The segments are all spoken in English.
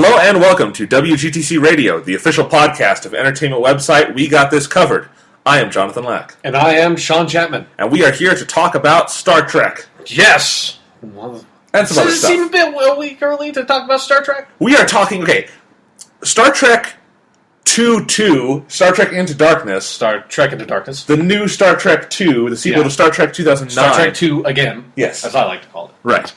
Hello and welcome to WGTC Radio, the official podcast of entertainment website We Got This Covered. I am Jonathan Lack. And I am Sean Chapman. And we are here to talk about Star Trek. Yes! And some other Does it stuff. seem a week early to talk about Star Trek? We are talking, Star Trek 2, Star Trek Into Darkness. Star Trek Into Darkness. The new Star Trek 2, the sequel to Star Trek 2009. Star Trek 2 again. Yes. As I like to call it. Right.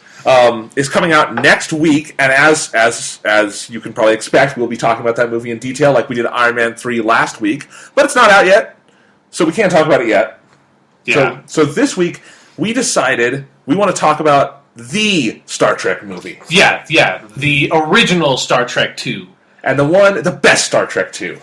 Is coming out next week, and as you can probably expect, we'll be talking about that movie in detail like we did Iron Man 3 last week. But it's not out yet, so we can't talk about it yet. Yeah. So this week, we decided we want to talk about the Star Trek movie. Yeah. The original Star Trek 2. And the best Star Trek 2.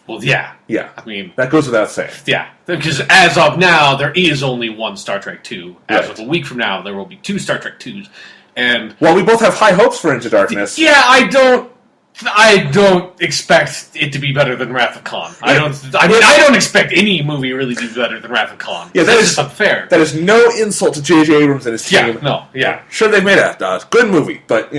Well, yeah. Yeah. I mean... That goes without saying. Yeah. Because as of now, there is only one Star Trek 2. As Right. of a week from now, there will be two Star Trek 2s. And... While we both have high hopes for Into Darkness... Yeah, I don't expect it to be better than Wrath of Khan. I don't expect any movie really to be better than Wrath of Khan. Yeah, that is unfair. That is no insult to J.J. Abrams and his team. Sure, they've made a good movie, but,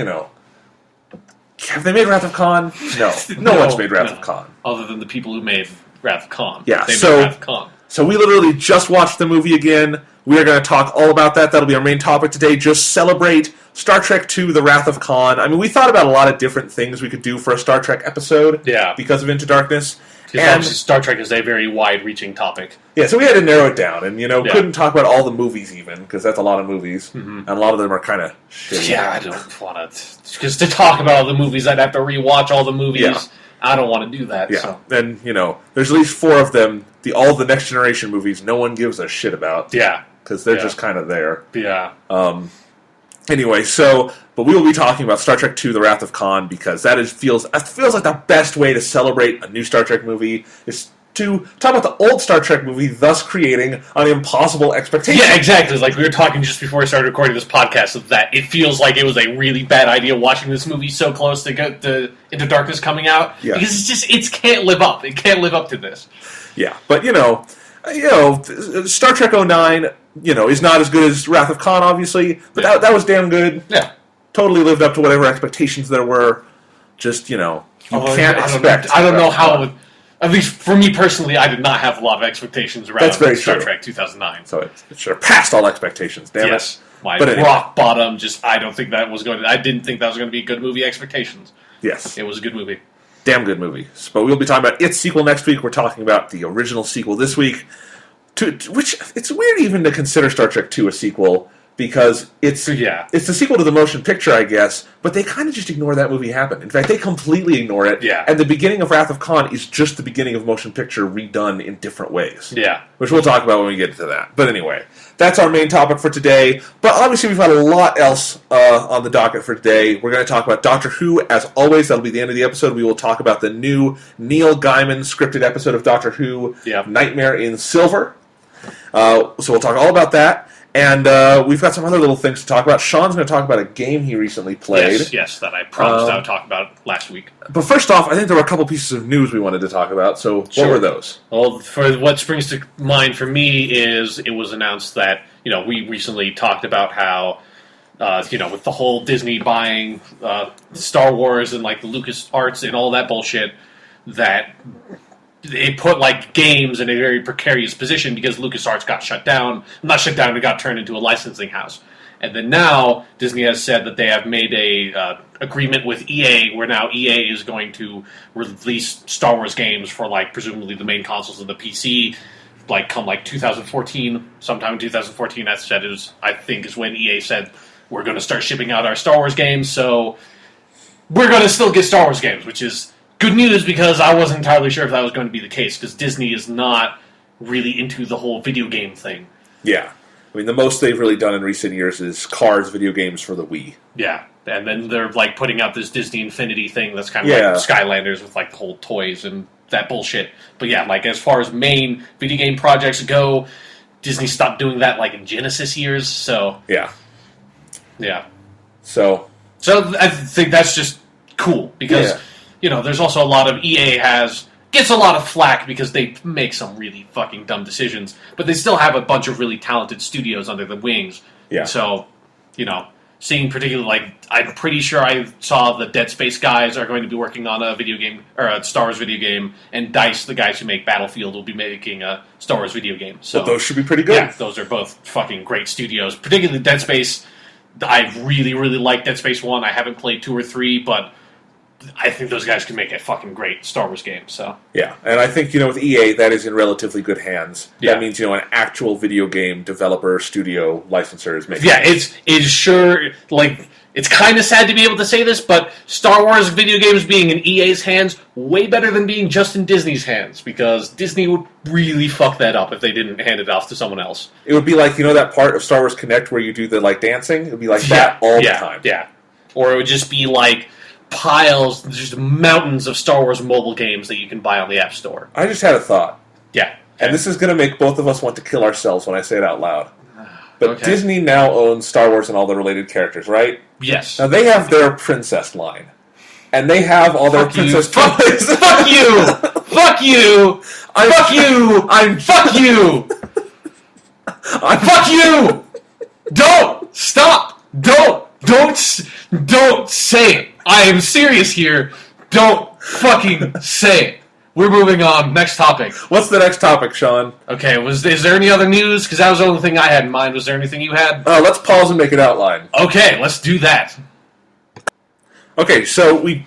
have they made Wrath of Khan? No. No one's made Wrath of Khan. Other than the people who made Wrath of Khan. Yeah, they made Wrath of Khan. So we literally just watched the movie again. We are going to talk all about that. That'll be our main topic today. Just celebrate Star Trek 2, The Wrath of Khan. I mean, we thought about a lot of different things we could do for a Star Trek episode because of Into Darkness. And Star Trek is a very wide-reaching topic. Yeah, so we had to narrow it down. And, couldn't talk about all the movies even, because that's a lot of movies. Mm-hmm. And a lot of them are kind of shitty. Yeah, I don't want to... Because to talk about all the movies, I'd have to rewatch all the movies. Yeah. I don't want to do that. Yeah, so. And, there's at least 4 of them. All the Next Generation movies no one gives a shit about. Yeah. Because they're just kind of there. Yeah. Anyway, but we will be talking about Star Trek 2, The Wrath of Khan, because that feels like the best way to celebrate a new Star Trek movie is to talk about the old Star Trek movie, thus creating an impossible expectation. Yeah, exactly. Like we were talking just before we started recording this podcast of that. It feels like it was a really bad idea watching this movie so close to get Into Darkness coming out. Yeah. Because it can't live up. It can't live up to this. Yeah, but Star Trek 09, is not as good as Wrath of Khan, obviously, but that was damn good. Yeah. Totally lived up to whatever expectations there were. Just, you can't expect. I don't know how, at least for me personally, I did not have a lot of expectations around Star Trek 2009. So it surpassed all expectations, damn it. My rock bottom, I didn't think that was going to be a good movie expectations. Yes. It was a good movie. Damn good movie. But we'll be talking about its sequel next week. We're talking about the original sequel this week. Which it's weird even to consider Star Trek 2 a sequel because it's the sequel to the motion picture, I guess, but they kind of just ignore that movie happen. In fact, they completely ignore it. Yeah. And the beginning of Wrath of Khan is just the beginning of motion picture redone in different ways. Yeah. Which we'll talk about when we get to that. But anyway, that's our main topic for today. But obviously we've got a lot else on the docket for today. We're going to talk about Doctor Who. As always, that'll be the end of the episode. We will talk about the new Neil Gaiman scripted episode of Doctor Who, Nightmare in Silver. So we'll talk all about that. And we've got some other little things to talk about. Sean's going to talk about a game he recently played. Yes, that I promised I would talk about last week. But first off, I think there were a couple pieces of news we wanted to talk about. So what were those? Well, for what springs to mind for me is it was announced that, we recently talked about how, with the whole Disney buying Star Wars and like the LucasArts and all that bullshit, that it put games in a very precarious position because LucasArts got shut down. Not shut down, it got turned into a licensing house. And then now Disney has said that they have made a agreement with EA where now EA is going to release Star Wars games for presumably the main consoles of the PC come 2014, sometime in 2014. That said I think is when EA said we're going to start shipping out our Star Wars games. So we're going to still get Star Wars games, which is good news because I wasn't entirely sure if that was going to be the case because Disney is not really into the whole video game thing. Yeah. I mean, the most they've really done in recent years is Cars video games for the Wii. Yeah. And then they're putting out this Disney Infinity thing that's kind of like Skylanders with the whole toys and that bullshit. But yeah, as far as main video game projects go, Disney stopped doing that in Genesis years, so... Yeah. Yeah. So I think that's just cool because... Yeah. There's also a lot of EA gets a lot of flack because they make some really fucking dumb decisions, but they still have a bunch of really talented studios under the wings. Yeah. So, seeing particularly, like, I'm pretty sure I saw the Dead Space guys are going to be working on a video game, or a Star Wars video game, and DICE, the guys who make Battlefield, will be making a Star Wars video game. So those should be pretty good. Yeah, those are both fucking great studios. Particularly Dead Space. I really, really like Dead Space 1. I haven't played 2 or 3, but I think those guys can make a fucking great Star Wars game. So yeah, and I think, with EA, that is in relatively good hands. Yeah. That means, an actual video game developer, studio, licensor is making. Yeah, it's sure, like, it's kind of sad to be able to say this, but Star Wars video games being in EA's hands, way better than being just in Disney's hands, because Disney would really fuck that up if they didn't hand it off to someone else. It would be like, that part of Star Wars Connect where you do the, dancing? It would be like that all the time. Yeah, or it would just be, piles, just mountains of Star Wars mobile games that you can buy on the App Store. I just had a thought. Yeah. Okay. And this is going to make both of us want to kill ourselves when I say it out loud. But Okay. Disney now owns Star Wars and all the related characters, right? Yes. Now they have their princess line. And they have all their princess toys. Fuck you! Fuck you! Fuck you! Fuck you! Fuck you! Don't! Stop! Don't say it. I am serious here. Don't fucking say it. We're moving on. Next topic. What's the next topic, Sean? Okay, is there any other news? Because that was the only thing I had in mind. Was there anything you had? Let's pause and make it outline. Okay, let's do that. Okay, so we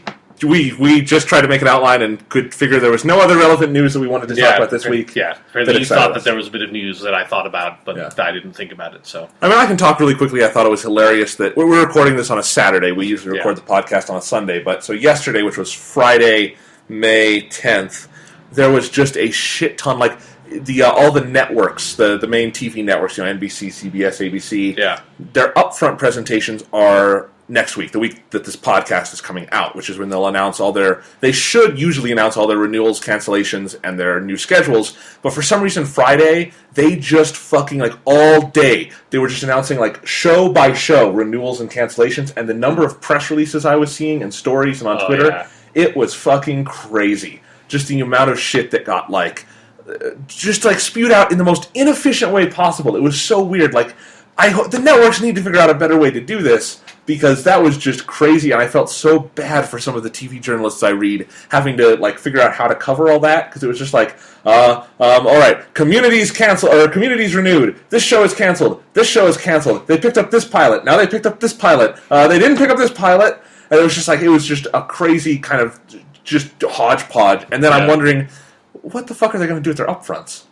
just tried to make an outline and could figure there was no other relevant news that we wanted to talk about this week. Yeah, you thought that there was a bit of news that I thought about, but I didn't think about it. So I can talk really quickly. I thought it was hilarious that we're recording this on a Saturday. We usually record the podcast on a Sunday, but so yesterday, which was Friday, May 10th, there was just a shit ton, all the networks, the main TV networks, NBC, CBS, ABC. Yeah, their upfront presentations are next week, the week that this podcast is coming out, which is when they'll announce they should usually announce all their renewals, cancellations, and their new schedules, but for some reason Friday, they just fucking, all day, they were just announcing, show by show, renewals and cancellations, and the number of press releases I was seeing and stories and on Twitter, it was fucking crazy. Just the amount of shit that got, spewed out in the most inefficient way possible. It was so weird. The networks need to figure out a better way to do this, because that was just crazy, and I felt so bad for some of the TV journalists I read having to figure out how to cover all that, because it was just all right, Community's canceled, or Community's renewed. This show is canceled. This show is canceled. They picked up this pilot. Now they picked up this pilot. They didn't pick up this pilot, and it was just a crazy kind of just hodgepodge. And then I'm wondering, what the fuck are they going to do with their upfronts?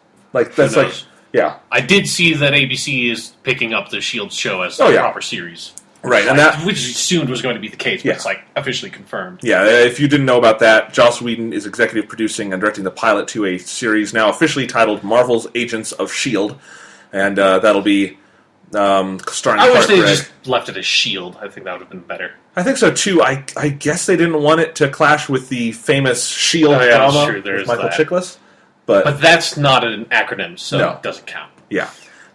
Yeah. I did see that ABC is picking up the S.H.I.E.L.D. show as a proper series. Right, which soon was going to be the case, but it's officially confirmed. Yeah, if you didn't know about that, Joss Whedon is executive producing and directing the pilot to a series now officially titled Marvel's Agents of S.H.I.E.L.D., and that'll be starring. I wish they just left it as S.H.I.E.L.D. I think that would have been better. I think so too. I guess they didn't want it to clash with the famous S.H.I.E.L.D. drama with Michael Chiklis, but that's not an acronym, so it doesn't count. Yeah.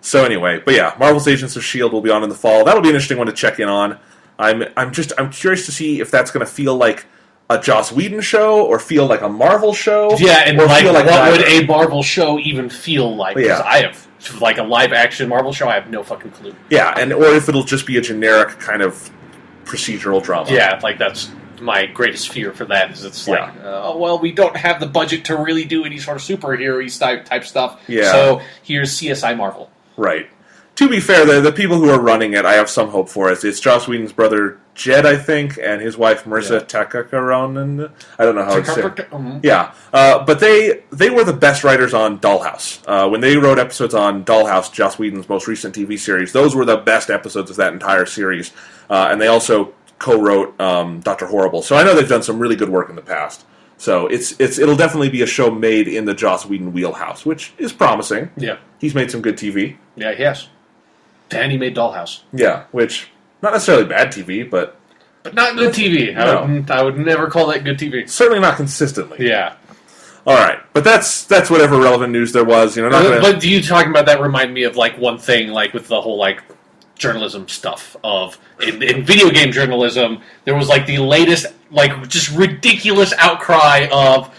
So anyway, but yeah, Marvel's Agents of S.H.I.E.L.D. will be on in the fall. That'll be an interesting one to check in on. I'm curious to see if that's going to feel like a Joss Whedon show or feel like a Marvel show. Yeah, and what would a Marvel show even feel like? Because I have a live action Marvel show, I have no fucking clue. Yeah, or if it'll just be a generic kind of procedural drama. Yeah, that's my greatest fear for that. Is it's we don't have the budget to really do any sort of superhero type stuff. Yeah. So here's CSI Marvel. Right. To be fair, the people who are running it, I have some hope for it. It's Joss Whedon's brother, Jed, I think, and his wife, Marissa Takakaronen. I don't know how it's said. Yeah. But they were the best writers on Dollhouse. When they wrote episodes on Dollhouse, Joss Whedon's most recent TV series, those were the best episodes of that entire series. And they also co-wrote Dr. Horrible. So I know they've done some really good work in the past. So it'll definitely be a show made in the Joss Whedon wheelhouse, which is promising. Yeah. He's made some good TV. Yeah, he has. And he made Dollhouse. Yeah, which, not necessarily bad TV, but not good TV. I would never call that good TV. Certainly not consistently. Yeah. All right, but that's whatever relevant news there was. But you talking about that remind me of one thing, with the whole journalism stuff of in video game journalism. There was the latest just ridiculous outcry of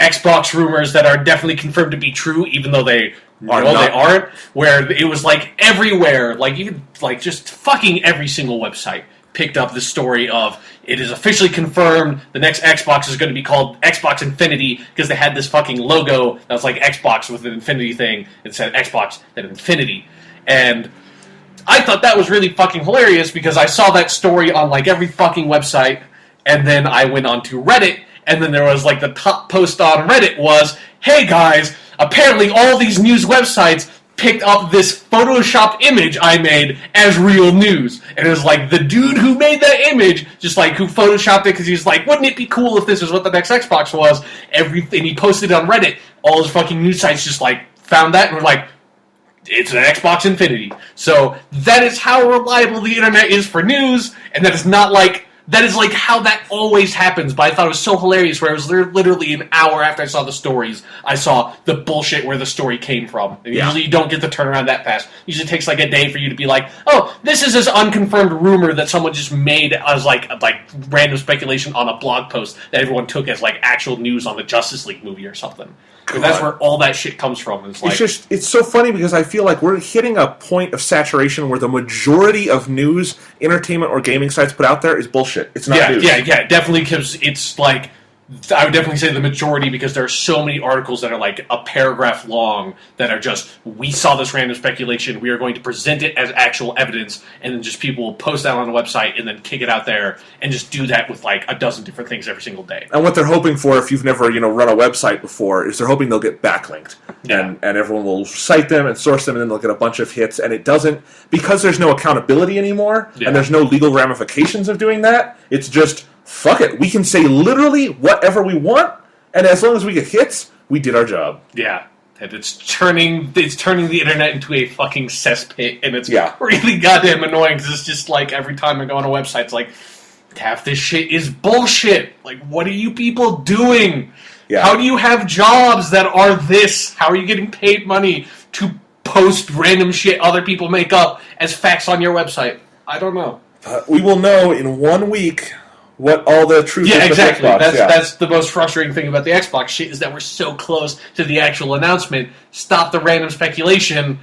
Xbox rumors that are definitely confirmed to be true, even though they aren't. Where it was like everywhere, like even like just fucking every single website picked up the story of it is officially confirmed the next Xbox is going to be called Xbox Infinity because they had this fucking logo that was like Xbox with an infinity thing. It said Xbox then Infinity, and I thought that was really fucking hilarious because I saw that story on like every fucking website, and then I went onto Reddit, and then there was like the top post on Reddit was, "Hey guys, apparently all these news websites picked up this photoshopped image I made as real news." And it was like the dude who made that image, just like who photoshopped it because he was like, wouldn't it be cool if this is what the next Xbox was? Everything he posted on Reddit, all his fucking news sites just like found that and were like, it's an Xbox Infinity. So that is how reliable the internet is for news, and that is not like that is like how that always happens. But I thought it was so hilarious where it was literally an hour after I saw the stories, I saw the bullshit where the story came from. And usually you don't get the turnaround that fast. Usually it takes like a day for you to be like, oh, this is this unconfirmed rumor that someone just made as like random speculation on a blog post that everyone took as like actual news on the Justice League movie or something. That's where all that shit comes from. It's so funny because I feel like we're hitting a point of saturation where the majority of news, entertainment, or gaming sites put out there is bullshit. It's not news. Yeah, definitely, because it's like, I would definitely say the majority, because there are so many articles that are like a paragraph long that are just, we saw this random speculation, we are going to present it as actual evidence, and then just people will post that on the website and then kick it out there and just do that with like a dozen different things every single day. And what they're hoping for, if you've never run a website before, is they're hoping they'll get backlinked. Yeah. And everyone will cite them and source them, and then they'll get a bunch of hits. And it doesn't, because there's no accountability anymore, and there's no legal ramifications of doing that, it's just, fuck it. We can say literally whatever we want, and as long as we get hits, we did our job. Yeah. And it's turning the internet into a fucking cesspit, and it's Yeah. really goddamn annoying, because it's just like every time I go on a website, it's like, half this shit is bullshit. Like, what are you people doing? Yeah. How do you have jobs that are this? How are you getting paid money to post random shit other people make up as facts on your website? I don't know. We will know in 1 week what all the truth is. Yeah, exactly. Xbox. That's the most frustrating thing about the Xbox shit, is that we're so close to the actual announcement. Stop the random speculation.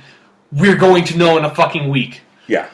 We're going to know in a fucking week. Yeah.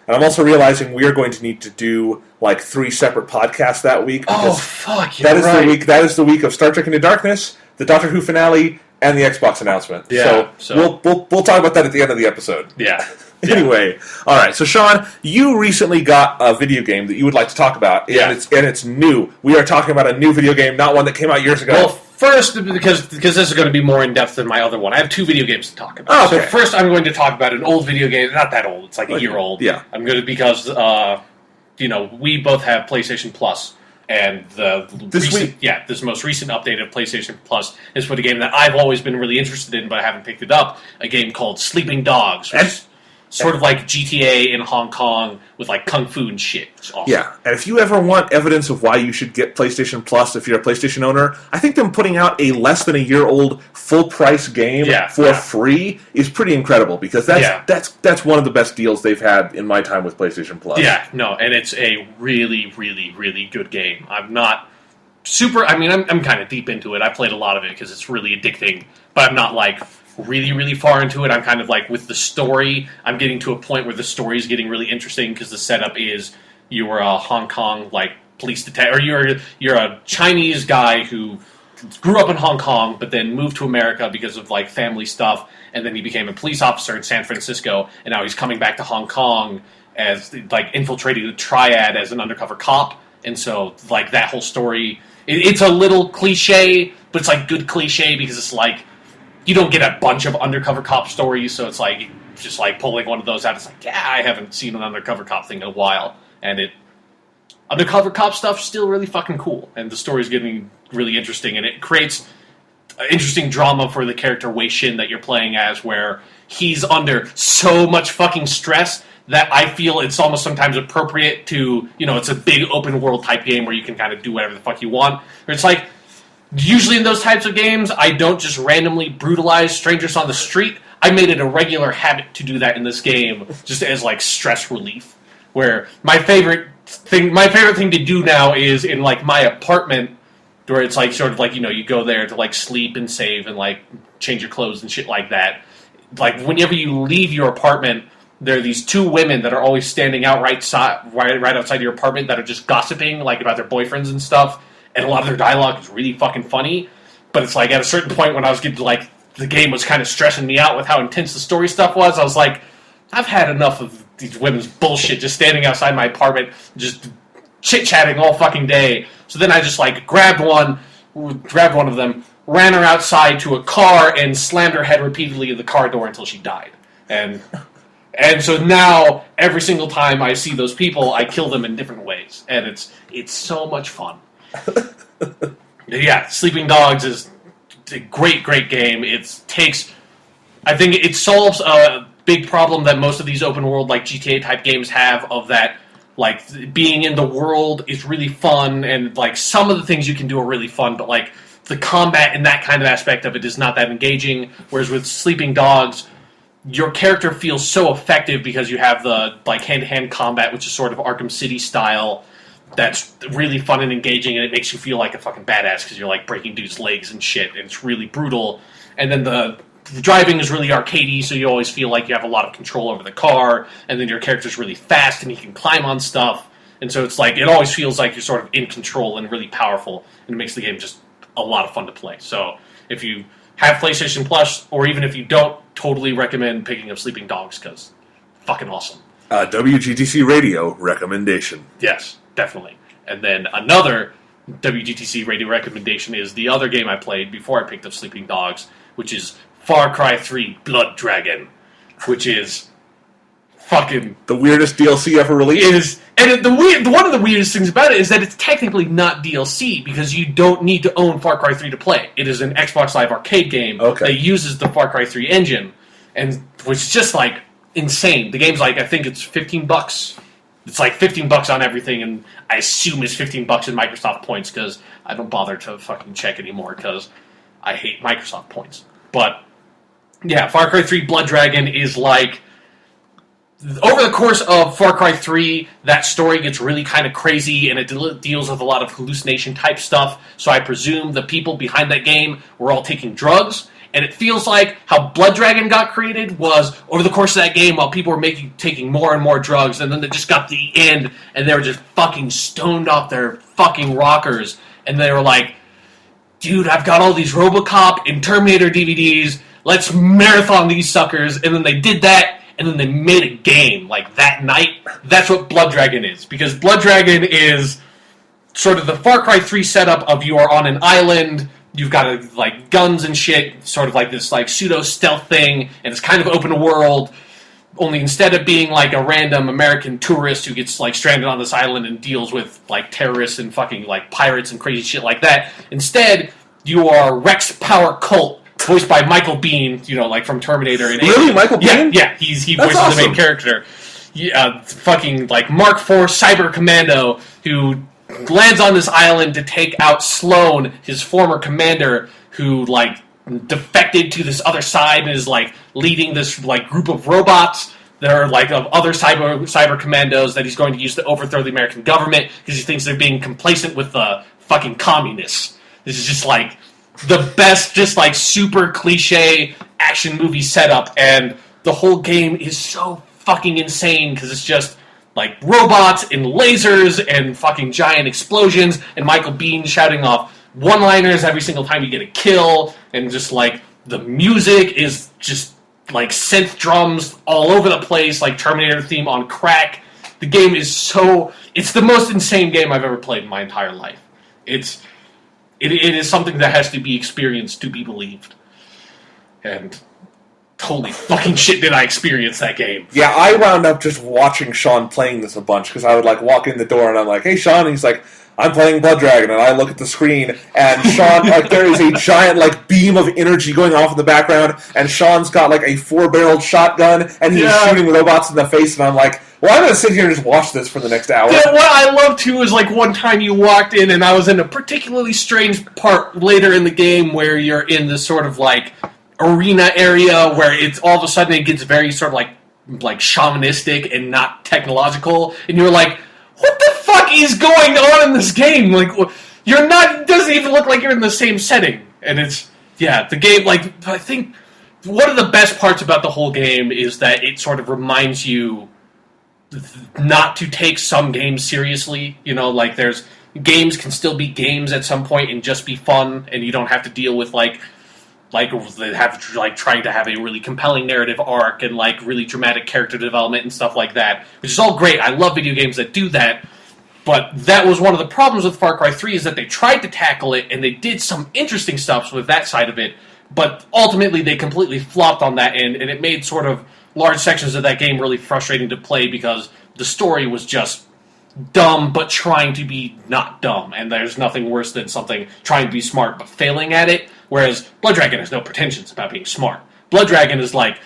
And I'm also realizing we are going to need to do like 3 separate podcasts that week. Oh, fuck, that is the week. That is the week of Star Trek Into Darkness, the Doctor Who finale, and the Xbox announcement. Yeah, so we'll talk about that at the end of the episode. Yeah. Anyway, all right. So Sean, you recently got a video game that you would like to talk about, and it's new. We are talking about a new video game, not one that came out years ago. Well, first, because this is going to be more in depth than my other one, I have 2 video games to talk about. Oh, okay. So first, I'm going to talk about an old video game. Not that old. It's like a year old. Yeah. I'm going to because we both have PlayStation Plus. And this most recent update of PlayStation Plus is for the game that I've always been really interested in, but I haven't picked it up. A game called Sleeping Dogs, which is sort of like GTA in Hong Kong with like kung fu and shit. It's awesome. Yeah, and if you ever want evidence of why you should get PlayStation Plus if you're a PlayStation owner, I think them putting out a less than a year old full price game for free is pretty incredible, because that's one of the best deals they've had in my time with PlayStation Plus. Yeah, no, and it's a really, really, really good game. I'm not super. I mean, I'm kind of deep into it. I played a lot of it because it's really addicting, but I'm not like really, really far into it. I'm kind of like with the story. I'm getting to a point where the story is getting really interesting because the setup is you are a Hong Kong like police detective, or you're a Chinese guy who grew up in Hong Kong but then moved to America because of like family stuff, and then he became a police officer in San Francisco, and now he's coming back to Hong Kong as like infiltrating the triad as an undercover cop. And so like that whole story, it's a little cliche, but it's like good cliche because it's like you don't get a bunch of undercover cop stories, so it's like just like pulling one of those out. It's like, yeah, I haven't seen an undercover cop thing in a while, and undercover cop stuff's still really fucking cool, and the story's getting really interesting, and it creates interesting drama for the character Wei Shin that you're playing as, where he's under so much fucking stress that I feel it's almost sometimes appropriate to, it's a big open world type game where you can kind of do whatever the fuck you want. Or it's like, usually in those types of games, I don't just randomly brutalize strangers on the street. I made it a regular habit to do that in this game, just as like stress relief. Where my favorite thing to do now is in like my apartment, where it's like sort of like, you go there to like sleep and save and like change your clothes and shit like that. Like whenever you leave your apartment, there are these two women that are always standing out right outside your apartment that are just gossiping like about their boyfriends and stuff. And a lot of their dialogue is really fucking funny. But it's like at a certain point when I was getting to like the game was kind of stressing me out with how intense the story stuff was, I was like, I've had enough of these women's bullshit just standing outside my apartment, just chit-chatting all fucking day. So then I just like grabbed one of them, ran her outside to a car, and slammed her head repeatedly in the car door until she died. And so now, every single time I see those people, I kill them in different ways. And it's so much fun. Yeah, Sleeping Dogs is a great, great game. I think it solves a big problem that most of these open world, like GTA type games have, of that, like, being in the world is really fun, and, like, some of the things you can do are really fun, but, like, the combat and that kind of aspect of it is not that engaging, whereas with Sleeping Dogs, your character feels so effective because you have the, like, hand-to-hand combat, which is sort of Arkham City style, that's really fun and engaging, and it makes you feel like a fucking badass because you're, like, breaking dudes' legs and shit, and it's really brutal. And then the driving is really arcadey, so you always feel like you have a lot of control over the car, and then your character's really fast, and he can climb on stuff, and so it's like, it always feels like you're sort of in control and really powerful, and it makes the game just a lot of fun to play. So, if you have PlayStation Plus, or even if you don't, totally recommend picking up Sleeping Dogs, because fucking awesome. WGTC Radio recommendation. Yes, definitely. And then another WGTC Radio recommendation is the other game I played before I picked up Sleeping Dogs, which is Far Cry 3 Blood Dragon, which is fucking the weirdest DLC ever released. One of the weirdest things about it is that it's technically not DLC because you don't need to own Far Cry 3 to play. It is an Xbox Live Arcade game that uses the Far Cry 3 engine, and which is just like insane. The game's like, I think it's $15. It's like $15 on everything, and I assume it's $15 in Microsoft points because I don't bother to fucking check anymore because I hate Microsoft points. But yeah, Far Cry 3 Blood Dragon is like, over the course of Far Cry 3, that story gets really kind of crazy, and it deals with a lot of hallucination-type stuff, so I presume the people behind that game were all taking drugs, and it feels like how Blood Dragon got created was, over the course of that game, while people were taking more and more drugs, and then they just got to the end, and they were just fucking stoned off their fucking rockers, and they were like, dude, I've got all these RoboCop and Terminator DVDs, let's marathon these suckers, and then they did that, and then they made a game, like, that night. That's what Blood Dragon is. Because Blood Dragon is sort of the Far Cry 3 setup of you are on an island, you've got, like, guns and shit, sort of like this, like, pseudo-stealth thing, and it's kind of open world, only instead of being, like, a random American tourist who gets, like, stranded on this island and deals with, like, terrorists and fucking, like, pirates and crazy shit like that, instead, you are Rex Power Colt, voiced by Michael Biehn, like from Terminator. And really, Michael Biehn? Yeah, he voices awesome. The main character. Fucking like Mark IV Cyber Commando, who lands on this island to take out Sloan, his former commander, who like defected to this other side and is like leading this like group of robots. There are like of other cyber commandos that he's going to use to overthrow the American government because he thinks they're being complacent with the fucking communists. This is just like the best, just like super cliche action movie setup, and the whole game is so fucking insane because it's just like robots and lasers and fucking giant explosions and Michael Biehn shouting off one-liners every single time you get a kill, and just like the music is just like synth drums all over the place, like Terminator theme on crack. The game is it's the most insane game I've ever played in my entire life. It is something that has to be experienced to be believed. And holy fucking shit did I experience that game. Yeah, I wound up just watching Sean playing this a bunch, because I would like walk in the door and I'm like, hey Sean, and he's like, I'm playing Blood Dragon, and I look at the screen, and Sean, like, there is a giant, like, beam of energy going off in the background, and Sean's got, like, a 4-barreled shotgun, and he's shooting robots in the face, and I'm like, well, I'm going to sit here and just watch this for the next hour. Yeah, what I love, too, is, like, one time you walked in, and I was in a particularly strange part later in the game where you're in this sort of, like, arena area where it's all of a sudden it gets very sort of, like shamanistic and not technological, and you're like, what the fuck is going on in this game? Like, you're not. It doesn't even look like you're in the same setting, and it's the game. Like I think one of the best parts about the whole game is that it sort of reminds you not to take some games seriously. You know, like there's games can still be games at some point and just be fun, and you don't have to deal with like they have trying to have a really compelling narrative arc and like really dramatic character development and stuff like that, which is all great. I love video games that do that. But that was one of the problems with Far Cry 3 is that they tried to tackle it and they did some interesting stuff with that side of it, but ultimately they completely flopped on that end, and it made sort of large sections of that game really frustrating to play because the story was just dumb but trying to be not dumb, and there's nothing worse than something trying to be smart but failing at it, whereas Blood Dragon has no pretensions about being smart. Blood Dragon is like,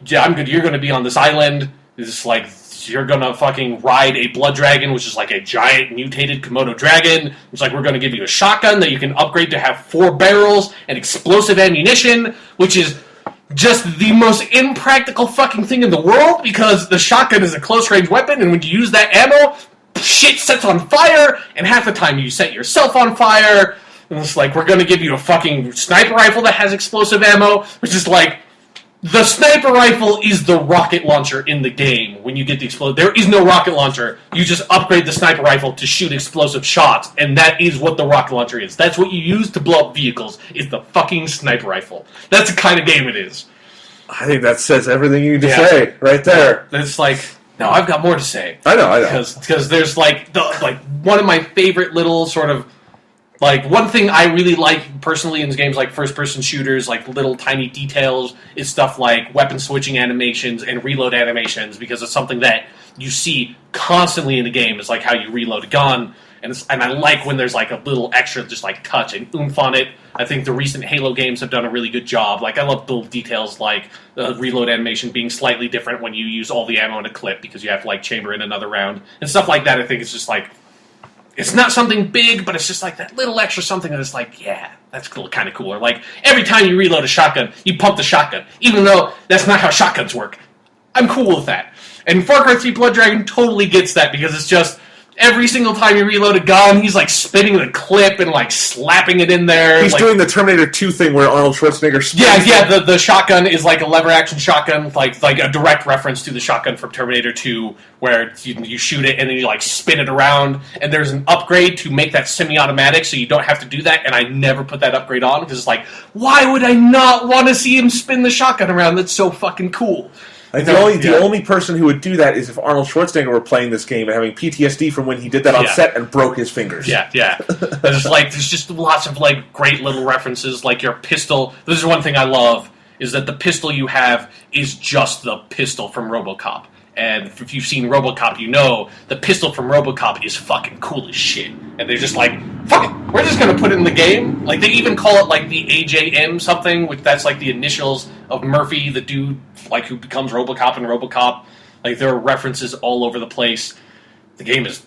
yeah, I'm good, you're going to be on this island, it's like, you're going to fucking ride a blood dragon, which is like a giant mutated Komodo dragon. It's like, we're going to give you a shotgun that you can upgrade to have 4 barrels and explosive ammunition, which is just the most impractical fucking thing in the world, because the shotgun is a close-range weapon, and when you use that ammo, shit sets on fire, and half the time you set yourself on fire. And it's like, we're going to give you a fucking sniper rifle that has explosive ammo, which is like, the sniper rifle is the rocket launcher in the game when you get the explosive. There is no rocket launcher. You just upgrade the sniper rifle to shoot explosive shots, and that is what the rocket launcher is. That's what you use to blow up vehicles, is the fucking sniper rifle. That's the kind of game it is. I think that says everything you need to say right there. It's like, no, I've got more to say. I know. Because there's like one of my favorite little sort of, like, one thing I really like personally in games like first-person shooters, like little tiny details, is stuff like weapon switching animations and reload animations, because it's something that you see constantly in the game. It's like how you reload a gun, and I like when there's like a little extra just like touch and oomph on it. I think the recent Halo games have done a really good job. Like, I love little details like the reload animation being slightly different when you use all the ammo in a clip, because you have to like chamber in another round, and stuff like that. I think it's just like, it's not something big, but it's just like that little extra something that is like, yeah, that's kind of cool. Or like, every time you reload a shotgun, you pump the shotgun, even though that's not how shotguns work. I'm cool with that. And Far Cry 3 Blood Dragon totally gets that, because it's just, every single time you reload a gun, he's like spinning the clip and like slapping it in there. He's like, doing the Terminator 2 thing where Arnold Schwarzenegger spins. Yeah, the shotgun is like a lever-action shotgun, like a direct reference to the shotgun from Terminator 2, where you shoot it and then you like spin it around, and there's an upgrade to make that semi-automatic so you don't have to do that, and I never put that upgrade on, because it's like, why would I not want to see him spin the shotgun around? That's so fucking cool. Like the only person who would do that is if Arnold Schwarzenegger were playing this game and having PTSD from when he did that on set and broke his fingers. Yeah. There's just lots of like great little references, like your pistol. This is one thing I love, is that the pistol you have is just the pistol from RoboCop. And if you've seen RoboCop, you know the pistol from RoboCop is fucking cool as shit. And they're just like, fuck it, we're just going to put it in the game. Like, they even call it like the AJM something, which that's like the initials of Murphy, the dude like who becomes RoboCop in RoboCop. Like, there are references all over the place. The game is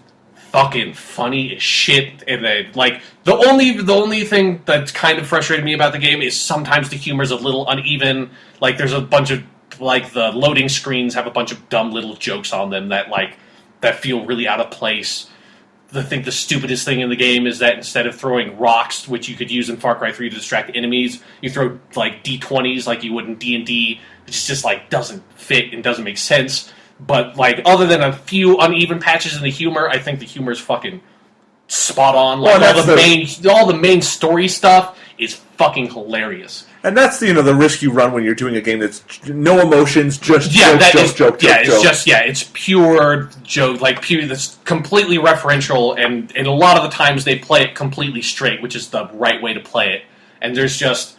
fucking funny as shit. And they, like, the only thing that's kind of frustrated me about the game is sometimes the humor's a little uneven. Like, there's a bunch of, like, the loading screens have a bunch of dumb little jokes on them that feel really out of place. I think the stupidest thing in the game is that instead of throwing rocks, which you could use in Far Cry 3 to distract enemies, you throw like D20s like you would in D&D, which just like doesn't fit and doesn't make sense. But like, other than a few uneven patches in the humor, I think the humor is fucking spot on. Like, all the main story stuff is fucking hilarious. And that's the risk you run when you're doing a game that's no emotions, just joke. It's pure joke, like pure. That's completely referential, and a lot of the times they play it completely straight, which is the right way to play it. And there's just,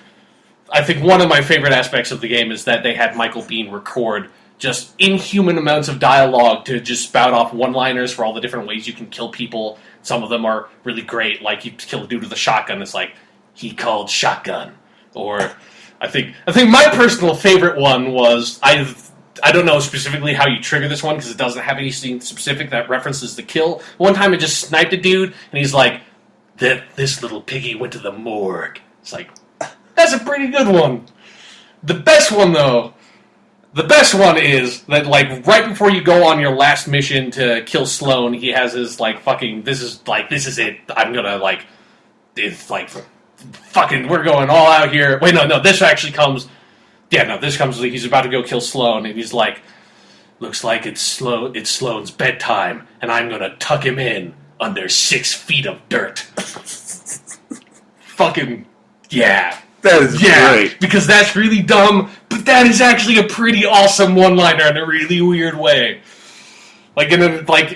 I think one of my favorite aspects of the game is that they had Michael Biehn record just inhuman amounts of dialogue to just spout off one-liners for all the different ways you can kill people. Some of them are really great, like you kill a dude with a shotgun. It's like, he called shotgun. Or I think my personal favorite one was, I don't know specifically how you trigger this one because it doesn't have anything specific that references the kill. One time I just sniped a dude and he's like, this little piggy went to the morgue. It's like, that's a pretty good one. The best one is that, like, right before you go on your last mission to kill Sloane, he has his like fucking, this is it. I'm gonna like it's like, fucking, we're going all out here. Wait, no, this actually comes... Yeah, no, this comes... He's about to go kill Sloane, and he's like, looks like it's Sloane's bedtime, and I'm gonna tuck him in under 6 feet of dirt. Fucking, yeah. That is great. Because that's really dumb, but that is actually a pretty awesome one-liner in a really weird way. Like,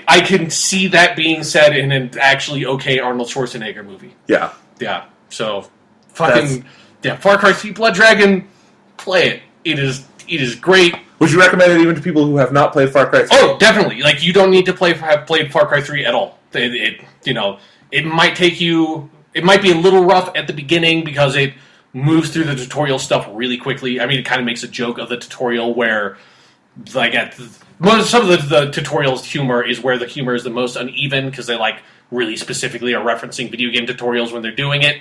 I can see that being said in an actually okay Arnold Schwarzenegger movie. Yeah. Yeah. So, fucking, Far Cry 3 Blood Dragon, play it. It is great. Would you recommend it even to people who have not played Far Cry 3? Oh, definitely. Like, you don't need to have played Far Cry 3 at all. It might take you... It might be a little rough at the beginning because it moves through the tutorial stuff really quickly. I mean, it kind of makes a joke of the tutorial where, like, some of the tutorials' humor is where the humor is the most uneven because they, like, really specifically are referencing video game tutorials when they're doing it.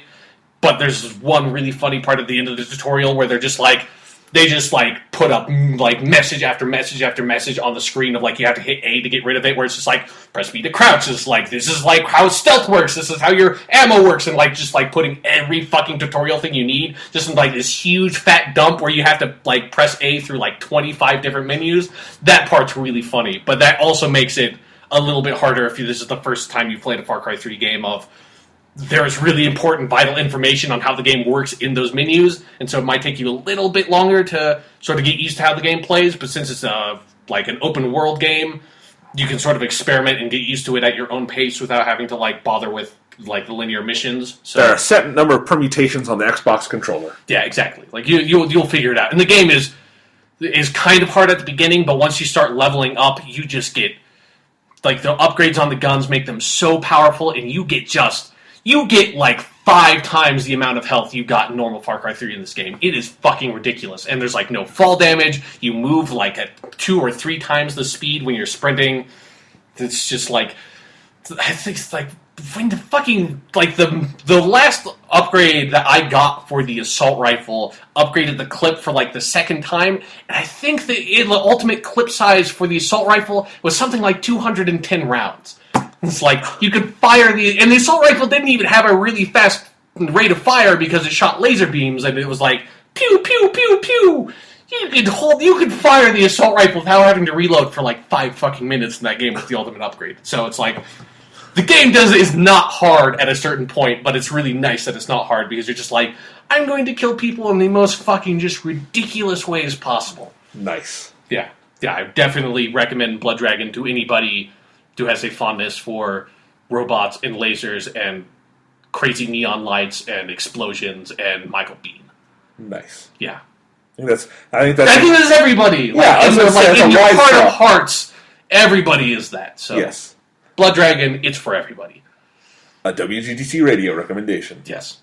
But there's one really funny part at the end of the tutorial where they're just like, they just, like, put up, like, message after message after message on the screen of, like, you have to hit A to get rid of it, where it's just like, press B to crouch. It's like, this is, like, how stealth works. This is how your ammo works. And, like, just, like, putting every fucking tutorial thing you need just in, like, this huge fat dump where you have to, like, press A through, like, 25 different menus. That part's really funny. But that also makes it a little bit harder if this is the first time you've played a Far Cry 3 game of... There's really important, vital information on how the game works in those menus, and so it might take you a little bit longer to sort of get used to how the game plays, but since it's like an open-world game, you can sort of experiment and get used to it at your own pace without having to, like, bother with, like, the linear missions. So, there are a set number of permutations on the Xbox controller. Yeah, exactly. Like, you'll figure it out. And the game is kind of hard at the beginning, but once you start leveling up, you just get... Like, the upgrades on the guns make them so powerful, and you get like 5 times the amount of health you got in normal Far Cry 3 in this game. It is fucking ridiculous. And there's like no fall damage. You move like at 2 or 3 times the speed when you're sprinting. It's just like, I think it's like when the fucking, like the last upgrade that I got for the assault rifle upgraded the clip for like the second time. And I think the ultimate clip size for the assault rifle was something like 210 rounds. It's like, you could fire and the assault rifle didn't even have a really fast rate of fire because it shot laser beams, and it was like, pew, pew, pew, pew! You could fire the assault rifle without having to reload for like 5 fucking minutes in that game with the ultimate upgrade. So it's like, the game is not hard at a certain point, but it's really nice that it's not hard because you're just like, I'm going to kill people in the most fucking just ridiculous ways possible. Nice. Yeah, I definitely recommend Blood Dragon to anybody who has a fondness for robots and lasers and crazy neon lights and explosions and Michael Biehn. Nice. Yeah. I think that's everybody. Yeah, in your heart of hearts, everybody is that. So yes. Blood Dragon, it's for everybody. A WGDC radio recommendation. Yes.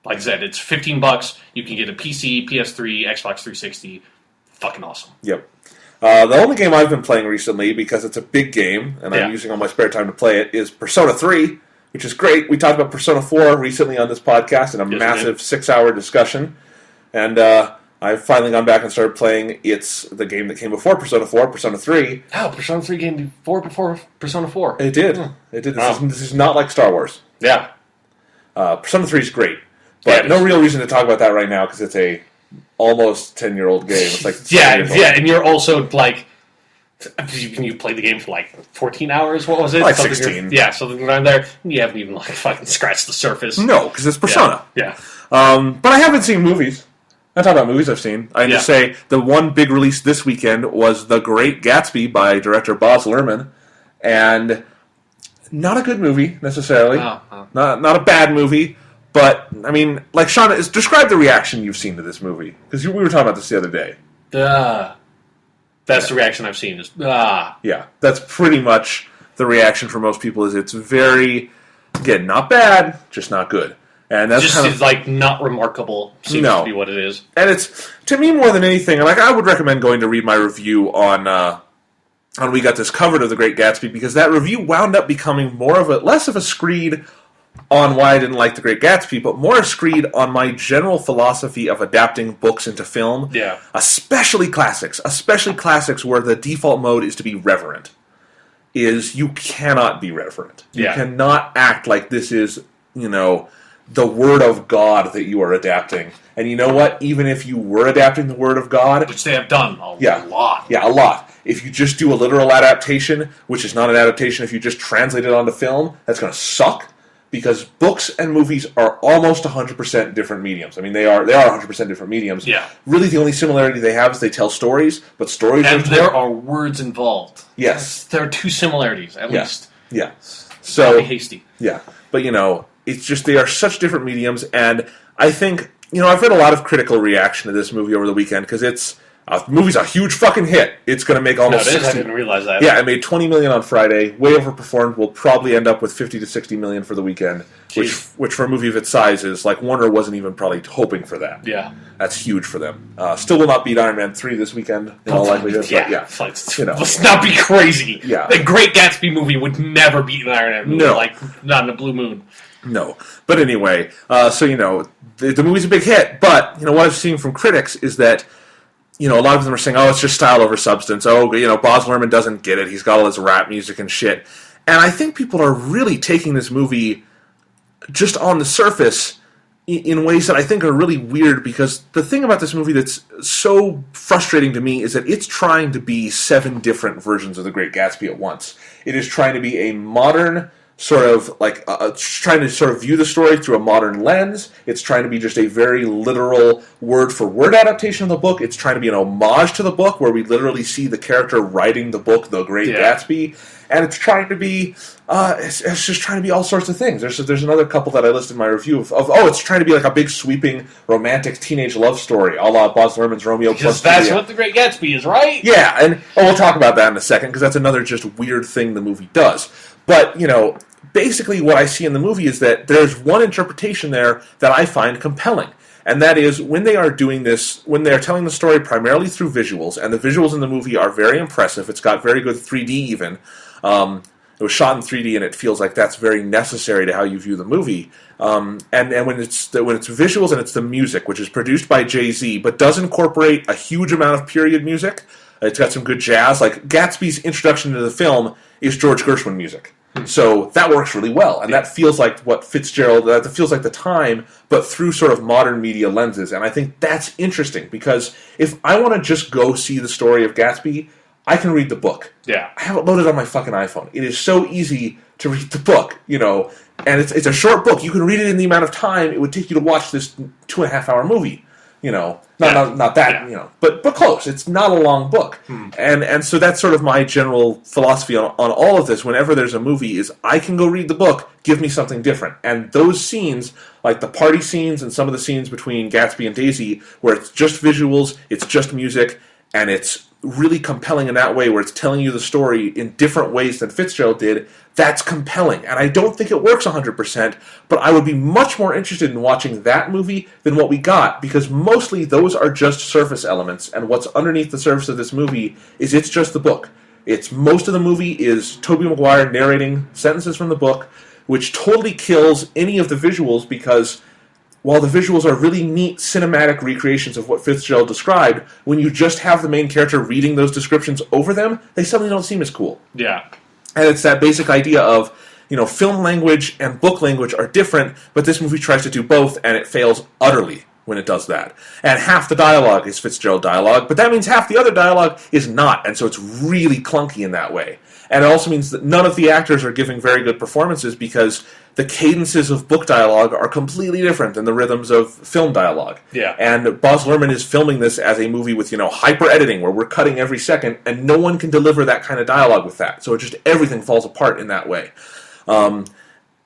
Like I said, it's $15. You can get a PC, PS3, Xbox 360. Fucking awesome. Yep. The only game I've been playing recently, because it's a big game, and I'm using all my spare time to play it, is Persona 3, which is great. We talked about Persona 4 recently on this podcast in a massive 6-hour discussion. And I've finally gone back and started playing the game that came before Persona 4, Persona 3. Oh, Persona 3 came before Persona 4. It did. It did. This is not like Star Wars. Yeah. Persona 3 is great. But no real reason to talk about that right now, because it's a almost 10-year-old game. It's like and you're also like, you played the game for like 14 hours. What was it? Like 16. Yeah, so around there, you haven't even like fucking scratched the surface. No, because it's Persona. Yeah. But I haven't seen movies. I talk about movies I've seen. I just say the one big release this weekend was The Great Gatsby by director Baz Luhrmann, and not a good movie necessarily. Not a bad movie. But, I mean, like, Sean, describe the reaction you've seen to this movie. Because we were talking about this the other day. That's the reaction I've seen. Yeah, that's pretty much the reaction for most people. Is it's very, again, not bad, just not good. And that's just is like not remarkable. Seems to be what it is. And it's, to me, more than anything, like, I would recommend going to read my review on We Got This Covered of The Great Gatsby, because that review wound up becoming less of a screed on why I didn't like The Great Gatsby, but more a screed on my general philosophy of adapting books into film. Yeah. Especially classics where the default mode is to be reverent. You cannot be reverent. You cannot act like this is the Word of God that you are adapting. And you know what? Even if you were adapting the Word of God... Which they have done a lot. Yeah, a lot. If you just do a literal adaptation, which is not an adaptation, if you just translate it onto film, that's going to suck. Because books and movies are almost 100% different mediums. I mean, they are 100% different mediums. Yeah. Really, the only similarity they have is they tell stories, but stories and there are words involved. Yes. There are two similarities, at least. Yeah. So, not be hasty. Yeah. But, it's just they are such different mediums, and I think, I've read a lot of critical reaction to this movie over the weekend, because the movie's a huge fucking hit. It's going to make almost 60. I didn't realize that. Yeah, it made $20 million on Friday. Way overperformed. Will probably end up with $50 to $60 million for the weekend, which for a movie of its size is like Warner wasn't even probably hoping for that. Yeah, that's huge for them. Still will not beat Iron Man 3 this weekend in all likelihood. Yeah, but let's not be crazy. Yeah, the Great Gatsby movie would never beat an Iron Man movie. No, not in a blue moon. No, but anyway, the movie's a big hit. But what I've seen from critics is that. A lot of them are saying, oh, it's just style over substance. Oh, Baz Luhrmann doesn't get it. He's got all this rap music and shit. And I think people are really taking this movie just on the surface in ways that I think are really weird, because the thing about this movie that's so frustrating to me is that it's trying to be 7 different versions of The Great Gatsby at once. It is trying to be a modern... sort of trying to sort of view the story through a modern lens. It's trying to be just a very literal word-for-word adaptation of the book. It's trying to be an homage to the book, where we literally see the character writing the book, The Great Gatsby. And it's trying to be, it's just trying to be all sorts of things. There's another couple that I listed in my review of it's trying to be like a big sweeping romantic teenage love story, a la Baz Luhrmann's Romeo plus Juliet. That's what The Great Gatsby is, right? Yeah, and we'll talk about that in a second, because that's another just weird thing the movie does. But, basically what I see in the movie is that there's one interpretation there that I find compelling. And that is, when they are doing this, when they're telling the story primarily through visuals, and the visuals in the movie are very impressive, it's got very good 3D even. It was shot in 3D, and it feels like that's very necessary to how you view the movie. And when it's visuals and it's the music, which is produced by Jay-Z, but does incorporate a huge amount of period music. It's got some good jazz. Like, Gatsby's introduction to the film is George Gershwin music. So that works really well, and that feels like what Fitzgerald, that feels like the time, but through sort of modern media lenses. And I think that's interesting, because if I want to just go see the story of Gatsby, I can read the book. Yeah. I have it loaded on my fucking iPhone. It is so easy to read the book, and it's a short book. You can read it in the amount of time it would take you to watch this 2.5-hour movie. Not that, but close. It's not a long book. And so that's sort of my general philosophy on all of this. Whenever there's a movie, is I can go read the book, give me something different. And those scenes, like the party scenes and some of the scenes between Gatsby and Daisy, where it's just visuals, it's just music, and it's really compelling in that way, where it's telling you the story in different ways than Fitzgerald did, that's compelling. And I don't think it works 100%, but I would be much more interested in watching that movie than what we got, because mostly those are just surface elements, and what's underneath the surface of this movie is it's just the book. Most of the movie is Tobey Maguire narrating sentences from the book, which totally kills any of the visuals, because while the visuals are really neat cinematic recreations of what Fitzgerald described, when you just have the main character reading those descriptions over them, they suddenly don't seem as cool. Yeah. And it's that basic idea of, film language and book language are different, but this movie tries to do both, and it fails utterly when it does that. And half the dialogue is Fitzgerald dialogue, but that means half the other dialogue is not, and so it's really clunky in that way. And it also means that none of the actors are giving very good performances, because the cadences of book dialogue are completely different than the rhythms of film dialogue. Yeah. And Baz Luhrmann is filming this as a movie with, hyper editing, where we're cutting every second, and no one can deliver that kind of dialogue with that. So everything falls apart in that way. And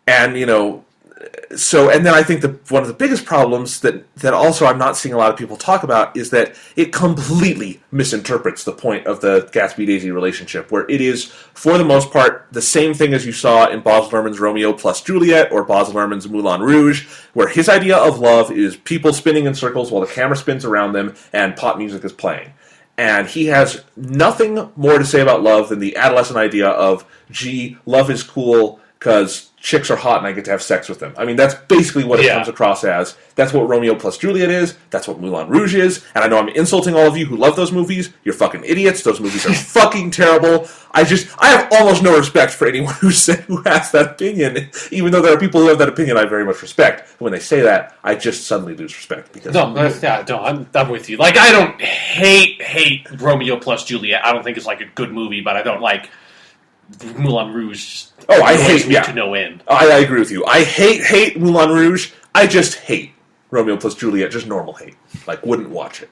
then I think one of the biggest problems that also I'm not seeing a lot of people talk about is that it completely misinterprets the point of the Gatsby-Daisy relationship, where it is, for the most part, the same thing as you saw in Baz Luhrmann's Romeo plus Juliet or Baz Luhrmann's Moulin Rouge, where his idea of love is people spinning in circles while the camera spins around them and pop music is playing. And he has nothing more to say about love than the adolescent idea of, gee, love is cool, because chicks are hot and I get to have sex with them. I mean, that's basically what it comes across as. That's what Romeo plus Juliet is. That's what Moulin Rouge is. And I know I'm insulting all of you who love those movies. You're fucking idiots. Those movies are fucking terrible. I have almost no respect for anyone who has that opinion. Even though there are people who have that opinion I very much respect. But when they say that, I just suddenly lose respect. Because I'm with you. Like, I don't hate Romeo plus Juliet. I don't think it's like a good movie, but I don't like Moulin Rouge. I hate to no end. I agree with you. I hate Moulin Rouge. I just hate Romeo plus Juliet, just normal hate. Like, wouldn't watch it,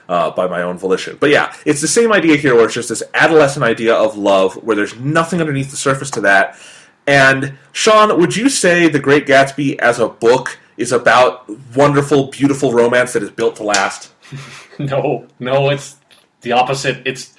by my own volition. But yeah, it's the same idea here where it's just this adolescent idea of love where there's nothing underneath the surface to that. And Sean, would you say The Great Gatsby as a book is about wonderful, beautiful romance that is built to last? No, it's the opposite. It's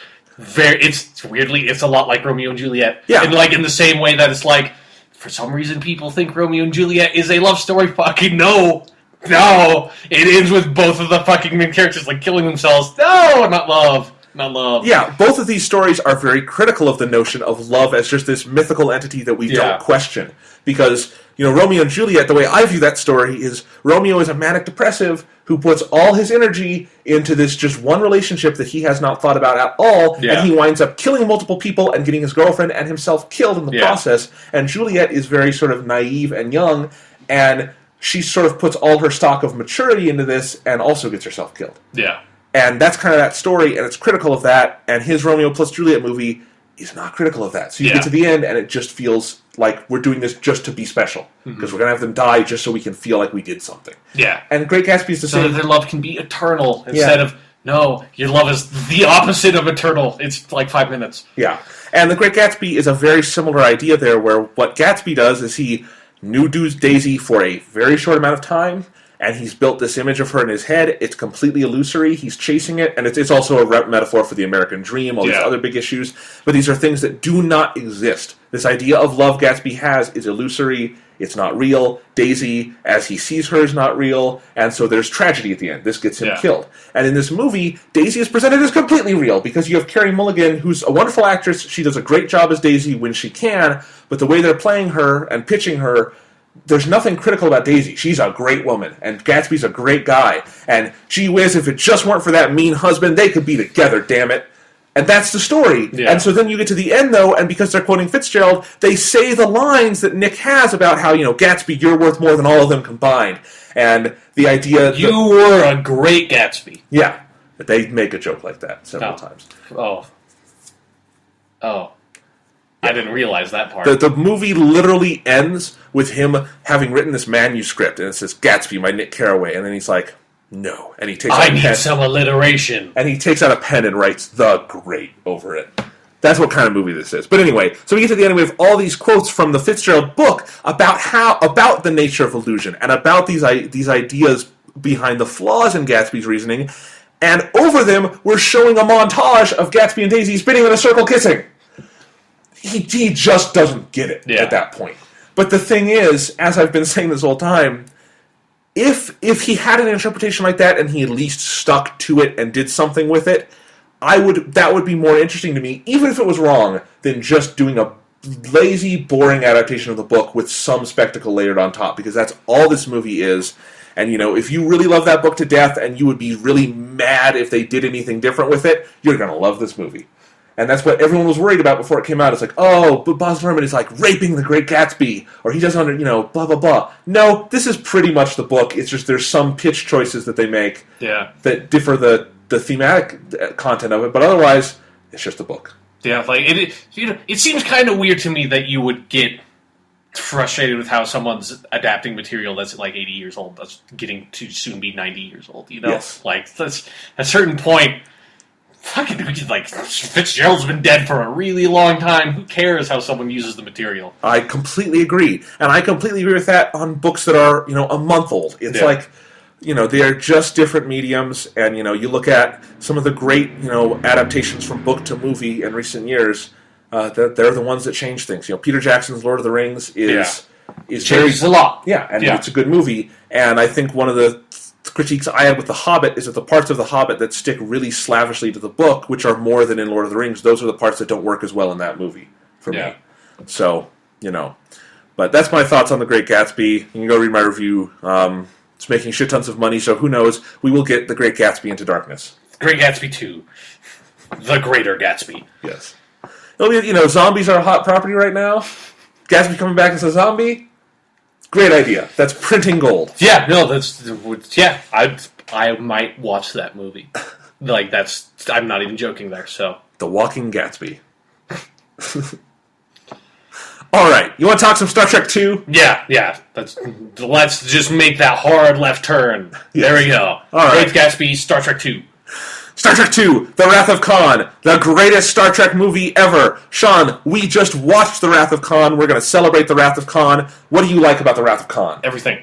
weirdly, it's a lot like Romeo and Juliet. Yeah. And like in the same way that it's like, for some reason people think Romeo and Juliet is a love story. Fucking no. It ends with both of the fucking main characters like killing themselves. No, not love. Yeah, both of these stories are very critical of the notion of love as just this mythical entity that we don't question. Because, Romeo and Juliet, the way I view that story is Romeo is a manic depressive who puts all his energy into this just one relationship that he has not thought about at all, and he winds up killing multiple people and getting his girlfriend and himself killed in the process. And Juliet is very sort of naive and young, and she sort of puts all her stock of maturity into this and also gets herself killed. Yeah. And that's kind of that story, and it's critical of that, and his Romeo plus Juliet movie is not critical of that. So you get to the end, and it just feels like we're doing this just to be special, because we're going to have them die just so we can feel like we did something. Yeah. And Great Gatsby is the same. So that their love can be eternal, instead of, no, your love is the opposite of eternal. It's like 5 minutes. Yeah. And The Great Gatsby is a very similar idea there, where what Gatsby does is he nudes Daisy for a very short amount of time, and he's built this image of her in his head. It's completely illusory. He's chasing it, and it's also a metaphor for the American dream, all these other big issues. But these are things that do not exist. This idea of love Gatsby has is illusory. It's not real. Daisy, as he sees her, is not real. And so there's tragedy at the end. This gets him killed. And in this movie, Daisy is presented as completely real, because you have Carey Mulligan, who's a wonderful actress. She does a great job as Daisy when she can, but the way they're playing her and pitching her, there's nothing critical about Daisy. She's a great woman, and Gatsby's a great guy. And gee whiz, if it just weren't for that mean husband, they could be together, damn it. And that's the story. Yeah. And so then you get to the end, though, and because they're quoting Fitzgerald, they say the lines that Nick has about how, Gatsby, you're worth more than all of them combined. And the idea... You were a great Gatsby. Yeah. But they make a joke like that several times. Oh. I didn't realize that part. The movie literally ends with him having written this manuscript, and it says, Gatsby, my Nick Carraway. And then he's like, no. And he takes out a pen. I need some alliteration. And he takes out a pen and writes The Great over it. That's what kind of movie this is. But anyway, so we get to the end, and we have all these quotes from the Fitzgerald book about the nature of illusion, and about these ideas behind the flaws in Gatsby's reasoning. And over them, we're showing a montage of Gatsby and Daisy spinning in a circle kissing. He just doesn't get it at that point. But the thing is, as I've been saying this whole time, if he had an interpretation like that and he at least stuck to it and did something with it, that would be more interesting to me, even if it was wrong, than just doing a lazy, boring adaptation of the book with some spectacle layered on top, because that's all this movie is. And, if you really love that book to death and you would be really mad if they did anything different with it, you're going to love this movie. And that's what everyone was worried about before it came out. It's like, but Baz Luhrmann is like raping the Great Gatsby, or he doesn't, blah, blah, blah. No, this is pretty much the book. It's just there's some pitch choices that they make that differ the thematic content of it, but otherwise, it's just a book. Yeah, like, it seems kind of weird to me that you would get frustrated with how someone's adapting material that's like 80 years old, that's getting to soon be 90 years old, Yes. Like, that's, at a certain point... Fucking, like, Fitzgerald's been dead for a really long time. Who cares how someone uses the material? I completely agree. And I completely agree with that on books that are, a month old. It's like, they are just different mediums. And, you look at some of the great, adaptations from book to movie in recent years, they're the ones that change things. Peter Jackson's Lord of the Rings is changes a lot. Yeah, and it's a good movie. And I think one of the critiques I had with The Hobbit is that the parts of The Hobbit that stick really slavishly to the book, which are more than in Lord of the Rings, those are the parts that don't work as well in that movie for me. So, But that's my thoughts on The Great Gatsby. You can go read my review. It's making shit tons of money, so who knows? We will get The Great Gatsby into darkness. Great Gatsby 2. The Greater Gatsby. Yes. It'll be, zombies are a hot property right now. Gatsby coming back as a zombie. Great idea. That's printing gold. Yeah, no, yeah. I might watch that movie. I'm not even joking there. So The Walking Gatsby. All right, you want to talk some Star Trek 2? Yeah. Let's just make that hard left turn. Yes. There we go. All right. Great Gatsby, Star Trek 2. Star Trek 2, The Wrath of Khan, the greatest Star Trek movie ever. Sean, we just watched The Wrath of Khan. We're going to celebrate The Wrath of Khan. What do you like about The Wrath of Khan? Everything.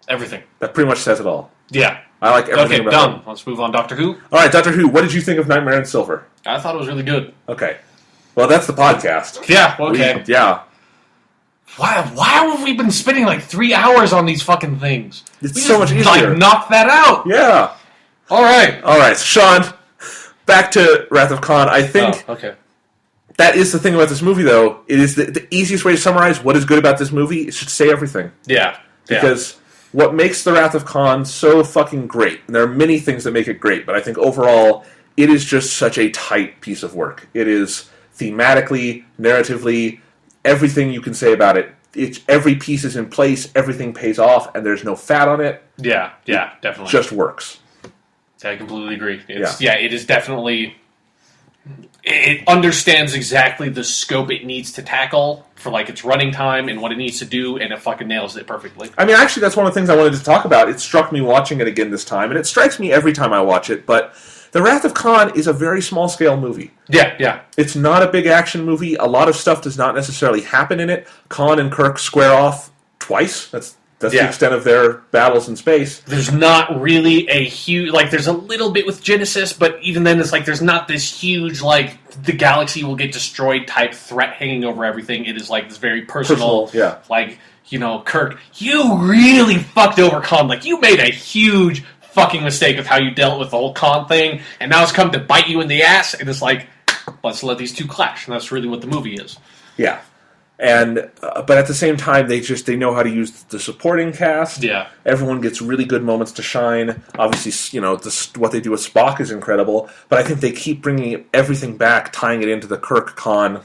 That pretty much says it all. Yeah. I like everything about it. Okay, done. Let's move on. Doctor Who? All right, Doctor Who, what did you think of Nightmare in Silver? I thought it was really good. Okay. Well, that's the podcast. Yeah, okay. Yeah. Why have we been spending 3 hours on these fucking things? It's so much easier. Knock that out. Yeah. All right. So Sean, back to Wrath of Khan. I think that is the thing about this movie, though. It is the easiest way to summarize what is good about this movie is to say everything. Yeah. Because what makes The Wrath of Khan so fucking great, and there are many things that make it great, but I think overall, it is just such a tight piece of work. It is thematically, narratively, everything you can say about it. Every piece is in place, everything pays off, and there's no fat on it. Yeah, definitely. It just works. I completely agree. It is definitely... It understands exactly the scope it needs to tackle for its running time and what it needs to do, and it fucking nails it perfectly. I mean, actually, that's one of the things I wanted to talk about. It struck me watching it again this time, and it strikes me every time I watch it, but The Wrath of Khan is a very small-scale movie. Yeah. It's not a big action movie. A lot of stuff does not necessarily happen in it. Khan and Kirk square off twice. That's the extent of their battles in space. There's not really a huge... there's a little bit with Genesis, but even then it's there's not this huge, the galaxy will get destroyed type threat hanging over everything. It is, this very personal Kirk, you really fucked over Khan. You made a huge fucking mistake with how you dealt with the whole Khan thing, and now it's come to bite you in the ass, and it's let's let these two clash, and that's really what the movie is. Yeah. And but at the same time, they know how to use the supporting cast. Yeah, everyone gets really good moments to shine. Obviously, what they do with Spock is incredible. But I think they keep bringing everything back, tying it into the Kirk-Khan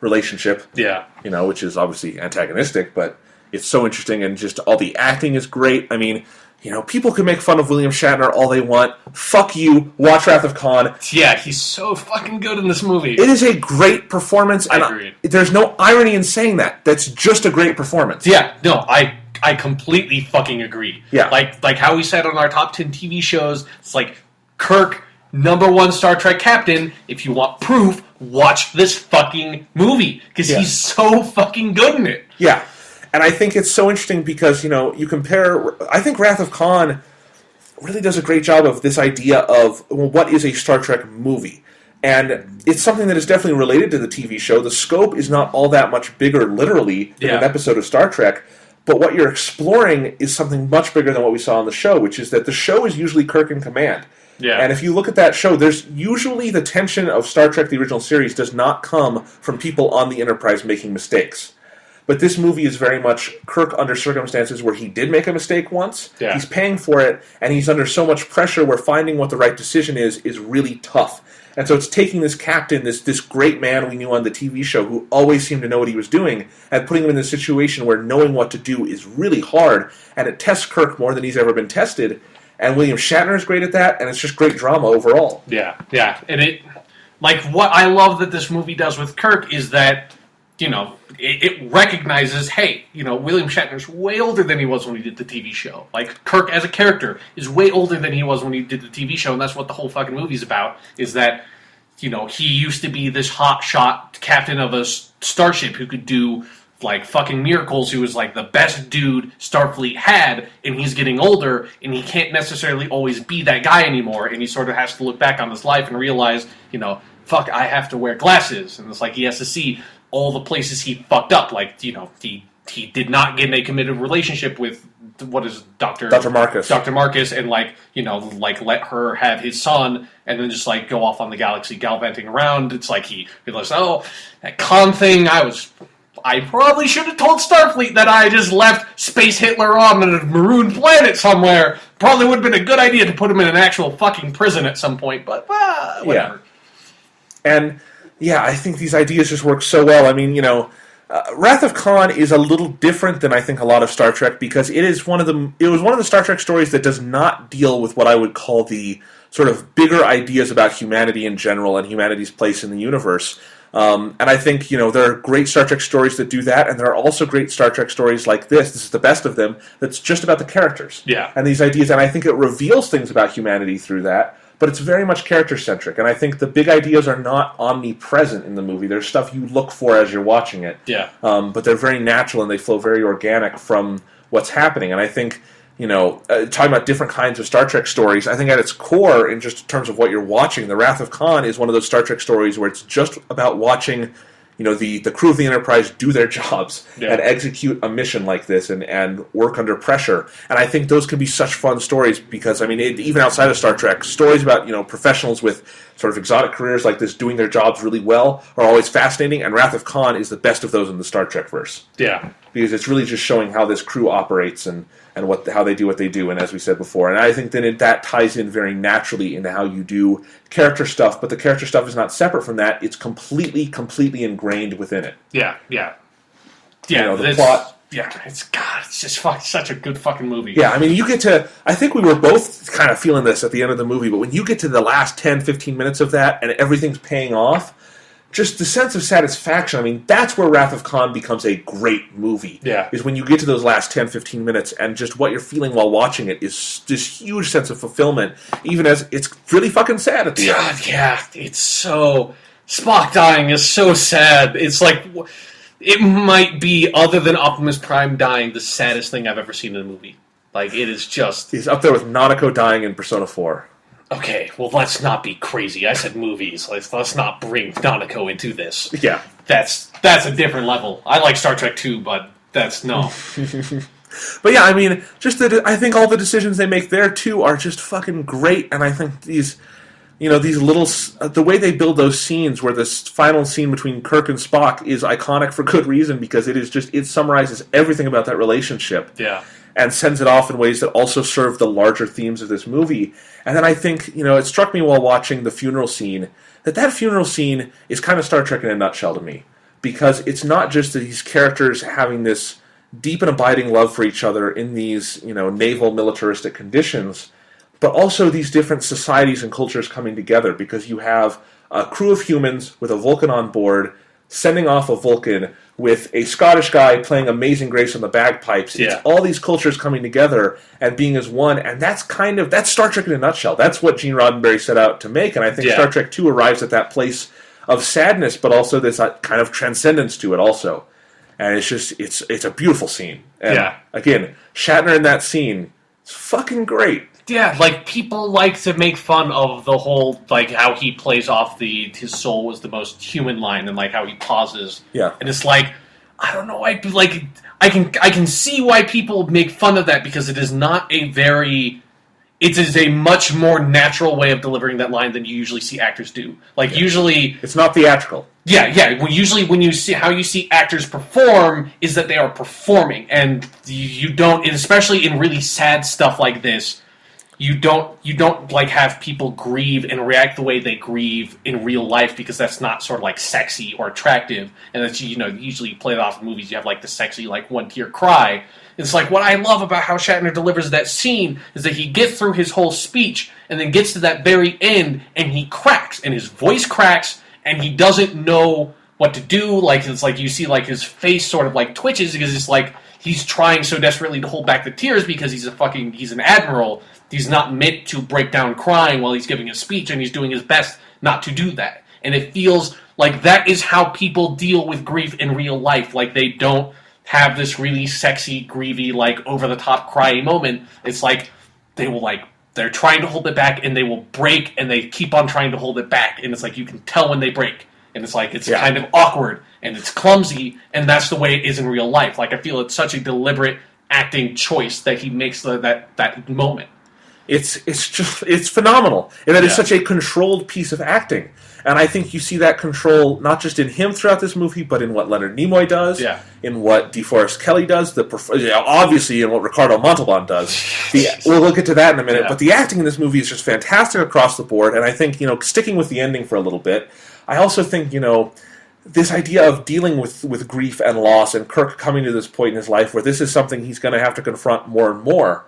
relationship. Yeah, which is obviously antagonistic, but it's so interesting, and just all the acting is great. I mean, people can make fun of William Shatner all they want. Fuck you. Watch Wrath of Khan. Yeah, he's so fucking good in this movie. It is a great performance. I agree. There's no irony in saying that. That's just a great performance. Yeah, no, I completely fucking agree. Yeah. Like how we said on our top 10 TV shows, it's Kirk, #1 Star Trek captain. If you want proof, watch this fucking movie. Because he's so fucking good in it. Yeah. And I think it's so interesting because, you compare... I think Wrath of Khan really does a great job of this idea of what is a Star Trek movie. And it's something that is definitely related to the TV show. The scope is not all that much bigger, literally, than an episode of Star Trek. But what you're exploring is something much bigger than what we saw on the show, which is that the show is usually Kirk in command. Yeah. And if you look at that show, there's usually the tension of Star Trek, the original series, does not come from people on the Enterprise making mistakes. But this movie is very much Kirk under circumstances where he did make a mistake once. Yeah. He's paying for it, and he's under so much pressure where finding what the right decision is really tough. And so it's taking this captain, this great man we knew on the TV show who always seemed to know what he was doing, and putting him in this situation where knowing what to do is really hard, and it tests Kirk more than he's ever been tested. And William Shatner is great at that, and it's just great drama overall. Yeah. And it... what I love that this movie does with Kirk is that... it recognizes, hey, William Shatner's way older than he was when he did the TV show. Kirk as a character is way older than he was when he did the TV show, and that's what the whole fucking movie's about, is that, he used to be this hotshot captain of a starship who could do, fucking miracles, who was, the best dude Starfleet had, and he's getting older, and he can't necessarily always be that guy anymore, and he sort of has to look back on his life and realize, fuck, I have to wear glasses, and it's he has to see all the places he fucked up, he did not get in a committed relationship with what is Dr. Marcus. Dr. Marcus, and like let her have his son, and then just like go off on the galaxy gallivanting around. It's like he realized, oh, that Khan thing, I probably should have told Starfleet that I just left Space Hitler on a maroon planet somewhere. Probably would have been a good idea to put him in an actual fucking prison at some point, but whatever. Yeah. And yeah, I think these ideas just work so well. I mean, Wrath of Khan is a little different than I think a lot of Star Trek, because it was one of the Star Trek stories that does not deal with what I would call the sort of bigger ideas about humanity in general and humanity's place in the universe. And I think, there are great Star Trek stories that do that, and there are also great Star Trek stories like this. This is the best of them. That's just about the characters. Yeah. And these ideas, and I think it reveals things about humanity through that. But it's very much character-centric, and I think the big ideas are not omnipresent in the movie. There's stuff you look for as you're watching it. Yeah. But they're very natural, and they flow very organic from what's happening. And I think, talking about different kinds of Star Trek stories, I think at its core, in just terms of what you're watching, The Wrath of Khan is one of those Star Trek stories where it's just about watching the crew of the Enterprise do their jobs and execute a mission like this and work under pressure. And I think those can be such fun stories because, even outside of Star Trek, stories about, professionals with sort of exotic careers like this doing their jobs really well are always fascinating, and Wrath of Khan is the best of those in the Star Trek verse. Yeah. Because it's really just showing how this crew operates and how they do what they do, and as we said before. And I think then that ties in very naturally into how you do character stuff, but the character stuff is not separate from that. It's completely ingrained within it. Yeah. The plot. Yeah, it's just such a good fucking movie. Yeah, you get to... I think we were both kind of feeling this at the end of the movie, but when you get to the last 10, 15 minutes of that and everything's paying off, just the sense of satisfaction, that's where Wrath of Khan becomes a great movie. Yeah. Is when you get to those last 10, 15 minutes and just what you're feeling while watching it is this huge sense of fulfillment, even as it's really fucking sad at the end. Yeah, it's so... Spock dying is so sad. It's like... It might be, other than Optimus Prime dying, the saddest thing I've ever seen in a movie. Like, it is just... He's up there with Nanako dying in Persona 4. Okay, well, let's not be crazy. I said movies. Let's not bring Nanako into this. Yeah. That's a different level. I like Star Trek too, but that's no. But yeah, I think all the decisions they make there too are just fucking great, and I think these little, the way they build those scenes, where this final scene between Kirk and Spock is iconic for good reason, because it summarizes everything about that relationship. Yeah. And sends it off in ways that also serve the larger themes of this movie. And then I think, it struck me while watching the funeral scene, that funeral scene is kind of Star Trek in a nutshell to me. Because it's not just these characters having this deep and abiding love for each other in these, naval militaristic conditions, but also these different societies and cultures coming together, because you have a crew of humans with a Vulcan on board sending off a Vulcan with a Scottish guy playing Amazing Grace on the bagpipes. Yeah. It's all these cultures coming together and being as one, and that's Star Trek in a nutshell. That's what Gene Roddenberry set out to make, and I think Star Trek 2 arrives at that place of sadness, but also this kind of transcendence to it also. And it's a beautiful scene. And again, Shatner in that scene is fucking great. Yeah, people like to make fun of the whole, how he plays off his soul was the most human line, and how he pauses. Yeah. And it's I don't know, I can see why people make fun of that, because it is a much more natural way of delivering that line than you usually see actors do. Usually... It's not theatrical. Yeah. Well, usually when you see how you see actors perform is that they are performing, and you don't, and especially in really sad stuff like this, you don't have people grieve and react the way they grieve in real life, because that's not sort of sexy or attractive, and that's usually played off in movies. You have the sexy one tear cry. It's what I love about how Shatner delivers that scene is that he gets through his whole speech and then gets to that very end and he cracks, and his voice cracks, and he doesn't know what to do. It's you see his face sort of twitches, because it's he's trying so desperately to hold back the tears because he's an admiral. He's not meant to break down crying while he's giving a speech, and he's doing his best not to do that. And it feels like that is how people deal with grief in real life. They don't have this really sexy, grievy, over-the-top crying moment. It's they're trying to hold it back, and they will break, and they keep on trying to hold it back. And it's you can tell when they break. And it's kind of awkward, and it's clumsy, and that's the way it is in real life. I feel it's such a deliberate acting choice that he makes that moment. It's phenomenal, and that is such a controlled piece of acting. And I think you see that control not just in him throughout this movie, but in what Leonard Nimoy does, in what DeForest Kelley does, obviously in what Ricardo Montalban does. We'll get to that in a minute, but the acting in this movie is just fantastic across the board. And I think, sticking with the ending for a little bit, I also think, this idea of dealing with grief and loss, and Kirk coming to this point in his life where this is something he's going to have to confront more and more,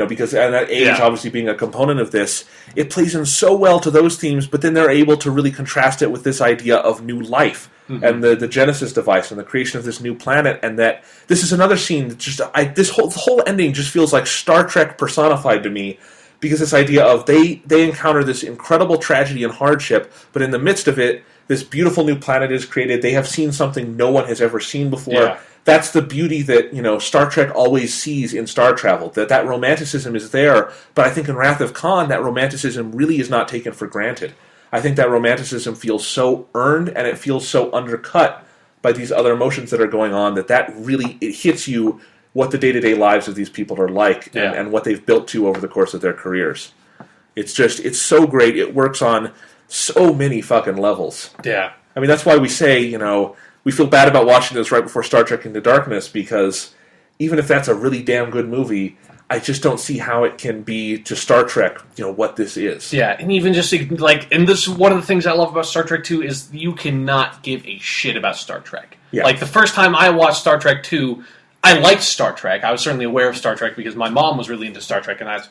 because at that age, obviously being a component of this, it plays in so well to those themes, but then they're able to really contrast it with this idea of new life and the Genesis device and the creation of this new planet, and that this is another scene that the whole ending just feels like Star Trek personified to me, because this idea of they encounter this incredible tragedy and hardship, but in the midst of it, this beautiful new planet is created. They have seen something no one has ever seen before. Yeah. That's the beauty that Star Trek always sees in star travel. That romanticism is there, but I think in Wrath of Khan, that romanticism really is not taken for granted. I think that romanticism feels so earned, and it feels so undercut by these other emotions that are going on, that really it hits you what the day-to-day lives of these people are like, and what they've built to over the course of their careers. It's so great. It works on so many fucking levels. Yeah. I mean, that's why we say, we feel bad about watching this right before Star Trek Into Darkness, because even if that's a really damn good movie, I just don't see how it can be to Star Trek, what this is. Yeah, and even just and this is one of the things I love about Star Trek 2 is you cannot give a shit about Star Trek. Yeah. Like, the first time I watched Star Trek 2, I liked Star Trek. I was certainly aware of Star Trek because my mom was really into Star Trek, and that's,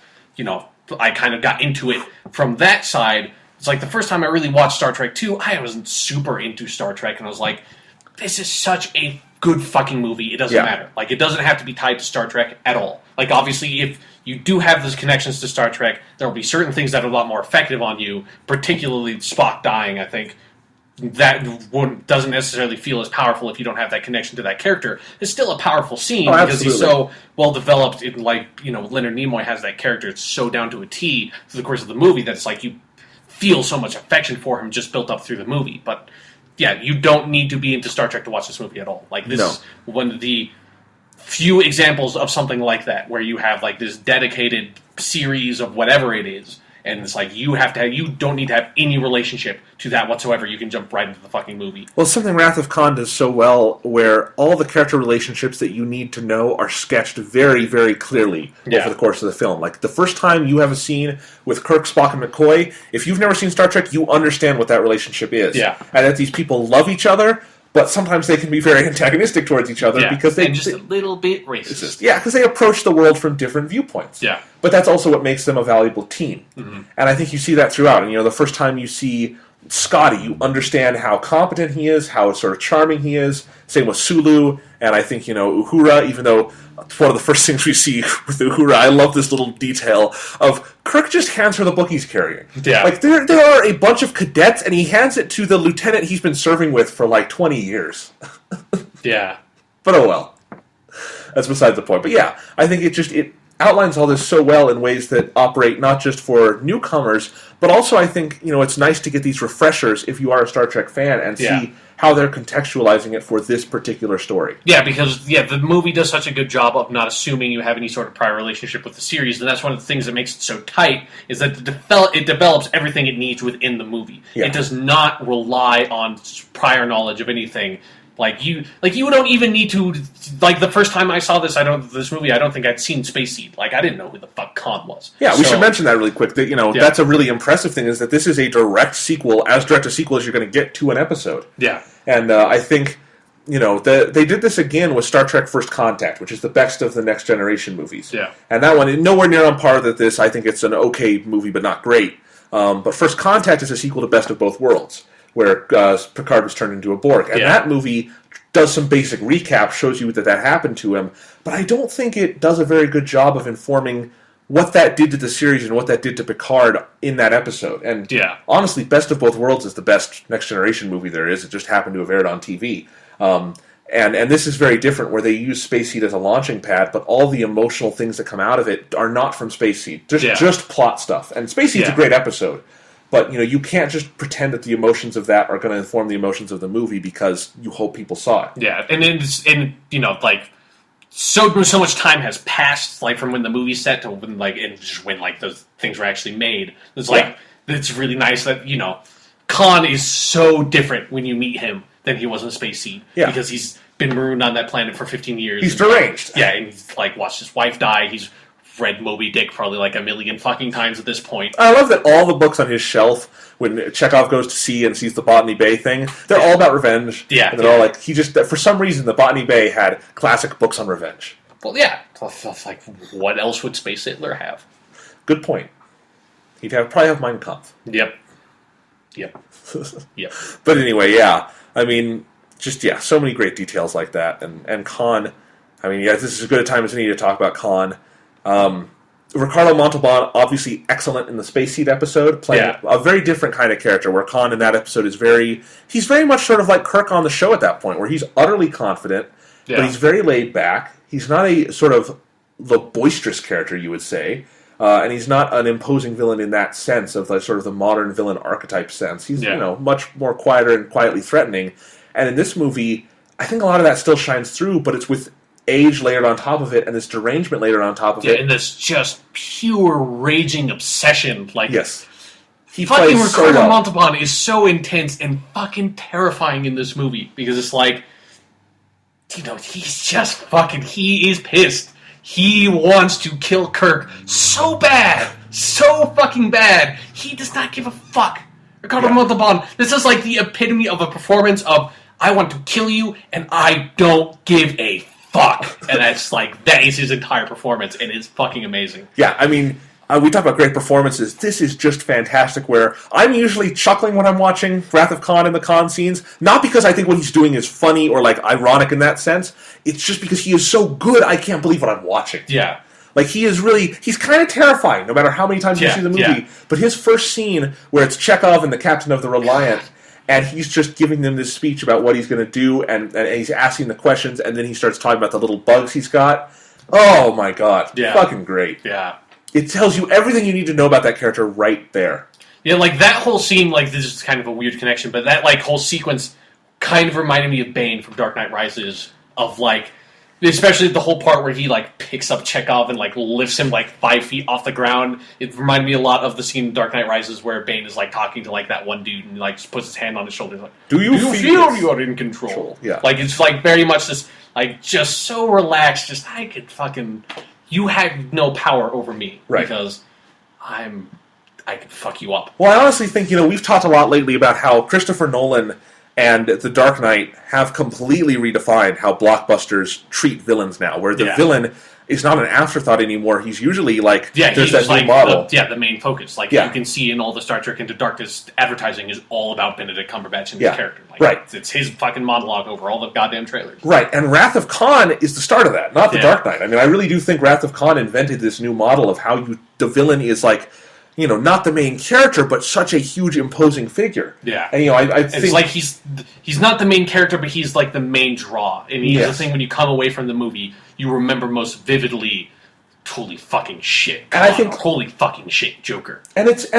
I kind of got into it from that side. It's like the first time I really watched Star Trek 2, I wasn't super into Star Trek, and I was like, this is such a good fucking movie. It doesn't matter. Like, it doesn't have to be tied to Star Trek at all. Like, obviously, if you do have those connections to Star Trek, there will be certain things that are a lot more effective on you, particularly Spock dying, I think. That doesn't necessarily feel as powerful if you don't have that connection to that character. It's still a powerful scene because he's so well developed. Leonard Nimoy has that character. It's so down to a T through the course of the movie that it's like you feel so much affection for him just built up through the movie. But yeah, you don't need to be into Star Trek to watch this movie at all. Like, this is one of the few examples of something like that where you have like this dedicated series of whatever it is. And it's like, you don't need to have any relationship to that whatsoever. You can jump right into the fucking movie. Well, something Wrath of Khan does so well, where all the character relationships that you need to know are sketched very, very clearly over the course of the film. Like, the first time you have a scene with Kirk, Spock, and McCoy, if you've never seen Star Trek, you understand what that relationship is. Yeah. And that these people love each other, but sometimes they can be very antagonistic towards each other because and just a little bit racist. Because they approach the world from different viewpoints. Yeah. But that's also what makes them a valuable team. Mm-hmm. And I think you see that throughout. And, the first time you see Scotty, you understand how competent he is, how sort of charming he is. Same with Sulu, and I think, Uhura, even though it's one of the first things we see with Uhura, I love this little detail of Kirk just hands her the book he's carrying. Yeah. Like, there are a bunch of cadets, and he hands it to the lieutenant he's been serving with for, 20 years. Yeah. But oh well. That's besides the point. But yeah, I think it outlines all this so well in ways that operate not just for newcomers, but also I think, it's nice to get these refreshers if you are a Star Trek fan and see how they're contextualizing it for this particular story. Yeah, because the movie does such a good job of not assuming you have any sort of prior relationship with the series, and that's one of the things that makes it so tight, is that it develops everything it needs within the movie. Yeah. It does not rely on prior knowledge of anything. You don't even need to, the first time I saw this movie, I don't think I'd seen Space Seed. I didn't know who the fuck Khan was. Yeah, we should mention that really quick. That, that's a really impressive thing, is that this is a direct sequel, as direct a sequel as you're going to get to an episode. Yeah. And I think, they did this again with Star Trek First Contact, which is the best of the Next Generation movies. Yeah. And that one, nowhere near on par with this. I think it's an okay movie, but not great. But First Contact is a sequel to Best of Both Worlds, where Picard was turned into a Borg. And that movie does some basic recap, shows you that happened to him, but I don't think it does a very good job of informing what that did to the series and what that did to Picard in that episode. And honestly, Best of Both Worlds is the best Next Generation movie there is. It just happened to have aired on TV. And this is very different, where they use Space Seed as a launching pad, but all the emotional things that come out of it are not from Space Seed. Just plot stuff. And Space Seed's a great episode. But, you can't just pretend that the emotions of that are going to inform the emotions of the movie because you hope people saw it. Yeah, and so much time has passed, like from when the movie's set to when and just when those things were actually made. It's it's really nice that Khan is so different when you meet him than he was in Space Seed. Yeah. Because he's been marooned on that planet for 15 years. He's deranged. Yeah, and he's watched his wife die. He's read Moby Dick probably a million fucking times at this point. I love that all the books on his shelf, when Chekhov goes to sea and sees the Botany Bay thing, they're all about revenge. Yeah. And they're all he just, for some reason, the Botany Bay had classic books on revenge. Well, yeah. What else would Space Hitler have? Good point. He'd probably have Mein Kampf. Yep. But anyway, yeah. I mean, so many great details like that. And Khan, this is as good a time as any to talk about Khan. Ricardo Montalban, obviously excellent in the Space Seed episode, playing a very different kind of character, where Khan in that episode is he's very much sort of like Kirk on the show at that point, where he's utterly confident, but he's very laid back. He's not a sort of the boisterous character, you would say. And he's not an imposing villain in that sense of sort of the modern villain archetype sense. He's much more quieter and quietly threatening. And in this movie, I think a lot of that still shines through, but it's with age layered on top of it and this derangement layered on top of it. And this just pure raging obsession. Yes. He fucking plays Ricardo so well. Montalban is so intense and fucking terrifying in this movie because it's he's just fucking, he is pissed. He wants to kill Kirk so bad. So fucking bad. He does not give a fuck. Ricardo Montalban, this is the epitome of a performance of, I want to kill you, and I don't give a fuck. And that's that is his entire performance, and it's fucking amazing. Yeah, we talk about great performances. This is just fantastic, where I'm usually chuckling when I'm watching Wrath of Khan and the Khan scenes, not because I think what he's doing is funny or ironic in that sense. It's just because he is so good, I can't believe what I'm watching. Yeah. He's kind of terrifying, no matter how many times you see the movie. Yeah. But his first scene, where it's Chekhov and the captain of the Reliant, and he's just giving them this speech about what he's going to do, and he's asking the questions, and then he starts talking about the little bugs he's got. Oh my god. Yeah. Fucking great. Yeah. It tells you everything you need to know about that character right there. Yeah, that whole scene, this is kind of a weird connection, but that, whole sequence kind of reminded me of Bane from Dark Knight Rises, of, especially the whole part where he, picks up Chekhov and, lifts him, 5 feet off the ground. It reminded me a lot of the scene in Dark Knight Rises where Bane is, talking to, that one dude and, just puts his hand on his shoulder. Do you feel you're in control? Yeah. It's, very much this, just so relaxed, just, I could fucking... You have no power over me, right? Because I could fuck you up. Well, I honestly think, we've talked a lot lately about how Christopher Nolan and The Dark Knight have completely redefined how blockbusters treat villains now, where the villain is not an afterthought anymore. He's usually there's that new model. The main focus. You can see in all the Star Trek Into Darkness advertising is all about Benedict Cumberbatch and his character. Right. It's his fucking monologue over all the goddamn trailers. Right, and Wrath of Khan is the start of that, not The Dark Knight. I really do think Wrath of Khan invented this new model of how the villain is not the main character, but such a huge, imposing figure. Yeah. And, I think... It's he's not the main character, but he's, the main draw. And he's the thing, when you come away from the movie, you remember most vividly, holy fucking shit. Holy fucking shit, Joker. And it's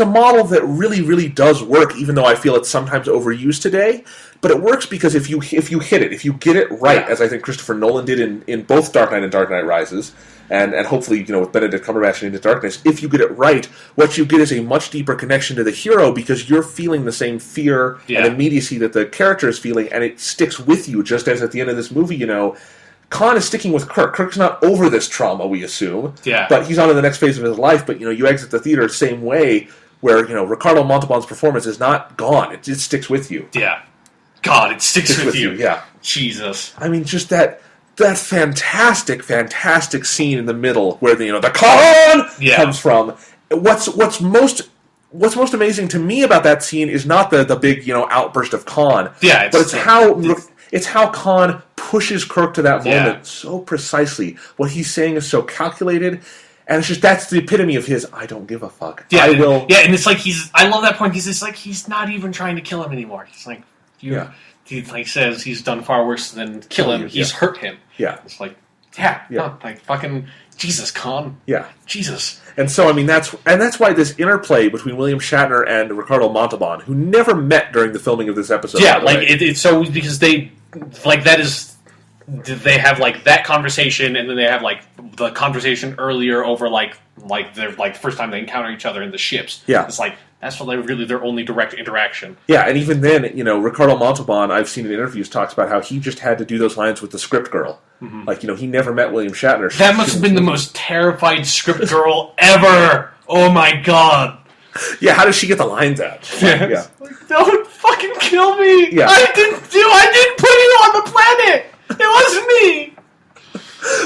a model that really, really does work, even though I feel it's sometimes overused today. But it works because if you hit it, if you get it right, as I think Christopher Nolan did in both Dark Knight and Dark Knight Rises, and hopefully, with Benedict Cumberbatch and Into Darkness, if you get it right, what you get is a much deeper connection to the hero, because you're feeling the same fear and immediacy that the character is feeling, and it sticks with you, just as at the end of this movie, Khan is sticking with Kirk. Kirk's not over this trauma, we assume. Yeah. But he's on to the next phase of his life, but, you exit the theater the same way, where, Ricardo Montalban's performance is not gone. It sticks with you. Yeah. God, it sticks with you. Yeah. Jesus. Just that fantastic, fantastic scene in the middle where the Khan comes from. What's most amazing to me about that scene is not the big outburst of Khan. Yeah, but it's how Khan pushes Kirk to that moment so precisely. What he's saying is so calculated. And it's that's the epitome of his, I don't give a fuck. Yeah, I will. Yeah, and it's I love that point. He's not even trying to kill him anymore. He's he says he's done far worse than kill him. He's hurt him. Yeah. It's fucking Jesus, Khan. Yeah. Jesus. And so, that's why this interplay between William Shatner and Ricardo Montalban, who never met during the filming of this episode. Yeah, it's so, because they, that is they have like that conversation, and then they have like the conversation earlier over like their like first time they encounter each other in the ships. Yeah. It's like that's really their only direct interaction. Yeah, and even then, Ricardo Montalban, I've seen in interviews, talks about how he just had to do those lines with the script girl. Mm-hmm. Like, he never met William Shatner. That must have been the most terrified script girl ever. Oh my god. Yeah, how does she get the lines out? Yeah. Don't fucking kill me. Yeah. I didn't put you on the planet. It wasn't me.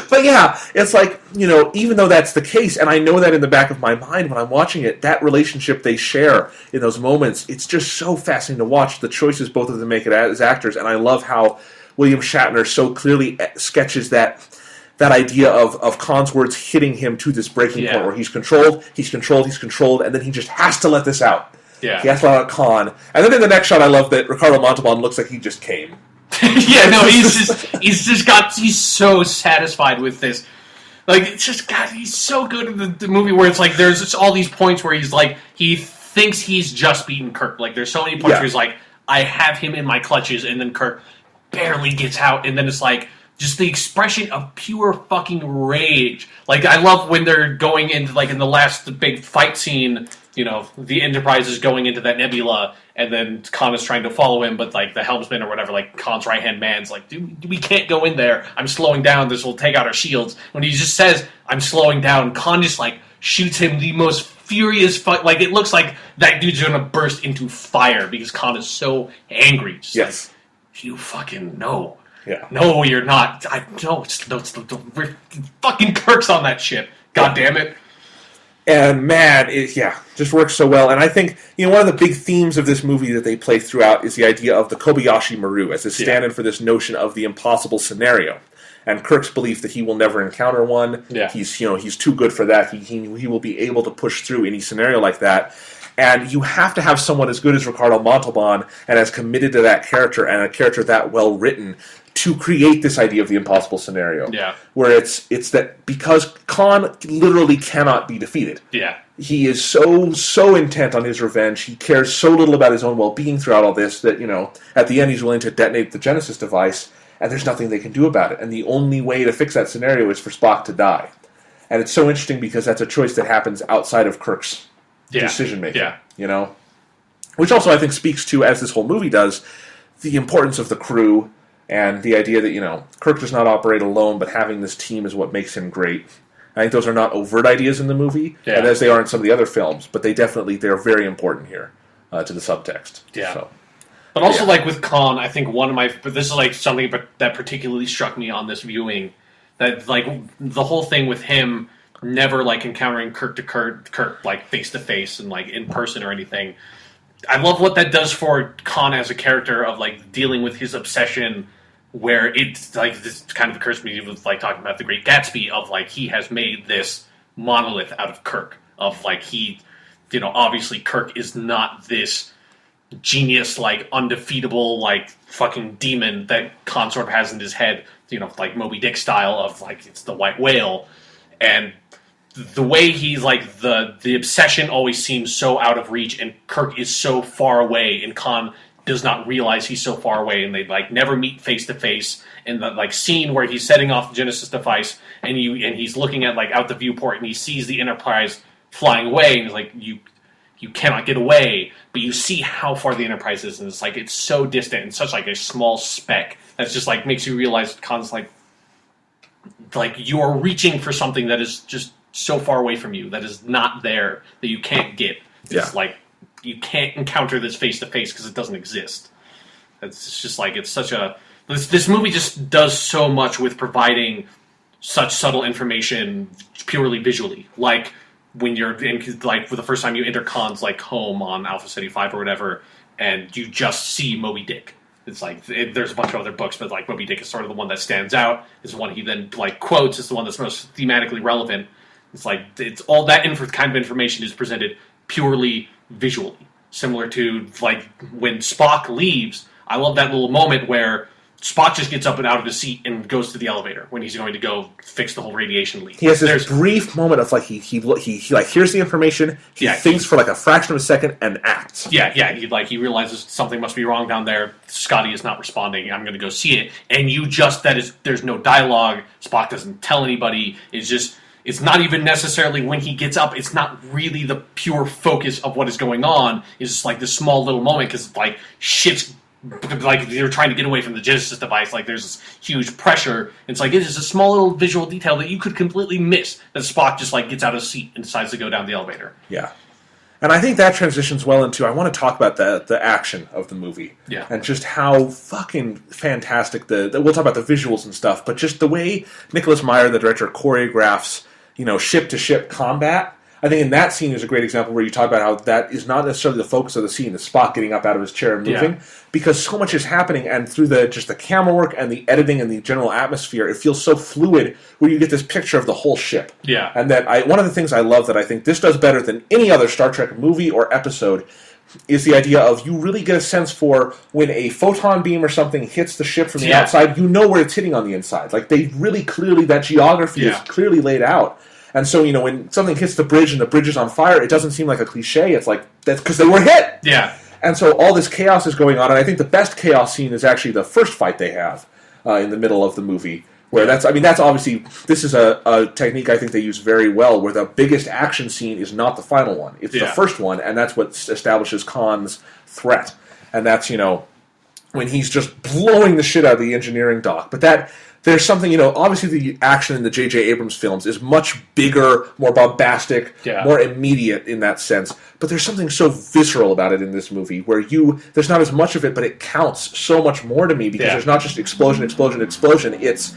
But yeah, it's like, even though that's the case, and I know that in the back of my mind when I'm watching it, that relationship they share in those moments, it's just so fascinating to watch, the choices both of them make it as actors, and I love how William Shatner so clearly sketches that idea of Khan's words hitting him to this breaking point where he's controlled, and then he just has to let this out. Yeah. He has to let out Khan. And then in the next shot, I love that Ricardo Montalban looks like he just came. Yeah, no, he's so satisfied with this. Like, it's just, God, he's so good at the movie where it's like, there's just all these points where he's like, he thinks he's just beaten Kirk. Like, there's so many points where he's like, I have him in my clutches, and then Kirk barely gets out, and then it's like, just the expression of pure fucking rage. Like, I love when they're going into, like, in the big fight scene, the Enterprise is going into that nebula, and then Khan is trying to follow him, but, like, the helmsman or whatever, like, Khan's right-hand man's like, dude, we can't go in there. I'm slowing down. This will take out our shields. When he just says, I'm slowing down, Khan just, like, shoots him the most furious fight. Like, it looks like that dude's gonna burst into fire because Khan is so angry. Just yes. Like, you fucking know. Yeah. No, you're not. We're fucking Kirk's on that ship. God damn it. And man, it just works so well. And I think, one of the big themes of this movie that they play throughout is the idea of the Kobayashi Maru as a stand-in for this notion of the impossible scenario. And Kirk's belief that he will never encounter one. Yeah. He's too good for that. He will be able to push through any scenario like that. And you have to have someone as good as Ricardo Montalban and as committed to that character and a character that well written to create this idea of the impossible scenario. Yeah. Where it's that because Khan literally cannot be defeated. Yeah. He is so intent on his revenge. He cares so little about his own well-being throughout all this that, at the end he's willing to detonate the Genesis device, and there's nothing they can do about it. And the only way to fix that scenario is for Spock to die. And it's so interesting because that's a choice that happens outside of Kirk's decision-making. Yeah. Which also I think speaks to, as this whole movie does, the importance of the crew and the idea that, Kirk does not operate alone, but having this team is what makes him great. I think those are not overt ideas in the movie, and as they are in some of the other films, but they're very important here to the subtext. Yeah. So, but also, like, with Khan, I think this is, like, something that particularly struck me on this viewing, that, like, the whole thing with him never, like, encountering Kirk, like, face-to-face and, like, in person or anything. I love what that does for Khan as a character of, like, dealing with his obsession, where it's, like, this kind of occurs to me with, like, talking about the Great Gatsby, of, like, he has made this monolith out of Kirk, of, like, obviously Kirk is not this genius, like, undefeatable, like, fucking demon that Khan sort of has in his head, like Moby Dick style of, like, it's the white whale, and the way he's, like, the obsession always seems so out of reach, and Kirk is so far away, and Khan does not realize he's so far away, and they, like, never meet face to face. And the, like, scene where he's setting off the Genesis device, and he's looking at, like, out the viewport, and he sees the Enterprise flying away, and he's like, you cannot get away, but you see how far the Enterprise is, and it's like, it's so distant, and such, like, a small speck that's just, like, makes you realize Khan's like you are reaching for something that is just so far away from you, that is not there, that you can't get. It's like, you can't encounter this face to face because it doesn't exist. It's just like, it's such a... This movie just does so much with providing such subtle information purely visually. Like, when you're in, like, for the first time you enter Khan's, like, home on Alpha City 5 or whatever, and you just see Moby Dick. It's like, there's a bunch of other books, but, like, Moby Dick is sort of the one that stands out. It's the one he then, like, quotes. It's the one that's most thematically relevant. It's like, it's all that kind of information is presented purely visually. Similar to, like, when Spock leaves, I love that little moment where Spock just gets up and out of his seat and goes to the elevator when he's going to go fix the whole radiation leak. He has this brief moment of like he like hears the information, he thinks for like a fraction of a second and acts. He realizes something must be wrong down there. Scotty is not responding. I'm going to go see it. And there's no dialogue. Spock doesn't tell anybody. It's not even necessarily when he gets up. It's not really the pure focus of what is going on. It's just like this small little moment because like shit's like they're trying to get away from the Genesis device. Like there's this huge pressure. It's like it's just a small little visual detail that you could completely miss. That Spock just like gets out of his seat and decides to go down the elevator. Yeah, and I think that transitions well into. I want to talk about the action of the movie. Yeah, and just how fucking fantastic we'll talk about the visuals and stuff, but just the way Nicholas Meyer, the director, choreographs ship to ship combat. I think in that scene is a great example where you talk about how that is not necessarily the focus of the scene, the Spock getting up out of his chair and moving, because so much is happening, and through the camera work and the editing and the general atmosphere, it feels so fluid where you get this picture of the whole ship. Yeah. And that one of the things I love that I think this does better than any other Star Trek movie or episode is the idea of you really get a sense for when a photon beam or something hits the ship from the outside, you know where it's hitting on the inside. Like they really clearly, that geography is clearly laid out. And so, when something hits the bridge and the bridge is on fire, it doesn't seem like a cliche. It's like, that's because they were hit. Yeah. And so all this chaos is going on, and I think the best chaos scene is actually the first fight they have in the middle of the movie. Where that's obviously, this is a technique I think they use very well, where the biggest action scene is not the final one. It's the first one, and that's what establishes Khan's threat. And that's, when he's just blowing the shit out of the engineering dock. But there's something, obviously the action in the J.J. Abrams films is much bigger, more bombastic, more immediate in that sense. But there's something so visceral about it in this movie where there's not as much of it, but it counts so much more to me because there's not just explosion. It's,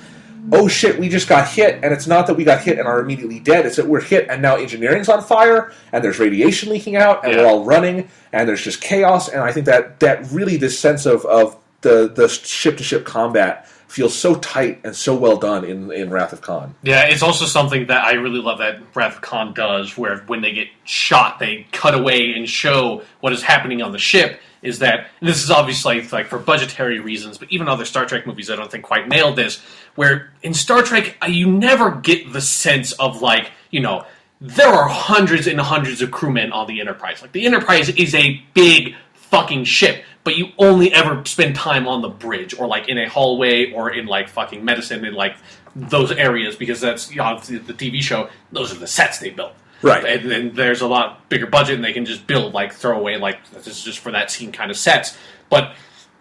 oh shit, we just got hit, and it's not that we got hit and are immediately dead, it's that we're hit and now engineering's on fire, and there's radiation leaking out, and we're all running, and there's just chaos, and I think that really this sense of the ship-to-ship combat feels so tight and so well done in Wrath of Khan. Yeah, it's also something that I really love that Wrath of Khan does, where when they get shot, they cut away and show what is happening on the ship, is that, and this is obviously like for budgetary reasons, but even other Star Trek movies I don't think quite nailed this, where in Star Trek, you never get the sense of like, there are hundreds and hundreds of crewmen on the Enterprise. Like, the Enterprise is a big fucking ship, but you only ever spend time on the bridge, or like in a hallway, or in like fucking medicine, in like those areas, because that's, the TV show, those are the sets they built. Right. And there's a lot bigger budget, and they can just build, like, throwaway, like, this is just for that scene kind of sets. But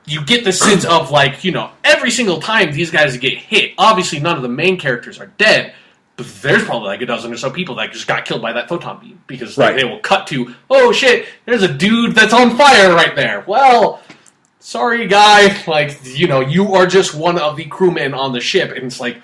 you get the sense of, like, every single time these guys get hit, obviously none of the main characters are dead, but there's probably like a dozen or so people that just got killed by that photon beam. Because they will cut to, oh shit, there's a dude that's on fire right there. Well, sorry guy, like, you are just one of the crewmen on the ship. And it's like,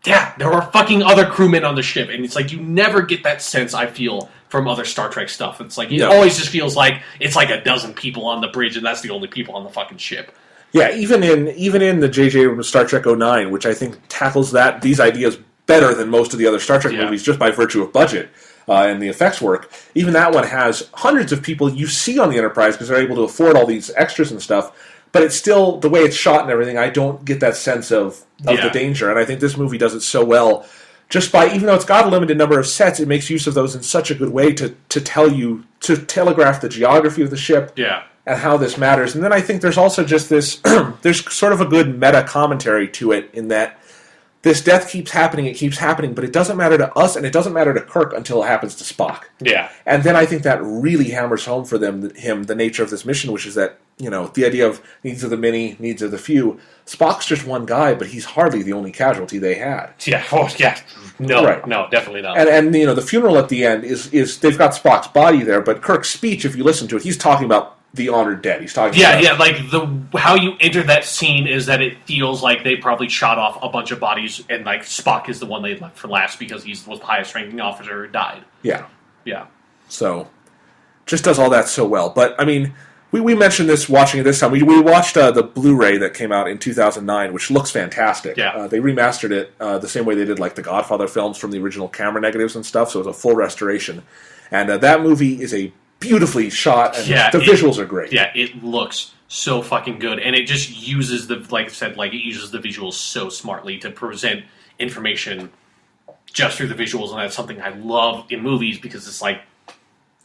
yeah, there are fucking other crewmen on the ship. And it's like, you never get that sense, I feel, from other Star Trek stuff. It's like, it always just feels like it's like a dozen people on the bridge, and that's the only people on the fucking ship. Yeah, even in the J.J. Abrams Star Trek 09, which I think tackles these ideas better than most of the other Star Trek movies, just by virtue of budget and the effects work. Even that one has hundreds of people you see on the Enterprise because they're able to afford all these extras and stuff. But it's still, the way it's shot and everything, I don't get that sense of the danger. And I think this movie does it so well. Just by, even though it's got a limited number of sets, it makes use of those in such a good way to telegraph the geography of the ship. Yeah. And how this matters. And then I think there's also just this, there's sort of a good meta commentary to it in that this death keeps happening, but it doesn't matter to us, and it doesn't matter to Kirk until it happens to Spock. Yeah. And then I think that really hammers home for the nature of this mission, which is that, the idea of needs of the many, needs of the few. Spock's just one guy, but he's hardly the only casualty they had. Yeah, no, definitely not. And the funeral at the end is they've got Spock's body there, but Kirk's speech, if you listen to it, he's talking about the honored dead. He's talking about... like how you enter that scene is that it feels like they probably shot off a bunch of bodies, and like Spock is the one they left for last because he's the highest ranking officer who died. Yeah. Yeah. So, just does all that so well. But, I mean, we mentioned this watching it this time. We watched the Blu-ray that came out in 2009, which looks fantastic. Yeah. They remastered it the same way they did like the Godfather films from the original camera negatives and stuff, so it was a full restoration. And that movie is a beautifully shot, and the visuals are great. Yeah, it looks so fucking good, and it just uses like I said, like it uses the visuals so smartly to present information just through the visuals, and that's something I love in movies because it's like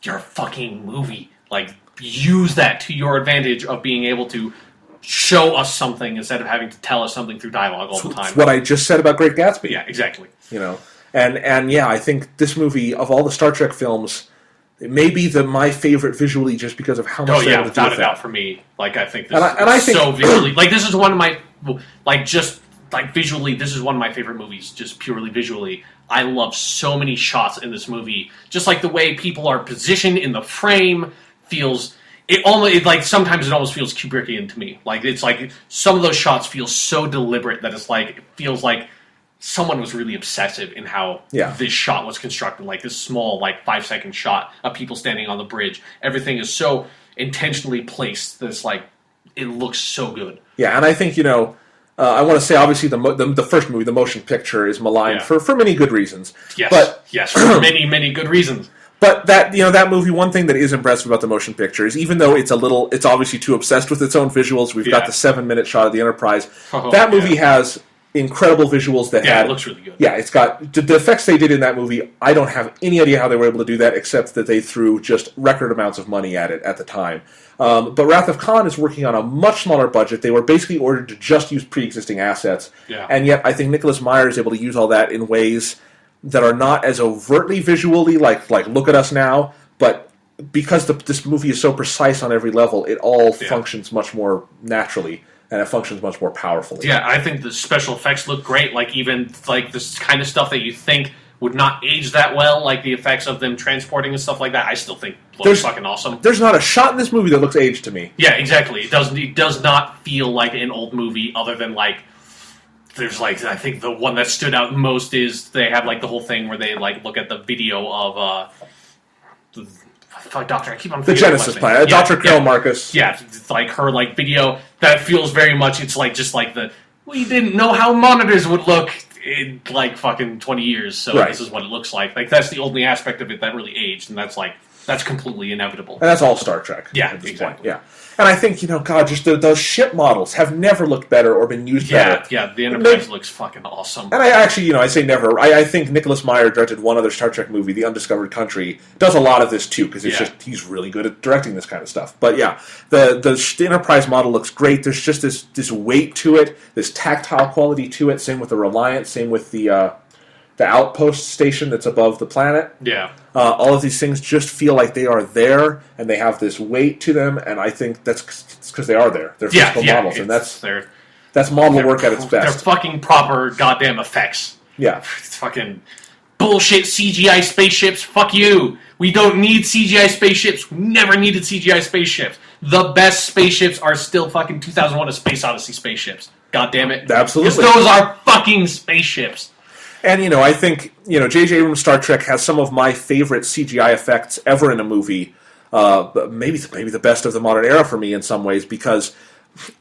you're a fucking movie. Like use that to your advantage of being able to show us something instead of having to tell us something through dialogue all the time. It's what I just said about Great Gatsby. Yeah, exactly. And yeah, I think this movie, of all the Star Trek films, it may be my favorite visually just because of how much they're able to do without with a doubt that. for me. Like I think this I think so visually. Like this is one of my visually, this is one of my favorite movies, just purely visually. I love so many shots in this movie. Just like the way people are positioned in the frame feels... sometimes it almost feels Kubrickian to me. Like, it's like, some of those shots feel so deliberate that it's like, it feels like someone was really obsessive in how this shot was constructed. Like, this small, 5-second shot of people standing on the bridge. Everything is so intentionally placed that it's like, it looks so good. Yeah, and I think, I want to say, obviously, the first movie, the motion picture, is maligned for many good reasons. Yes, for many, many good reasons. But that movie, one thing that is impressive about the motion picture is even though it's obviously too obsessed with its own visuals, we've got the 7-minute shot of the Enterprise. That movie has incredible visuals that it looks really good. Yeah, it's got the effects they did in that movie. I don't have any idea how they were able to do that, except that they threw just record amounts of money at it at the time. But Wrath of Khan is working on a much smaller budget. They were basically ordered to just use pre-existing assets, and yet I think Nicholas Meyer is able to use all that in ways that are not as overtly visually, like look at us now, but because this movie is so precise on every level, it all functions much more naturally, and it functions much more powerfully. Yeah, I think the special effects look great, even this kind of stuff that you think would not age that well, like the effects of them transporting and stuff like that, I still think looks fucking awesome. There's not a shot in this movie that looks aged to me. Yeah, exactly. It does not feel like an old movie, other than there's I think the one that stood out most is they have the whole thing where they look at the video of Doctor. I keep on the Genesis planet, Dr. Carol Marcus. Yeah, it's her video that feels very much. It's we didn't know how monitors would look in fucking 20 years, so this is what it looks like. That's the only aspect of it that really aged, and that's completely inevitable. And that's all Star Trek. Yeah, exactly. Yeah. And I think, God, just those ship models have never looked better or been used better. Yeah, the Enterprise looks fucking awesome. And I actually, I say never. I think Nicholas Meyer directed one other Star Trek movie, The Undiscovered Country, does a lot of this too, because he's really good at directing this kind of stuff. But yeah, the Enterprise model looks great. There's just this weight to it, this tactile quality to it. Same with the Reliant, same with the outpost station that's above the planet. Yeah. All of these things just feel like they are there, and they have this weight to them, and I think that's because they are there. They're physical models, and that's model work at its best. They're fucking proper goddamn effects. Yeah. It's fucking bullshit CGI spaceships. Fuck you. We don't need CGI spaceships. We never needed CGI spaceships. The best spaceships are still fucking 2001: A Space Odyssey spaceships. God damn it. Absolutely. Because those are fucking spaceships. And, I think, J.J. Abrams' Star Trek has some of my favorite CGI effects ever in a movie. Maybe the best of the modern era for me in some ways, because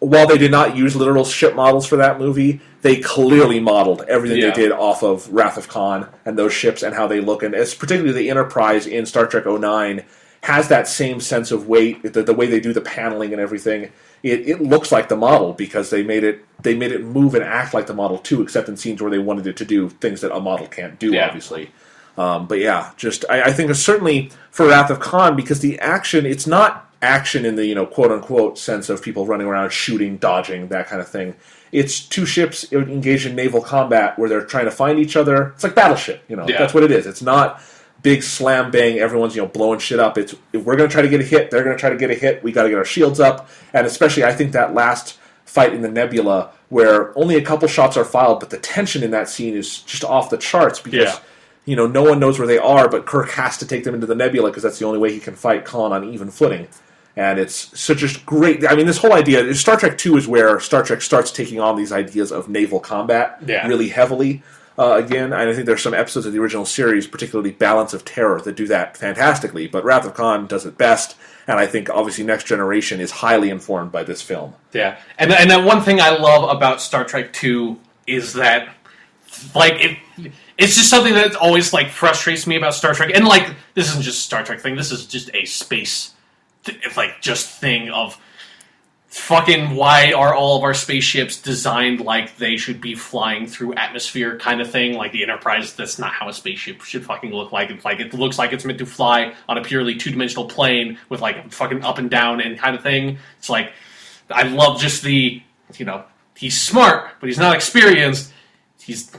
while they did not use literal ship models for that movie, they clearly modeled everything they did off of Wrath of Khan and those ships and how they look. And it's particularly the Enterprise in Star Trek 09 has that same sense of weight, the way they do the paneling and everything. It looks like the model because they made it move and act like the model too, except in scenes where they wanted it to do things that a model can't do, obviously. But yeah, I think it's certainly for Wrath of Khan, because the action, it's not action in the quote unquote sense of people running around shooting, dodging, that kind of thing. It's two ships engaged in naval combat where they're trying to find each other. It's like Battleship, that's what it is. It's not big slam bang, everyone's blowing shit up. It's, if we're going to try to get a hit, they're going to try to get a hit, we got to get our shields up. And especially I think that last fight in the Nebula where only a couple shots are filed, but the tension in that scene is just off the charts because no one knows where they are, but Kirk has to take them into the Nebula because that's the only way he can fight Khan on even footing. And it's such a great... I mean, this whole idea... Star Trek 2 is where Star Trek starts taking on these ideas of naval combat really heavily. Again, and I think there's some episodes of the original series, particularly Balance of Terror, that do that fantastically, but Wrath of Khan does it best, and I think, obviously, Next Generation is highly informed by this film. Yeah, and that one thing I love about Star Trek 2 is that, it's just something that always, frustrates me about Star Trek, and, this isn't just a Star Trek thing, this is just a space, thing of... fucking why are all of our spaceships designed like they should be flying through atmosphere kind of thing? Like the Enterprise, that's not how a spaceship should fucking look like. It's like it looks like it's meant to fly on a purely two-dimensional plane with like fucking up and down and kind of thing. It's like, I love just the, he's smart, but he's not experienced. He's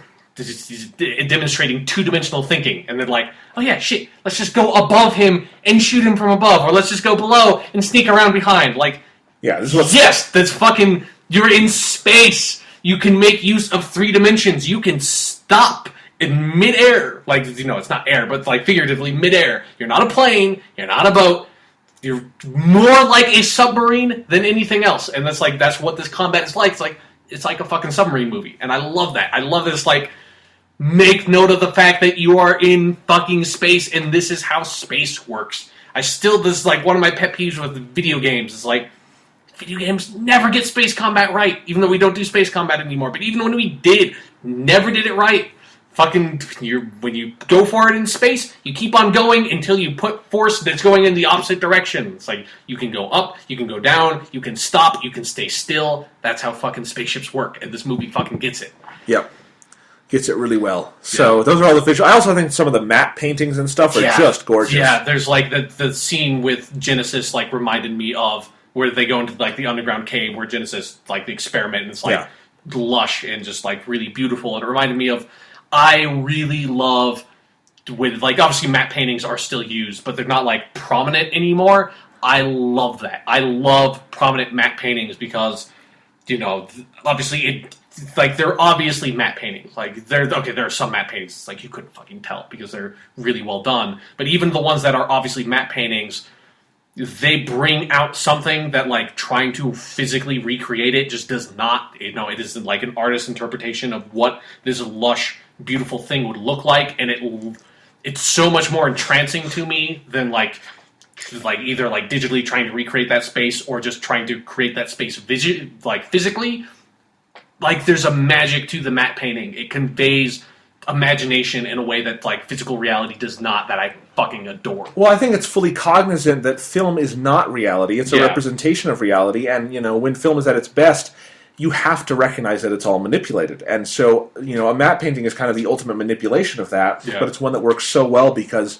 demonstrating two-dimensional thinking, and they're like, oh yeah, shit, let's just go above him and shoot him from above, or let's just go below and sneak around behind. Like, yeah, this is what's... yes, that's fucking, you're in space. You can make use of 3 dimensions. You can stop in midair. Like, it's not air, but like figuratively midair. You're not a plane. You're not a boat. You're more like a submarine than anything else. And that's what this combat is like. It's like a fucking submarine movie. And I love that. I love this, like, make note of the fact that you are in fucking space and this is how space works. This is like one of my pet peeves with video games. It's like, video games never get space combat right, even though we don't do space combat anymore. But even when we did, never did it right. Fucking, when you go for it in space, you keep on going until you put force that's going in the opposite direction. It's like, you can go up, you can go down, you can stop, you can stay still. That's how fucking spaceships work, and this movie fucking gets it. Yep. Gets it really well. So those are all the visual. I also think some of the matte paintings and stuff are just gorgeous. Yeah, there's like the scene with Genesis like reminded me of where they go into like the underground cave where Genesis like the experiment and it's like lush and just like really beautiful. And it reminded me of, I really love with like obviously matte paintings are still used, but they're not like prominent anymore. I love that. I love prominent matte paintings because obviously they're obviously matte paintings. Like there are some matte paintings. It's like you couldn't fucking tell because they're really well done. But even the ones that are obviously matte paintings, they bring out something that like trying to physically recreate it just does not. It isn't like an artist's interpretation of what this lush, beautiful thing would look like, and it's so much more entrancing to me than like either like digitally trying to recreate that space or just trying to create that space physically. Like, there's a magic to the matte painting. It conveys imagination in a way that, like, physical reality does not, that I fucking adore. Well, I think it's fully cognizant that film is not reality. It's a representation of reality, and, when film is at its best, you have to recognize that it's all manipulated. And so, a matte painting is kind of the ultimate manipulation of that, but it's one that works so well because,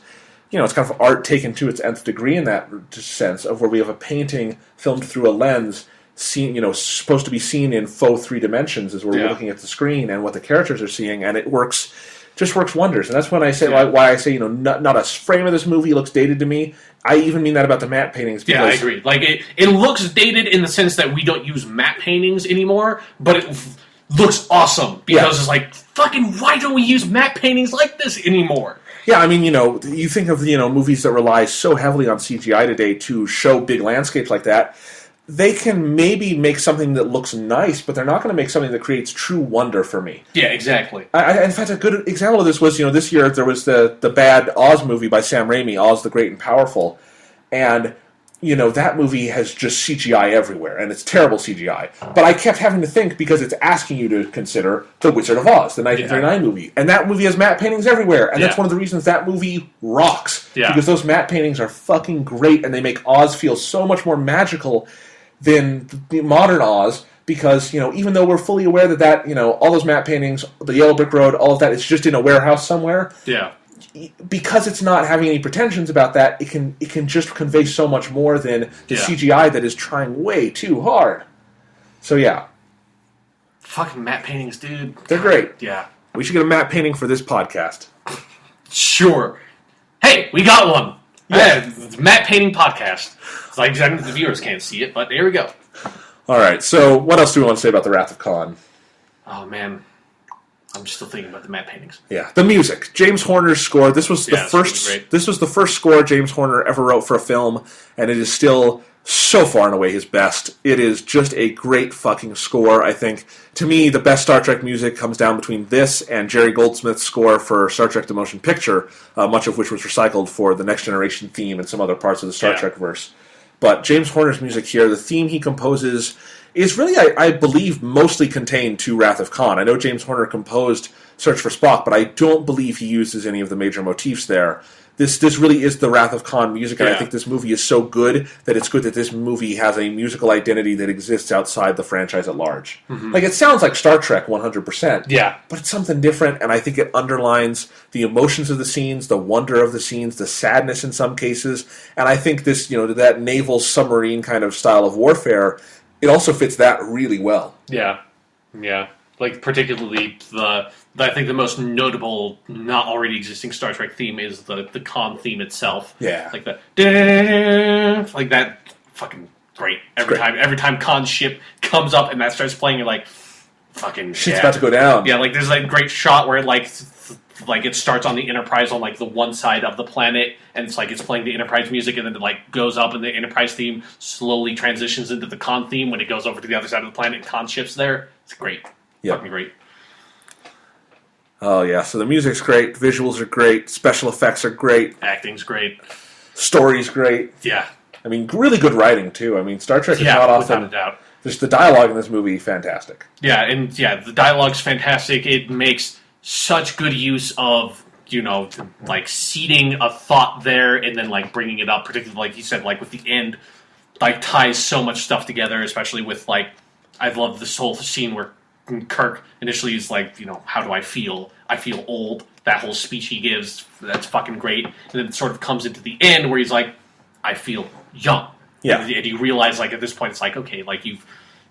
it's kind of art taken to its nth degree in that sense, of where we have a painting filmed through a lens, supposed to be seen in faux 3 dimensions as we're looking at the screen and what the characters are seeing, and it just works wonders. And that's when I say why I say not a frame of this movie looks dated to me. I even mean that about the matte paintings. Yeah, I agree. Like it looks dated in the sense that we don't use matte paintings anymore, but it looks awesome because it's like, fucking why don't we use matte paintings like this anymore? Yeah, I mean, you think of movies that rely so heavily on CGI today to show big landscapes like that. They can maybe make something that looks nice, but they're not going to make something that creates true wonder for me. Yeah, exactly. In fact, a good example of this was, this year there was the bad Oz movie by Sam Raimi, Oz the Great and Powerful. And, that movie has just CGI everywhere, and it's terrible CGI. But I kept having to think, because it's asking you to consider The Wizard of Oz, the 1939 movie. And that movie has matte paintings everywhere, and that's one of the reasons that movie rocks. Yeah. Because those matte paintings are fucking great, and they make Oz feel so much more magical than the modern Oz, because, even though we're fully aware that, all those matte paintings, the Yellow Brick Road, all of that is just in a warehouse somewhere. Yeah. Because it's not having any pretensions about that, it can just convey so much more than the CGI that is trying way too hard. So, yeah. Fucking matte paintings, dude. They're great. Yeah. We should get a matte painting for this podcast. Sure. Hey, we got one. Yeah, it's a matte painting podcast. It's like the viewers can't see it, but there we go. All right, so what else do we want to say about The Wrath of Khan? Oh, man. I'm still thinking about the matte paintings. Yeah, the music. James Horner's score. This was the first. This was the first score James Horner ever wrote for a film, and it is still so far and away his best. It is just a great fucking score. I think, to me, the best Star Trek music comes down between this and Jerry Goldsmith's score for Star Trek: The Motion Picture, much of which was recycled for the Next Generation theme and some other parts of the Star Trek verse. But James Horner's music here, the theme he composes, is really, I believe, mostly contained to Wrath of Khan. I know James Horner composed Search for Spock, but I don't believe he uses any of the major motifs there. this really is the Wrath of Khan music, and I Yeah. think this movie is so good that it's good that this movie has a musical identity that exists outside the franchise at large. Like, it sounds like Star Trek 100%. Yeah. But it's something different, and I think it underlines the emotions of the scenes, the wonder of the scenes, the sadness in some cases, and I think this, that naval submarine kind of style of warfare, it also fits that really well. Yeah. Yeah. Like, particularly I think the most notable, not already existing Star Trek theme is the Khan theme itself. Yeah. Like like that, fucking great. Every time Khan's ship comes up and that starts playing, you're like, fucking Shit's about to go down. Yeah, like there's like great shot where like it starts on the Enterprise on like the one side of the planet, and it's like it's playing the Enterprise music, and then it like goes up, and the Enterprise theme slowly transitions into the Khan theme when it goes over to the other side of the planet, and Khan ship's there. It's great. Yep. Fucking great. Oh, yeah. So the music's great, visuals are great, special effects are great, Acting's great. story's great. Yeah. I mean, really good writing, too. I mean, Star Trek is not without often... a doubt. Just the dialogue in this movie, fantastic. Yeah, and the dialogue's fantastic. It makes such good use of, like seeding a thought there and then like bringing it up, particularly like you said, like with the end, like ties so much stuff together, especially with like, I love this whole scene where Kirk initially is like, how do I feel? I feel old. That whole speech he gives, that's fucking great. And then it sort of comes into the end where he's like, I feel young. Yeah. And you realize, like, at this point, it's like, okay, like, you've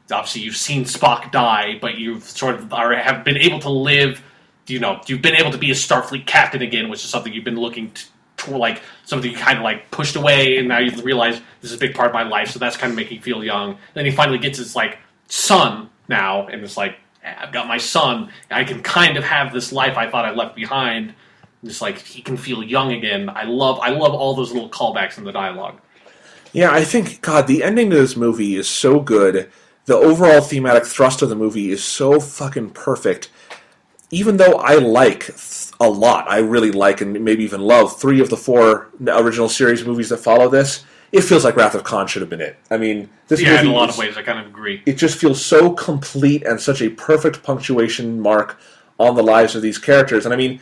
seen Spock die, but you've sort of have been able to live, you've been able to be a Starfleet captain again, which is something you've been looking to like, something you kind of, like, pushed away, and now you realize this is a big part of my life, so that's kind of making you feel young. And then he finally gets his, like, son now, and it's like, I've got my son, I can kind of have this life I thought I left behind. Just like, he can feel young again. I love all those little callbacks in the dialogue. Yeah, I think, God, the ending to this movie is so good. The overall thematic thrust of the movie is so fucking perfect. Even though I like a lot, I really like and maybe even love 3 of the 4 original series movies that follow this, it feels like Wrath of Khan should have been it. I mean, this movie in a lot of ways, I kind of agree. It just feels so complete and such a perfect punctuation mark on the lives of these characters. And I mean,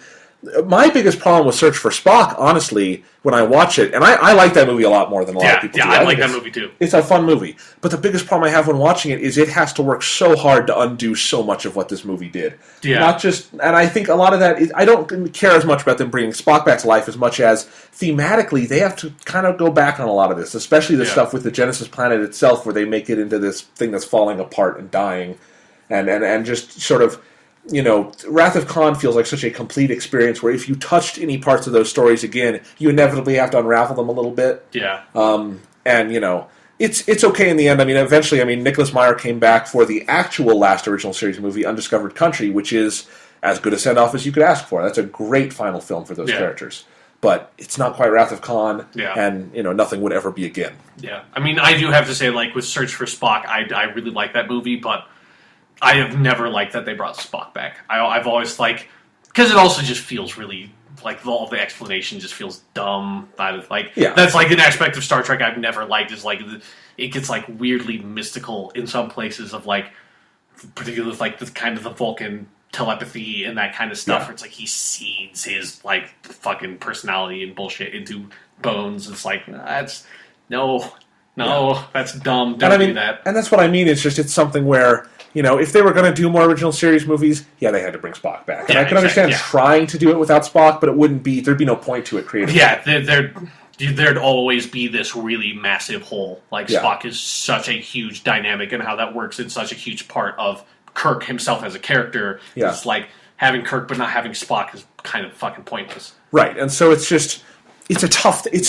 my biggest problem with Search for Spock, honestly, when I watch it, and I like that movie a lot more than a lot of people do. I like that movie too. It's a fun movie. But the biggest problem I have when watching it is it has to work so hard to undo so much of what this movie did. Yeah. Not just, and I think a lot of that is, I don't care as much about them bringing Spock back to life as much as thematically they have to kind of go back on a lot of this, especially the stuff with the Genesis planet itself where they make it into this thing that's falling apart and dying and just sort of, Wrath of Khan feels like such a complete experience where if you touched any parts of those stories again, you inevitably have to unravel them a little bit. Yeah. And, it's okay in the end. I mean, eventually, Nicholas Meyer came back for the actual last original series movie, Undiscovered Country, which is as good a send-off as you could ask for. That's a great final film for those characters. But it's not quite Wrath of Khan, and, nothing would ever be again. Yeah. I mean, I do have to say, like, with Search for Spock, I really like that movie, but I have never liked that they brought Spock back. I've always, like, because it also just feels really, like, all the explanation just feels dumb. That's, like, an aspect of Star Trek I've never liked, is, like, it gets, like, weirdly mystical in some places of, like, particularly with, like, the kind of the Vulcan telepathy and that kind of stuff, where it's like he seeds his, like, fucking personality and bullshit into Bones. It's like, that's dumb. Don't do that. And that's what I mean. It's just, it's something where, if they were going to do more original series movies, they had to bring Spock back. And I can understand trying to do it without Spock, but there'd be no point to it creatively. Yeah, there'd always be this really massive hole. Like, Spock is such a huge dynamic, and how that works in such a huge part of Kirk himself as a character. Yeah. It's like, having Kirk but not having Spock is kind of fucking pointless. Right, and so it's just, it's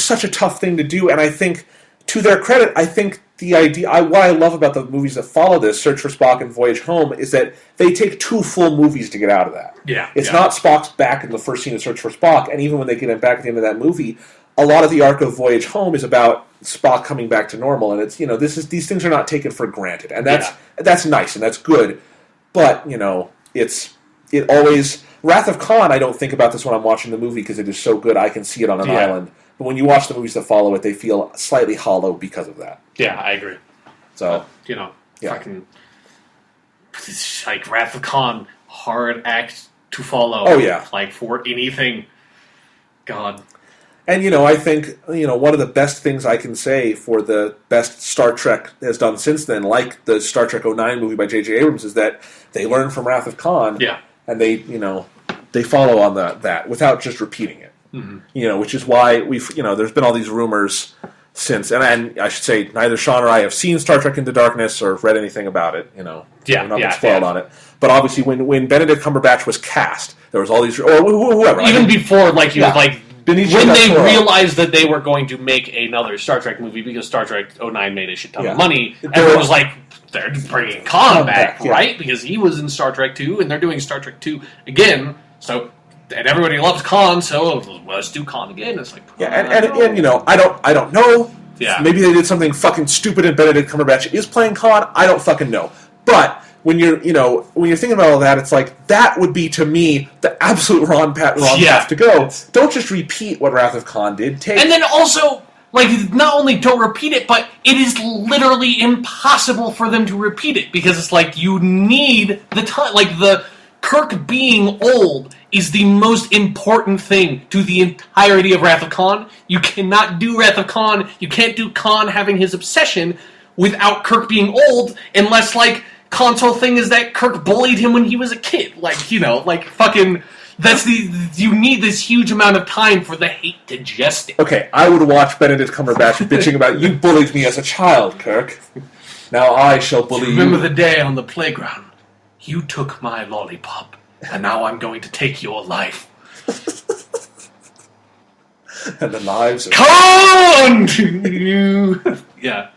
such a tough thing to do, and I think, to their credit, I think the idea, what I love about the movies that follow this, Search for Spock and Voyage Home, is that they take 2 full movies to get out of that. Yeah. It's not Spock's back in the first scene of Search for Spock, and even when they get him back at the end of that movie, a lot of the arc of Voyage Home is about Spock coming back to normal, and it's, these things are not taken for granted, and that's nice, and that's good, but, it always, Wrath of Khan, I don't think about this when I'm watching the movie, because it is so good, I can see it on an island. But when you watch the movies that follow it, they feel slightly hollow because of that. Yeah, I agree. So, fucking, it's like Wrath of Khan, hard act to follow. Oh, yeah. Like, for anything. God. And, I think, one of the best things I can say for the best Star Trek has done since then, like the Star Trek '09 movie by J.J. Abrams, is that they learn from Wrath of Khan. Yeah. And they follow on that without just repeating it. Mm-hmm. Which is why there's been all these rumors since, and I should say neither Sean or I have seen Star Trek Into Darkness or read anything about it. We're not been spoiled on it. But obviously, when Benedict Cumberbatch was cast, there was all these, or whoever, even before, when they realized that they were going to make another Star Trek movie because Star Trek '09 made a shit ton of money, everyone was like, they're bringing Khan back, right? Because he was in Star Trek 2, and they're doing Star Trek 2 again. So, and everybody loves Khan, so let's do Khan again. It's like, I don't know. Yeah. Maybe they did something fucking stupid and Benedict Cumberbatch is playing Khan. I don't fucking know. But when you're thinking about all that, it's like that would be to me the absolute wrong path to go. Don't just repeat what Wrath of Khan did. And then also, not only don't repeat it, but it is literally impossible for them to repeat it because it's like you need the time. The Kirk being old is the most important thing to the entirety of Wrath of Khan. You cannot do Wrath of Khan. You can't do Khan having his obsession without Kirk being old, unless Khan's whole thing is that Kirk bullied him when he was a kid. Fucking. You need this huge amount of time for the hate to gest. Okay, I would watch Benedict Cumberbatch bitching about, you bullied me as a child, Kirk. Now I shall bully you. Remember the day on the playground? You took my lollipop, and now I'm going to take your life. And the lives of... Khan! Yeah.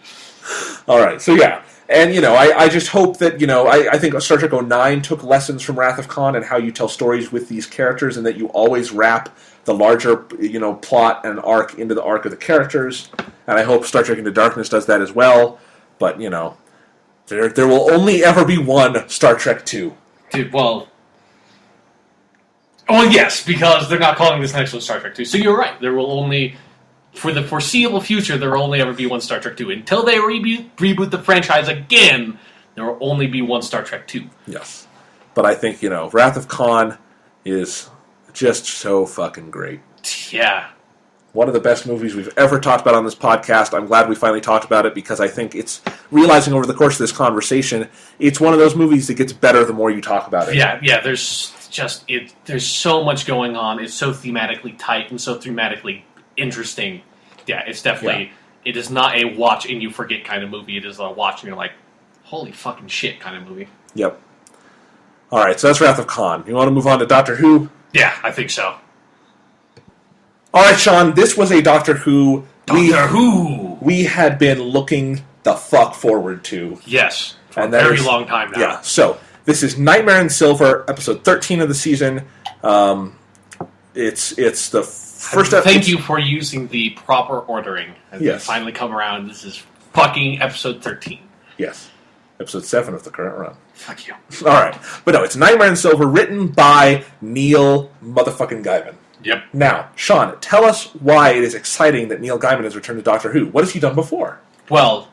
Alright, so yeah. And, I just hope that, I think Star Trek '09 took lessons from Wrath of Khan and how you tell stories with these characters and that you always wrap the larger, plot and arc into the arc of the characters. And I hope Star Trek Into Darkness does that as well. But, there will only ever be one Star Trek 2. Dude, well, yes, because they're not calling this next one Star Trek 2. So you're right. There will only... For the foreseeable future, there will only ever be one Star Trek 2. Until they reboot the franchise again, there will only be one Star Trek 2. Yes. But I think, Wrath of Khan is just so fucking great. Yeah. One of the best movies we've ever talked about on this podcast. I'm glad we finally talked about it because I think it's, realizing over the course of this conversation, it's one of those movies that gets better the more you talk about it. Yeah, there's so much going on. It's so thematically tight and so thematically interesting. Yeah, it's definitely... It is not a watch and you forget kind of movie. It is a watch and you're like, holy fucking shit kind of movie. Yep. Alright, so that's Wrath of Khan. You want to move on to Doctor Who? Yeah, I think so. Alright, Sean, this was a Doctor Who... we had been looking the fuck forward to. Yes, for a very long time now. Yeah, so this is Nightmare in Silver, episode 13 of the season. It's the first episode. Thank you for using the proper ordering. As we finally come around, this is fucking episode 13. Yes. Episode 7 of the current run. Fuck you. Alright. But no, it's Nightmare in Silver, written by Neil motherfucking Gaiman. Yep. Now, Sean, tell us why it is exciting that Neil Gaiman has returned to Doctor Who. What has he done before? Well,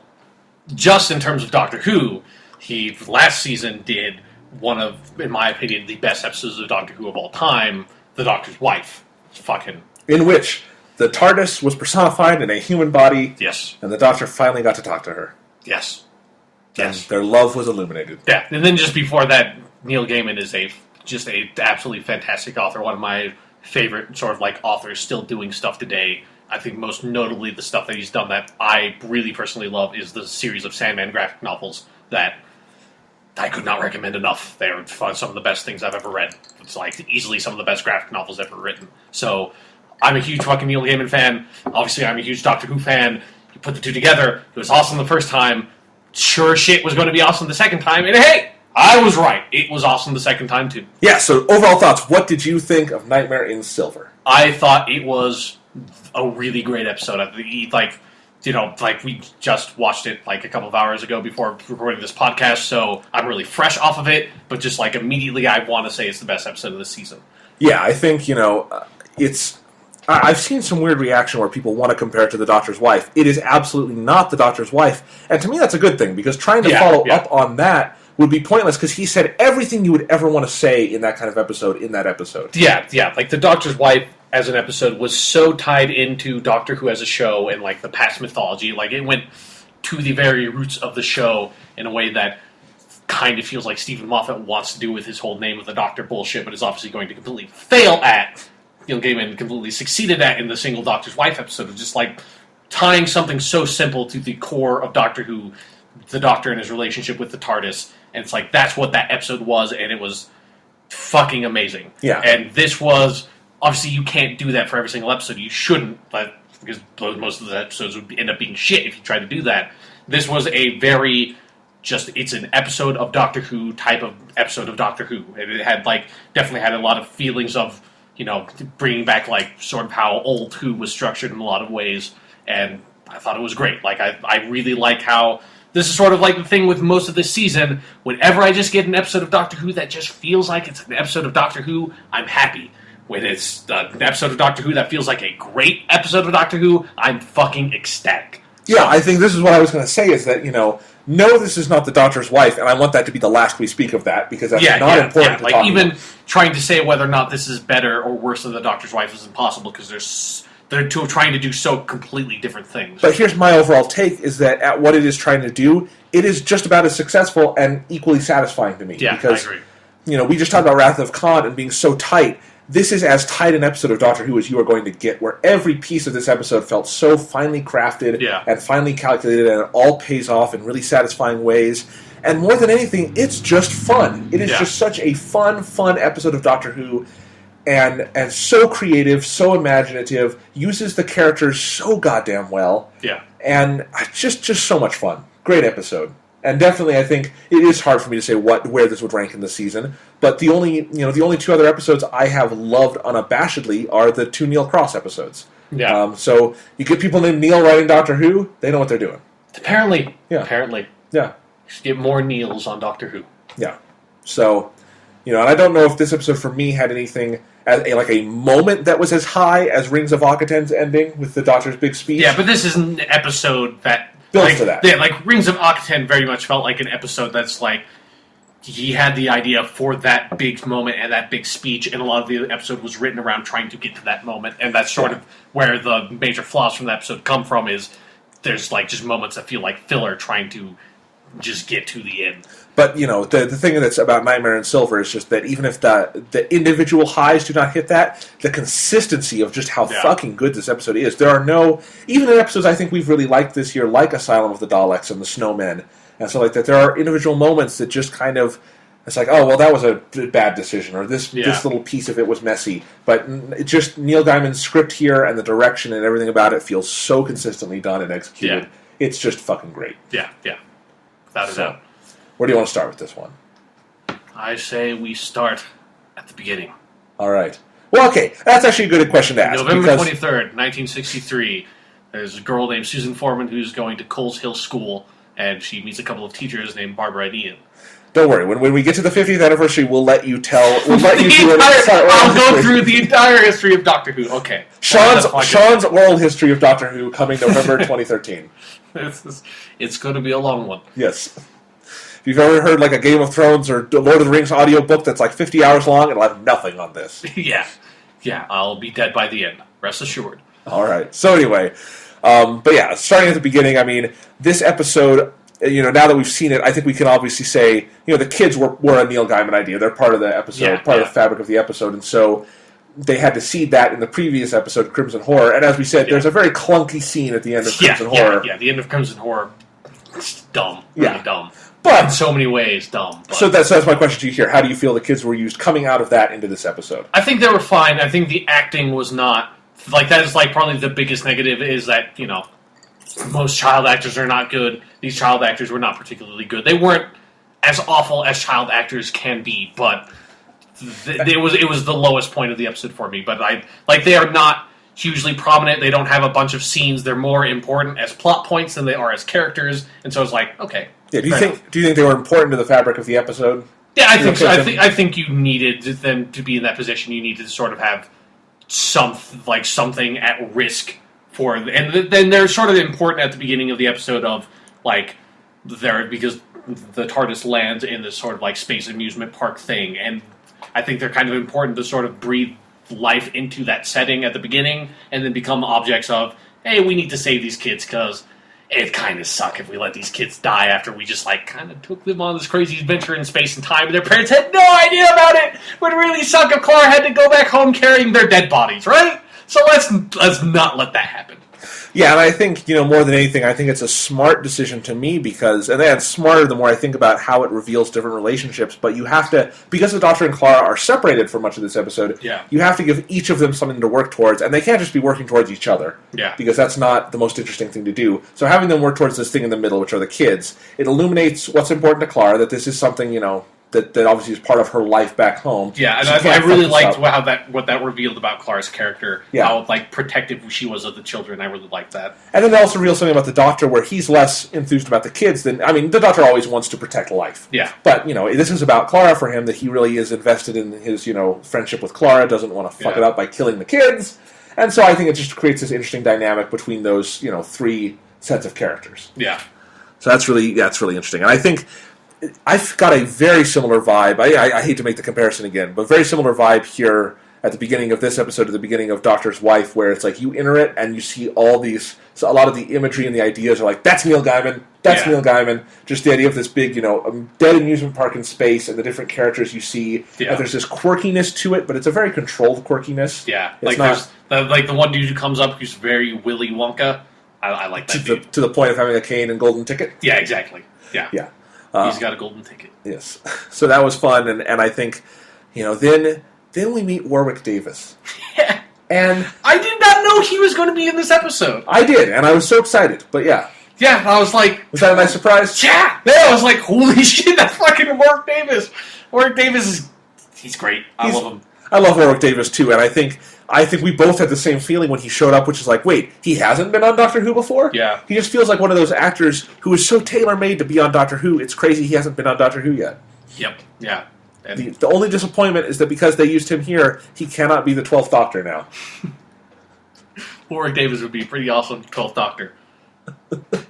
just in terms of Doctor Who, he last season did one of, in my opinion, the best episodes of Doctor Who of all time, The Doctor's Wife. Fucking... In which the TARDIS was personified in a human body. Yes. And the Doctor finally got to talk to her. Yes. And their love was illuminated. Yeah, and then just before that, Neil Gaiman is just a absolutely fantastic author. One of my favorite sort of like authors still doing stuff today. I think most notably the stuff that he's done that I really personally love is the series of Sandman graphic novels that I could not recommend enough. They're some of the best things I've ever read. It's like easily some of the best graphic novels ever written. So I'm a huge fucking Neil Gaiman fan. Obviously, I'm a huge Doctor Who fan. You put the two together. It was awesome the first time. Sure shit was going to be awesome the second time. And hey, I was right. It was awesome the second time, too. Yeah, so overall thoughts. What did you think of Nightmare in Silver? I thought it was a really great episode. We just watched it like a couple of hours ago before recording this podcast, so I'm really fresh off of it, but just like immediately I want to say it's the best episode of the season. Yeah, I think, it's... I've seen some weird reaction where people want to compare it to The Doctor's Wife. It is absolutely not The Doctor's Wife. And to me, that's a good thing, because trying to follow up on that would be pointless, because he said everything you would ever want to say in that kind of episode in that episode. Yeah. Like, The Doctor's Wife as an episode was so tied into Doctor Who as a show and like the past mythology. Like it went to the very roots of the show in a way that kind of feels like Stephen Moffat wants to do with his whole name of the Doctor bullshit, but is obviously going to completely fail at. Neil Gaiman completely succeeded at in the Single Doctor's Wife episode of just like tying something so simple to the core of Doctor Who, the Doctor and his relationship with the TARDIS, and it's like that's what that episode was, and it was fucking amazing. Yeah. And this was obviously you can't do that for every single episode. You shouldn't, but because most of the episodes would end up being shit if you tried to do that. This was a very it's an episode of Doctor Who type of episode of Doctor Who. And it had definitely had a lot of feelings of, bringing back sort of how old Who was structured in a lot of ways. And I thought it was great. I really like how this is sort of like the thing with most of this season. Whenever I just get an episode of Doctor Who that just feels like it's an episode of Doctor Who, I'm happy. When it's an episode of Doctor Who that feels like a great episode of Doctor Who, I'm fucking ecstatic. Yeah, I think this is what I was going to say, is that, no, this is not the Doctor's wife, and I want that to be the last we speak of that, because that's not important to talk even about. Trying to say whether or not this is better or worse than the Doctor's wife is impossible, because they're trying to do so completely different things. But here's my overall take, is that at what it is trying to do, it is just about as successful and equally satisfying to me. Yeah, because, I agree. We just talked about Wrath of Khan and being so tight. This is as tight an episode of Doctor Who as you are going to get, where every piece of this episode felt so finely crafted and finely calculated, and it all pays off in really satisfying ways. And more than anything, it's just fun. It is just such a fun episode of Doctor Who, and so creative, so imaginative, uses the characters so goddamn well. Yeah. And just so much fun. Great episode. And definitely, I think it is hard for me to say where this would rank in the season. But the only two other episodes I have loved unabashedly are the 2 Neil Cross episodes. Yeah. So you get people named Neil writing Doctor Who, they know what they're doing. Apparently. Yeah. Apparently. Yeah. You should get more Neils on Doctor Who. Yeah. So, and I don't know if this episode for me had anything as a moment that was as high as Rings of Akaten's ending with the Doctor's big speech. Yeah, but this is an episode that builds to that. Yeah, Rings of Akaten very much felt like an episode that's he had the idea for that big moment and that big speech, and a lot of the episode was written around trying to get to that moment, and that's sort of where the major flaws from the episode come from, is there's just moments that feel like filler trying to just get to the end. But, the thing that's about Nightmare in Silver is just that even if the individual highs do not hit that, the consistency of just how fucking good this episode is. There are even in episodes I think we've really liked this year, like Asylum of the Daleks and the Snowmen, and so that there are individual moments that just kind of, it's like, oh, well, that was a bad decision, or this little piece of it was messy. But just Neil Gaiman's script here and the direction and everything about it feels so consistently done and executed. Yeah. It's just fucking great. Yeah. Without a doubt. Where do you want to start with this one? I say we start at the beginning. All right. Well, okay. That's actually a good question to ask. November 23rd, 1963. There's a girl named Susan Foreman who's going to Coles Hill School, and she meets a couple of teachers named Barbara and Ian. Don't worry. When we get to the 50th anniversary, we'll let you tell. We'll let you do it. I'll go through the entire history of Doctor Who. Okay. Sean's oral history of Doctor Who coming November 2013. It's going to be a long one. Yes. If you've ever heard a Game of Thrones or Lord of the Rings audiobook that's 50 hours long, it'll have nothing on this. Yeah, I'll be dead by the end. Rest assured. All right. So anyway, but yeah, starting at the beginning, I mean, this episode, now that we've seen it, I think we can obviously say, the kids were a Neil Gaiman idea. They're part of the episode, part of the fabric of the episode, and so they had to seed that in the previous episode, Crimson Horror. And as we said, there's a very clunky scene at the end of Crimson Horror. Yeah, the end of Crimson Horror, it's dumb. Really dumb. But in so many ways, dumb. But. So that's my question to you here. How do you feel the kids were used coming out of that into this episode? I think they were fine. I think the acting was not... that is probably the biggest negative, is that, most child actors are not good. These child actors were not particularly good. They weren't as awful as child actors can be, but it was the lowest point of the episode for me. But they are not hugely prominent. They don't have a bunch of scenes. They're more important as plot points than they are as characters. And so it's okay. Yeah, do you think they were important to the fabric of the episode? Yeah, I think so. I think you needed them to be in that position. You needed to sort of have something at risk for, and then they're sort of important at the beginning of the episode of because the TARDIS lands in this sort of space amusement park thing, and I think they're kind of important to sort of breathe life into that setting at the beginning, and then become objects of, hey, we need to save these kids because it kind of suck if we let these kids die after we just kind of took them on this crazy adventure in space and time, and their parents had no idea about it. It would really suck if Clara had to go back home carrying their dead bodies, right? So let's not let that happen. Yeah, and I think, more than anything, I think it's a smart decision to me because, and that's smarter the more I think about how it reveals different relationships, but you have to, because the Doctor and Clara are separated for much of this episode, you have to give each of them something to work towards, and they can't just be working towards each other. Yeah. Because that's not the most interesting thing to do. So having them work towards this thing in the middle, which are the kids, it illuminates what's important to Clara, that this is something, that obviously is part of her life back home. Yeah, and I really liked what that revealed about Clara's character. Yeah. How protective she was of the children. I really liked that. And then they also reveal something about the Doctor where he's less enthused about the kids than... I mean, the Doctor always wants to protect life. Yeah. But, this is about Clara for him, that he really is invested in his, friendship with Clara, doesn't want to fuck it up by killing the kids. And so I think it just creates this interesting dynamic between those, three sets of characters. Yeah. So that's really interesting. And I think... I've got a very similar vibe. I hate to make the comparison again, but very similar vibe here at the beginning of this episode, at the beginning of Doctor's Wife, where it's you enter it and you see all these... So a lot of the imagery and the ideas are that's Neil Gaiman, that's Neil Gaiman. Just the idea of this big, dead amusement park in space and the different characters you see. Yeah. And there's this quirkiness to it, but it's a very controlled quirkiness. Yeah, it's there's the one dude who comes up who's very Willy Wonka. I like that to the point of having a cane and golden ticket. Yeah, exactly. Yeah. Yeah. He's got a golden ticket. Yes. So that was fun, and I think, then we meet Warwick Davis. Yeah. And I did not know he was going to be in this episode. I did, and I was so excited, but yeah. Yeah, I was like... Was that a nice surprise? Yeah! I was like, holy shit, that's fucking Warwick Davis. Warwick Davis he's great. I love him. I love Warwick Davis, too, and I think we both had the same feeling when he showed up, which is wait, he hasn't been on Doctor Who before? Yeah. He just feels like one of those actors who is so tailor-made to be on Doctor Who, it's crazy he hasn't been on Doctor Who yet. Yep, yeah. And the only disappointment is that because they used him here, he cannot be the 12th Doctor now. Warwick Davis would be a pretty awesome 12th Doctor.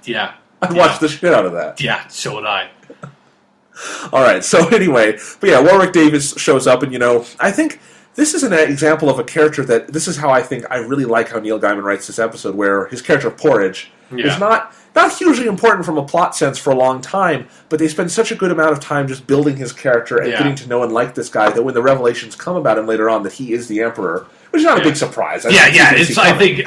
Yeah. I'd watch the shit out of that. Yeah, so would I. All right, so anyway, but yeah, Warwick Davis shows up, and I think this is an example of a character that, this is how I think I really like how Neil Gaiman writes this episode, where his character Porridge is not hugely important from a plot sense for a long time, but they spend such a good amount of time just building his character and getting to know and like this guy that when the revelations come about him later on that he is the Emperor, which is not a big surprise. I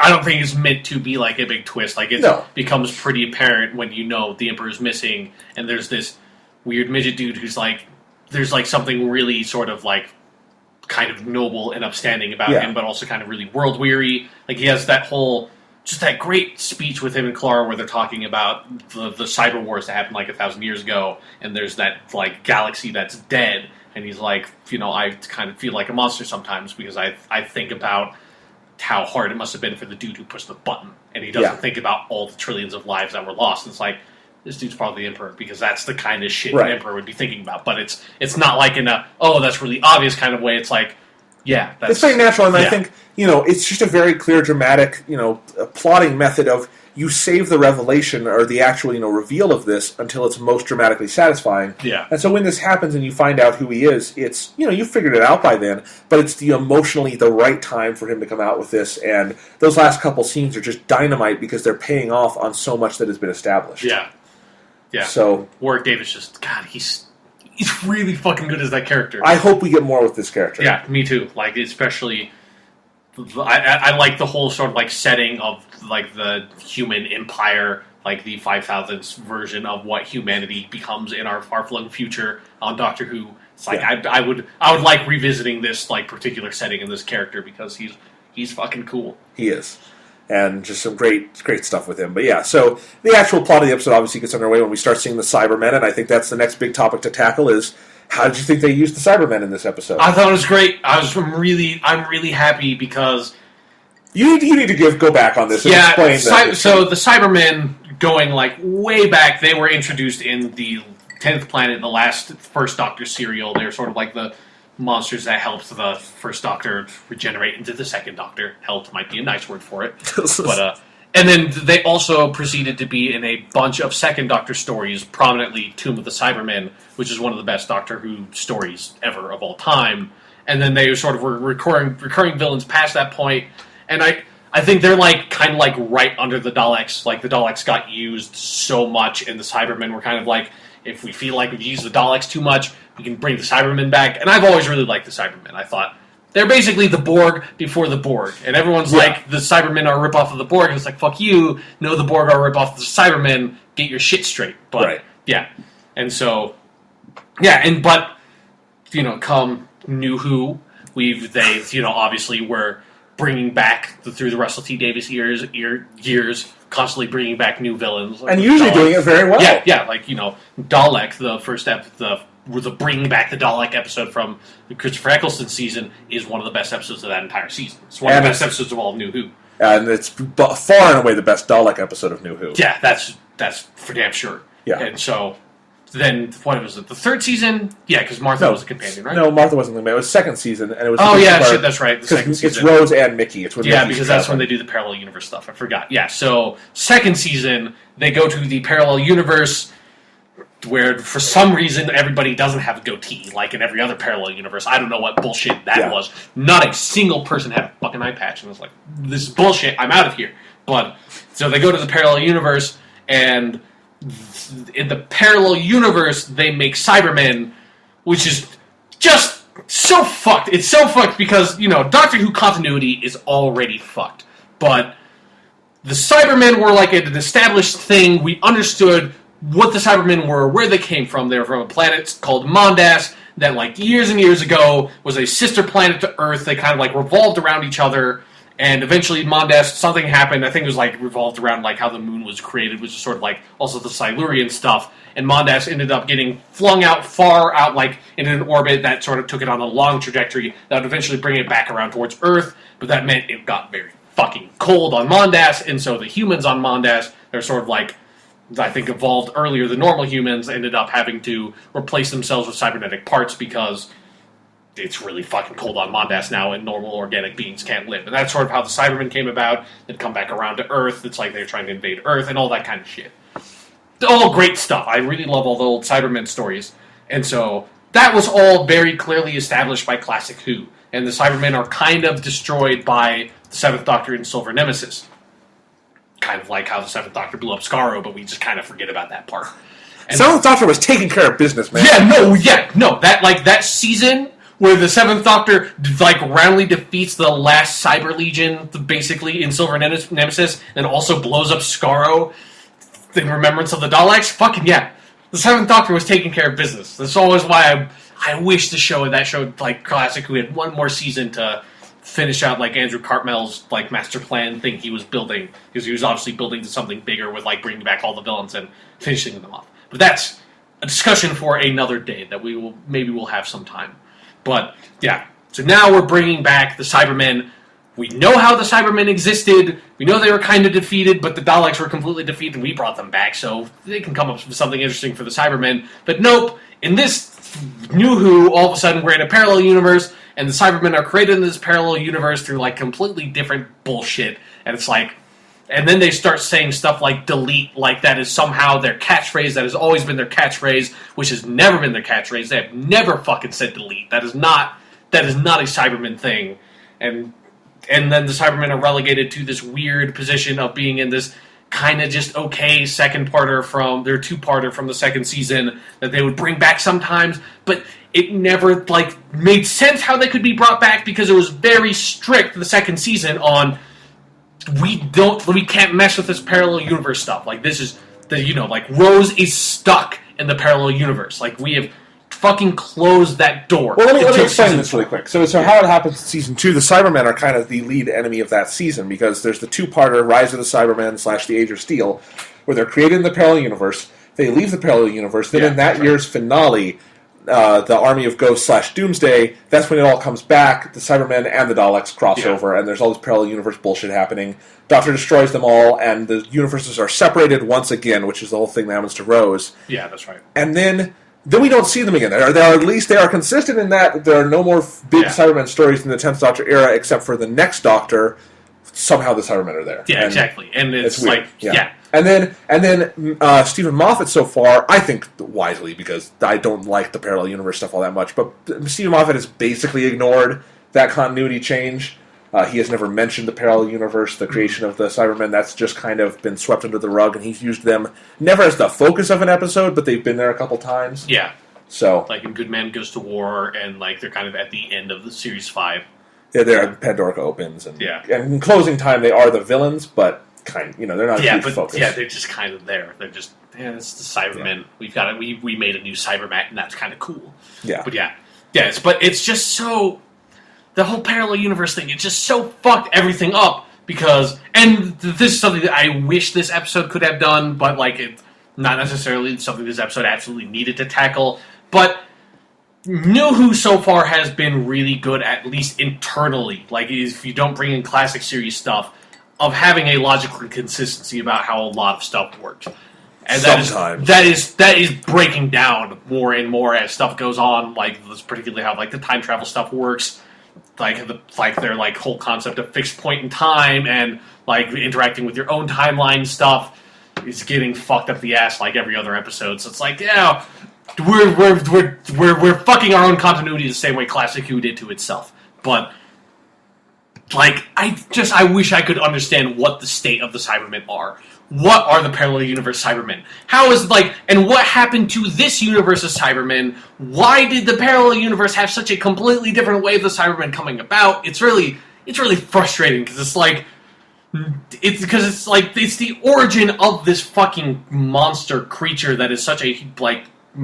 don't think it's meant to be a big twist. It becomes pretty apparent when the Emperor's missing, and there's this weird midget dude who's there's something really sort of kind of noble and upstanding about him, but also kind of really world weary. He has that whole, just that great speech with him and Clara where they're talking about the cyber wars that happened 1,000 years ago, and there's that galaxy that's dead, and he's I kind of feel like a monster sometimes because I think about how hard it must have been for the dude who pushed the button, and he doesn't think about all the trillions of lives that were lost. And it's this dude's probably the Emperor, because that's the kind of shit an Emperor would be thinking about. But it's not in a, that's really obvious kind of way. It's that's... It's very natural, and I think, it's just a very clear, dramatic, plotting method of you save the revelation or the actual, reveal of this until it's most dramatically satisfying. Yeah. And so when this happens and you find out who he is, it's, you figured it out by then, but it's the emotionally the right time for him to come out with this, and those last couple scenes are just dynamite because they're paying off on so much that has been established. Yeah. Yeah. So Warwick Davis he's really fucking good as that character. I hope we get more with this character. Yeah, me too. Especially, I like the whole sort of setting of the human empire, the 5000s version of what humanity becomes in our far-flung future on Doctor Who. It's I would like revisiting this particular setting and this character because he's fucking cool. He is. And just some great stuff with him. But yeah, so the actual plot of the episode obviously gets underway when we start seeing the Cybermen, and I think that's the next big topic to tackle is, how did you think they used the Cybermen in this episode? I thought it was great. I'm really happy because... You need to go back on this and explain that. So the Cybermen, going way back, they were introduced in the 10th Planet, the first Doctor serial. They're sort of the monsters that helped the first Doctor regenerate into the second Doctor. Helped might be a nice word for it. But and then they also proceeded to be in a bunch of second Doctor stories, prominently Tomb of the Cybermen, which is one of the best Doctor Who stories ever of all time. and then they sort of were recurring villains past that point. And I think they're like kind of like right under the Daleks. Like the Daleks got used so much, and the Cybermen were kind of like, if we feel like we've used the Daleks too much, we can bring the Cybermen back. And I've always really liked the Cybermen. I thought they're basically the Borg before the Borg. And everyone's like, the Cybermen are a ripoff of the Borg. And it's like, fuck you. No, the Borg are a ripoff of the Cybermen. Get your shit straight. But, yeah. And so, but, come New Who, they obviously were bringing back, through the Russell T. Davies years, constantly bringing back new villains. And usually doing it very well. Yeah, like, Dalek, the first the bringing back the Dalek episode from the Christopher Eccleston season is one of the best episodes of that entire season. It's one of the best episodes of all of New Who. And it's far and away the best Dalek episode of New Who. Yeah, that's for damn sure. Yeah. And so, then, what was it, the third season? Yeah, because Martha was a companion, right? No, Martha wasn't the companion. It was second season, and it was... Oh, yeah, shit, that's right, the second season. It's Rose and Mickey. It's when yeah, Mickey's because that's when they do the parallel universe stuff. I forgot. Yeah, so, second season, they go to the parallel universe where, for some reason, everybody doesn't have a goatee, like in every other parallel universe. I don't know what bullshit that was. Not a single person had a fucking eye patch, and was like, this is bullshit, I'm out of here. But, so they go to the parallel universe, and in the parallel universe, they make Cybermen, which is just so fucked. It's so fucked because, Doctor Who continuity is already fucked. But the Cybermen were like an established thing. We understood what the Cybermen were, where they came from. They were from a planet called Mondas that, like, years and years ago was a sister planet to Earth. They kind of, like, revolved around each other. And eventually, Mondas, something happened. I think it was, like, revolved around, like, how the moon was created, which is sort of, like, also the Silurian stuff. And Mondas ended up getting flung out far out, like, in an orbit that sort of took it on a long trajectory that would eventually bring it back around towards Earth. But that meant it got very fucking cold on Mondas. And so the humans on Mondas, they're sort of, like, I think evolved earlier than normal humans, ended up having to replace themselves with cybernetic parts because it's really fucking cold on Mondas now and normal organic beings can't live. And that's sort of how the Cybermen came about. They'd come back around to Earth. It's like they're trying to invade Earth and all that kind of shit. All great stuff. I really love all the old Cybermen stories. And so that was all very clearly established by Classic Who. And the Cybermen are kind of destroyed by the Seventh Doctor and Silver Nemesis. Kind of like how the Seventh Doctor blew up Skaro, but we just kind of forget about that part. And Seventh Doctor was taking care of business, man. No. That season where the Seventh Doctor, like, roundly defeats the last Cyber Legion, basically, in Silver Nemesis, and also blows up Skaro in remembrance of the Daleks? Fucking yeah. The Seventh Doctor was taking care of business. That's always why I wish that show, like, Classic Who had one more season to finish out, like, Andrew Cartmell's, like, master plan thing he was building, because he was obviously building to something bigger with, like, bringing back all the villains and finishing them off. But that's a discussion for another day that maybe we'll have some time. But, yeah. So now we're bringing back the Cybermen. We know how the Cybermen existed. We know they were kind of defeated, but the Daleks were completely defeated, and we brought them back, so they can come up with something interesting for the Cybermen. But nope, in this New Who, all of a sudden we're in a parallel universe, and the Cybermen are created in this parallel universe through, like, completely different bullshit. And it's like... And then they start saying stuff like delete, like that is somehow their catchphrase, that has always been their catchphrase, which has never been their catchphrase. They have never fucking said delete. That is not a Cyberman thing. And then the Cybermen are relegated to this weird position of being in this kind of just okay two-parter from the second season that they would bring back sometimes, but it never, like, made sense how they could be brought back because it was very strict the second season on we can't mess with this parallel universe stuff. Like, this is like, Rose is stuck in the parallel universe. Like, we have fucking closed that door. Well, let me explain this really quick. So how it happens in Season 2, the Cybermen are kind of the lead enemy of that season, because there's the two-parter, Rise of the Cybermen / The Age of Steel, where they're created in the parallel universe, they leave the parallel universe, then in that year's finale, the Army of Ghosts / Doomsday, that's when it all comes back, the Cybermen and the Daleks cross over, and there's all this parallel universe bullshit happening. Doctor destroys them all, and the universes are separated once again, which is the whole thing that happens to Rose. Yeah, that's right. And then we don't see them again. At least they are consistent in that there are no more big Cybermen stories in the 10th Doctor era, except for the next Doctor. Somehow the Cybermen are there. Yeah, exactly. And it's like, And then Stephen Moffat so far, I think wisely, because I don't like the parallel universe stuff all that much, but Stephen Moffat has basically ignored that continuity change. He has never mentioned the parallel universe, the creation of the Cybermen. That's just kind of been swept under the rug, and he's used them never as the focus of an episode, but they've been there a couple times. Yeah. So, like in Good Man Goes to War, and like they're kind of at the end of the series 5. Yeah, there Pandora opens, and yeah. And in closing time, they are the villains, but they're not a huge focus. Yeah, they're just kind of there. They're just it's the Cybermen. Yeah. We've got it. We made a new Cyberman, and that's kind of cool. Yeah, but but it's just so the whole parallel universe thing. It just so fucked everything up because, and this is something that I wish this episode could have done, but like it's not necessarily something this episode absolutely needed to tackle, but. New Who so far has been really good, at least internally. Like, if you don't bring in classic series stuff, of having a logical consistency about how a lot of stuff works. And sometimes that is breaking down more and more as stuff goes on. Like, that's particularly how like the time travel stuff works. Like their like whole concept of fixed point in time and like interacting with your own timeline stuff is getting fucked up the ass like every other episode. So it's like, yeah. We're fucking our own continuity the same way Classic Who did to itself. But like I wish I could understand what the state of the Cybermen are. What are the parallel universe Cybermen? How is and what happened to this universe's Cybermen? Why did the parallel universe have such a completely different way of the Cybermen coming about? It's really frustrating because it's the origin of this fucking monster creature that is such a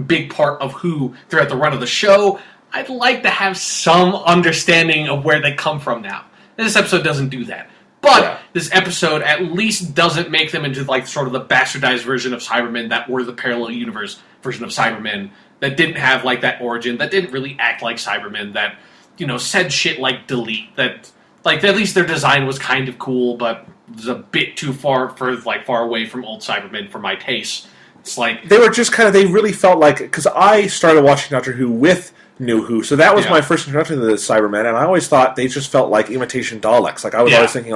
big part of Who throughout the run of the show. I'd like to have some understanding of where they come from now. And this episode doesn't do that. But this episode at least doesn't make them into sort of the bastardized version of Cybermen that were the parallel universe version of Cybermen that didn't have that origin, that didn't really act like Cybermen, that said shit like delete, that at least their design was kind of cool, but was a bit too far away from old Cybermen for my taste. It's they were just they really felt because I started watching Doctor Who with New Who, so that was my first introduction to the Cybermen, and I always thought they just felt like imitation Daleks. I was always thinking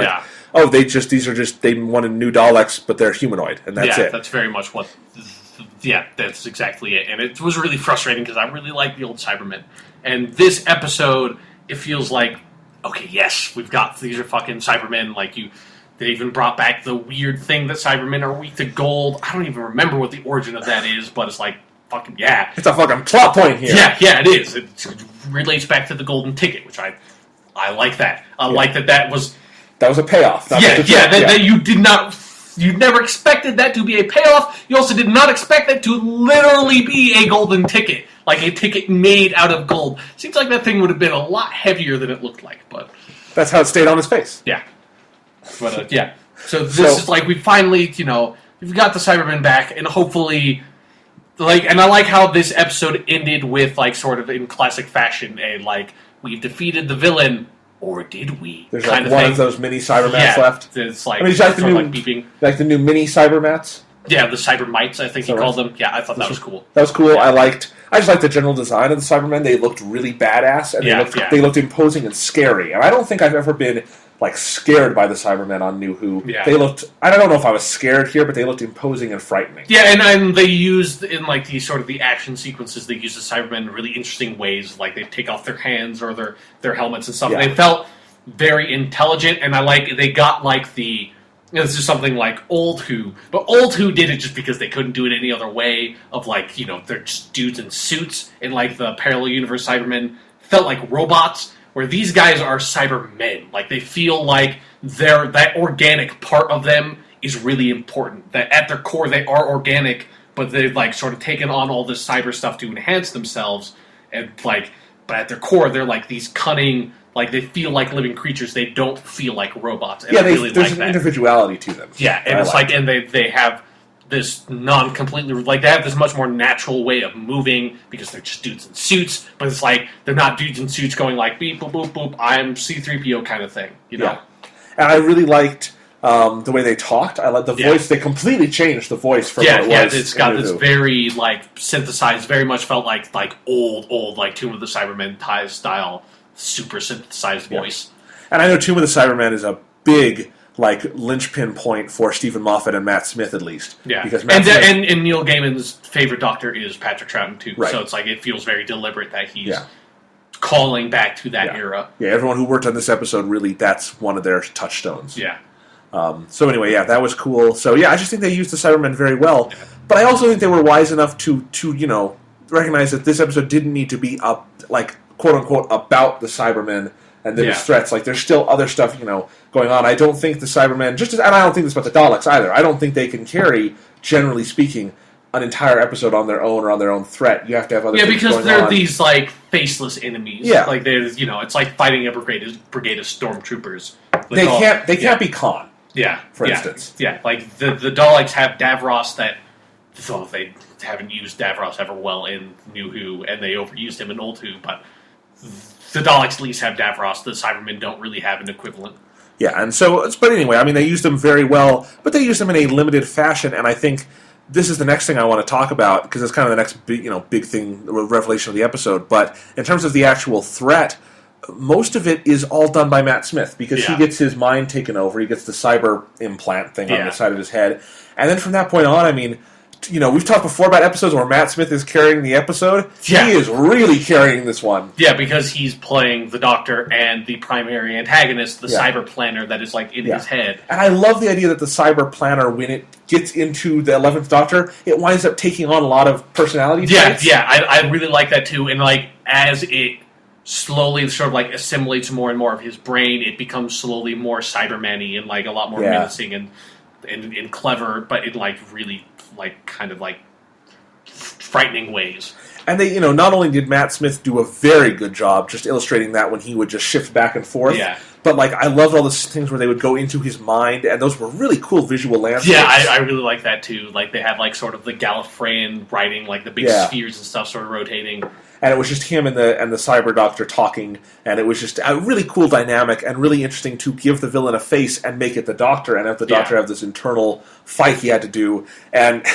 oh, they wanted new Daleks, but they're humanoid, and that's it. That's very much what. Yeah, that's exactly it, and it was really frustrating because I really like the old Cybermen, and this episode it feels like okay, yes, these are fucking Cybermen, They even brought back the weird thing that Cybermen are weak to gold. I don't even remember what the origin of that is, but it's fucking, yeah. It's a fucking plot point here. Yeah, it is. It relates back to the golden ticket, which I like that. I like that was... That was a payoff. That you never expected that to be a payoff. You also did not expect that to literally be a golden ticket. Like a ticket made out of gold. Seems like that thing would have been a lot heavier than it looked like, but... That's how it stayed on his face. Yeah. But, So this is we finally, we've got the Cybermen back, and hopefully, and I like how this episode ended with, sort of in classic fashion, we've defeated the villain, or did we? There's one of those mini Cybermats left. It's beeping. Like the new mini Cybermats? Yeah, the Cybermites, I think he called them. Yeah, I thought that was cool. That was cool. Yeah. I just liked the general design of the Cybermen. They looked really badass, and they looked imposing and scary. And I don't think I've ever been scared by the Cybermen on New Who. Yeah. They looked... I don't know if I was scared here, but they looked imposing and frightening. Yeah, and they used, in these sort of the action sequences, they used the Cybermen in really interesting ways. They take off their hands or their helmets and stuff. Yeah. They felt very intelligent, and they got the... This is something like Old Who, but Old Who did it just because they couldn't do it any other way, of they're just dudes in suits, and the parallel universe Cybermen felt like robots, where these guys are Cybermen. They feel like that organic part of them is really important. That at their core they are organic, but they've sort of taken on all this cyber stuff to enhance themselves. And but at their core they're these cunning, they feel like living creatures. They don't feel like robots. And there's an individuality to them. Yeah, and it's and they have this non-completely... they have this much more natural way of moving because they're just dudes in suits, but it's they're not dudes in suits going beep, boop, boop, boop, I'm C-3PO kind of thing, Yeah. And I really liked the way they talked. I liked the voice. They completely changed the voice from what it was. Yeah, it's got this very, synthesized, very much felt like old, Tomb of the Cybermen style, super synthesized voice. And I know Tomb of the Cybermen is a big like linchpin point for Stephen Moffat and Matt Smith, at least. Yeah, because Matt Smith, and Neil Gaiman's favorite Doctor is Patrick Troughton too. Right. So it's like it feels very deliberate that he's calling back to that era. Yeah, everyone who worked on this episode really that's one of their touchstones. Yeah. So anyway, that was cool. So I just think they used the Cybermen very well. Yeah. But I also think they were wise enough to recognize that this episode didn't need to be like quote unquote about the Cybermen and there's threats. Like there's still other stuff going on. I don't think the Cybermen and I don't think this about the Daleks either. I don't think they can carry, generally speaking, an entire episode on their own or on their own threat. You have to have other things because going they're on. These like faceless enemies. Yeah, like there's it's like fighting a brigade of stormtroopers. They can't be Khan. Yeah, for instance. Yeah, like the Daleks have Davros that. So they haven't used Davros ever well in New Who, and they overused him in Old Who, but the Daleks at least have Davros. The Cybermen don't really have an equivalent. Yeah, and so, but anyway, I mean, they used them very well, but they used them in a limited fashion, and I think this is the next thing I want to talk about, because it's kind of the next big thing, the revelation of the episode, but in terms of the actual threat, most of it is all done by Matt Smith, because he gets his mind taken over, he gets the cyber implant thing on the side of his head, and then from that point on, I mean, we've talked before about episodes where Matt Smith is carrying the episode. Yeah. He is really carrying this one. Yeah, because he's playing the Doctor and the primary antagonist, the cyber planner that is like in his head. And I love the idea that the cyber planner, when it gets into the 11th Doctor, it winds up taking on a lot of personality traits. Yeah, I really like that too. And like as it slowly sort of like assimilates more and more of his brain, it becomes slowly more Cyberman-y and like a lot more menacing and clever, but in like really like kind of like frightening ways. And they, not only did Matt Smith do a very good job just illustrating that when he would just shift back and forth, but like I loved all the things where they would go into his mind, and those were really cool visual landscapes. Yeah, I really like that too. Like they had like sort of the Gallifreyan writing, like the big spheres and stuff sort of rotating. And it was just him and the Cyber Doctor talking, and it was just a really cool dynamic and really interesting to give the villain a face and make it the Doctor, and have the Doctor have this internal fight he had to do. And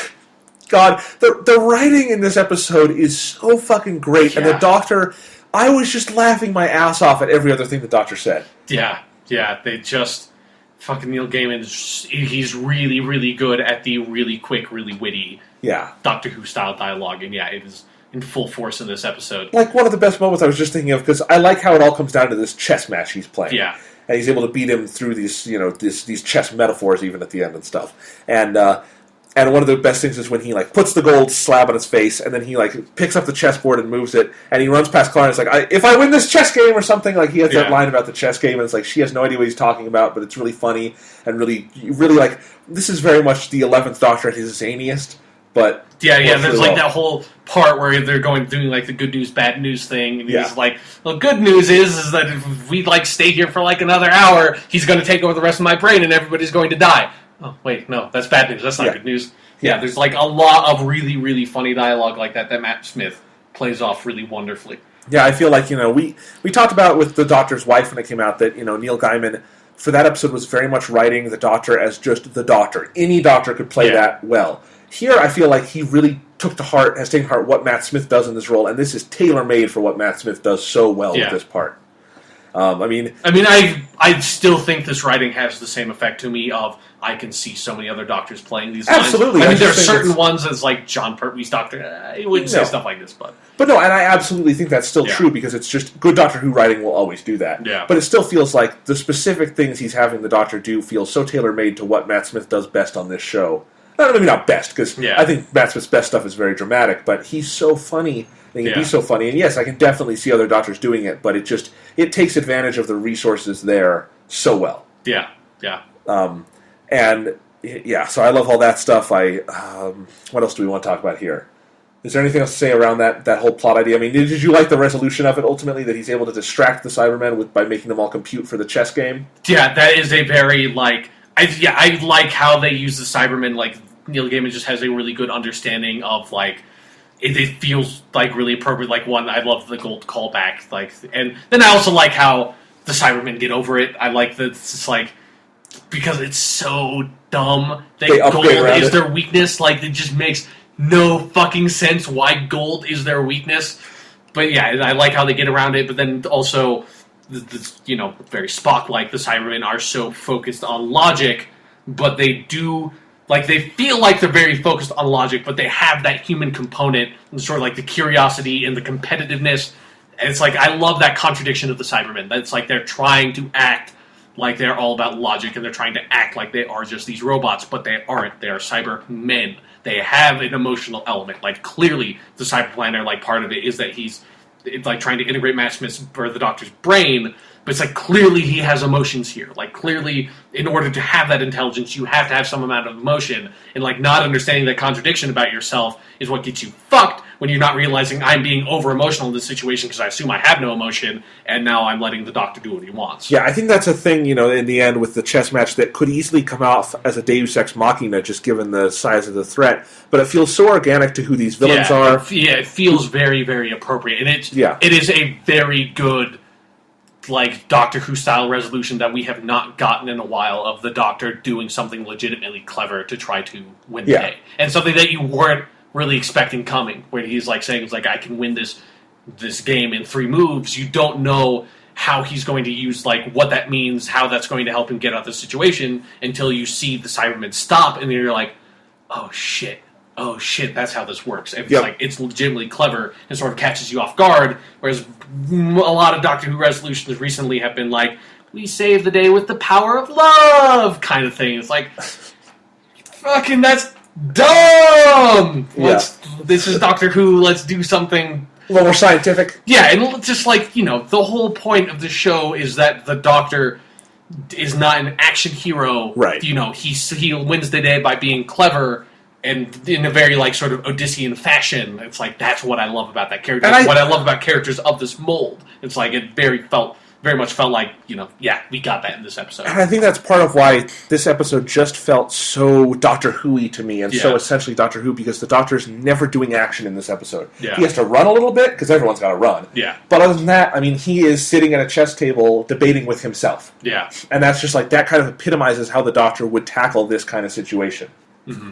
God, the writing in this episode is so fucking great, and the Doctor, I was just laughing my ass off at every other thing the Doctor said. Yeah, they just fucking Neil Gaiman. He's really, really good at the really quick, really witty Doctor Who style dialogue, and it is in full force in this episode. Like, one of the best moments I was just thinking of, because I like how it all comes down to this chess match he's playing. Yeah. And he's able to beat him through these, these chess metaphors even at the end and stuff. And one of the best things is when he, like, puts the gold slab on his face, and then he, like, picks up the chessboard and moves it, and he runs past Clara, and it's like, if I win this chess game or something, like, he has that line about the chess game, and it's like, she has no idea what he's talking about, but it's really funny, and really, like, this is very much the 11th Doctor at his zaniest, but... Yeah, there's like that whole part where they're doing like the good news, bad news thing, and he's like, well, good news is that if we like stay here for like another hour, he's going to take over the rest of my brain and everybody's going to die. Oh, wait, no, that's bad news. That's not good news. Yeah, there's like a lot of really, really funny dialogue like that Matt Smith plays off really wonderfully. Yeah, I feel like, we talked about with the Doctor's wife when it came out that, Neil Gaiman, for that episode, was very much writing the Doctor as just the Doctor. Any Doctor could play that well. Here, I feel like he really has taken to heart what Matt Smith does in this role, and this is tailor-made for what Matt Smith does so well with this part. I still think this writing has the same effect to me of I can see so many other Doctors playing these lines. Absolutely. I mean, there are certain ones that's like John Pertwee's Doctor. He wouldn't say stuff like this, but no, and I absolutely think that's still true, because it's just good Doctor Who writing will always do that. Yeah. But it still feels like the specific things he's having the Doctor do feel so tailor-made to what Matt Smith does best on this show. Maybe not best, because I think Matt Smith's best stuff is very dramatic, but he's so funny, and he can be so funny, and yes, I can definitely see other Doctors doing it, but it takes advantage of the resources there so well. Yeah. So I love all that stuff. What else do we want to talk about here? Is there anything else to say around that whole plot idea? I mean, did you like the resolution of it, ultimately, that he's able to distract the Cybermen by making them all compute for the chess game? Yeah, that is a very, like... I like how they use the Cybermen. Like, Neil Gaiman just has a really good understanding of, like, it feels, like, really appropriate. Like, I love the gold callback. Like, and then I also like how the Cybermen get over it. I like that it's just, like, because it's so dumb that gold is their weakness. Like, it just makes no fucking sense why gold is their weakness. But, yeah, I like how they get around it. But then also, very Spock-like, the Cybermen are so focused on logic, but they do, like, they feel like they're very focused on logic, but they have that human component, and sort of like the curiosity and the competitiveness. And it's like, I love that contradiction of the Cybermen. That's like they're trying to act like they're all about logic, and they're trying to act like they are just these robots, but they aren't. They are Cybermen. They have an emotional element. Like, clearly, the Cyberplanner, like, part of it is that he's like trying to integrate Matt Smith's or the Doctor's brain, but it's like clearly he has emotions here. Like, clearly, in order to have that intelligence, you have to have some amount of emotion, and like not understanding that contradiction about yourself is what gets you fucked when you're not realizing I'm being over emotional in this situation because I assume I have no emotion, and now I'm letting the Doctor do what he wants. Yeah, I think that's a thing, in the end with the chess match that could easily come out as a Deus Ex Machina, just given the size of the threat. But it feels so organic to who these villains are. It feels very, very appropriate, and it is a very good, like, Doctor Who style resolution that we have not gotten in a while, of the Doctor doing something legitimately clever to try to win the day, and something that you weren't really expecting coming, where he's like saying, it's like, I can win this game in 3 moves. You don't know how he's going to use, like, what that means, how that's going to help him get out of the situation, until you see the Cybermen stop, and then you're like, oh shit, that's how this works. And it's like, it's legitimately clever, and sort of catches you off guard, whereas a lot of Doctor Who resolutions recently have been like, we save the day with the power of love, kind of thing. It's like, fucking, that's dumb! This is Doctor Who, let's do something a little more scientific. Yeah, and just like, the whole point of the show is that the Doctor is not an action hero. Right. He wins the day by being clever, and in a very, like, sort of Odyssean fashion. It's like, that's what I love about that character. What I love about characters of this mold. It's like, it very much felt like, we got that in this episode. And I think that's part of why this episode just felt so Doctor Who-y to me, and so essentially Doctor Who, because the Doctor's never doing action in this episode. Yeah. He has to run a little bit, because everyone's got to run. Yeah. But other than that, I mean, he is sitting at a chess table debating with himself. Yeah. And that's just like, that kind of epitomizes how the Doctor would tackle this kind of situation. Mm-hmm.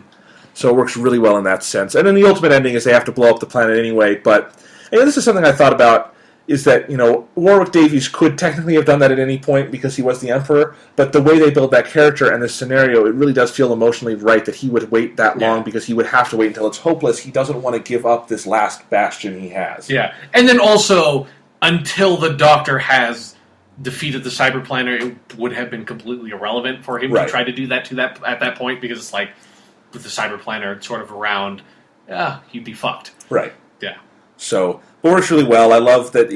So it works really well in that sense. And then the ultimate ending is they have to blow up the planet anyway, but this is something I thought about, is that, Warwick Davies could technically have done that at any point because he was the Emperor, but the way they build that character and this scenario, it really does feel emotionally right that he would wait that long, because he would have to wait until it's hopeless. He doesn't want to give up this last bastion he has. Yeah, and then also, until the Doctor has defeated the Cyberplanner, it would have been completely irrelevant for him to try to do that at that point, because it's like, with the Cyberplanner sort of around, he'd be fucked. Right. Yeah. So, it works really well. I love that,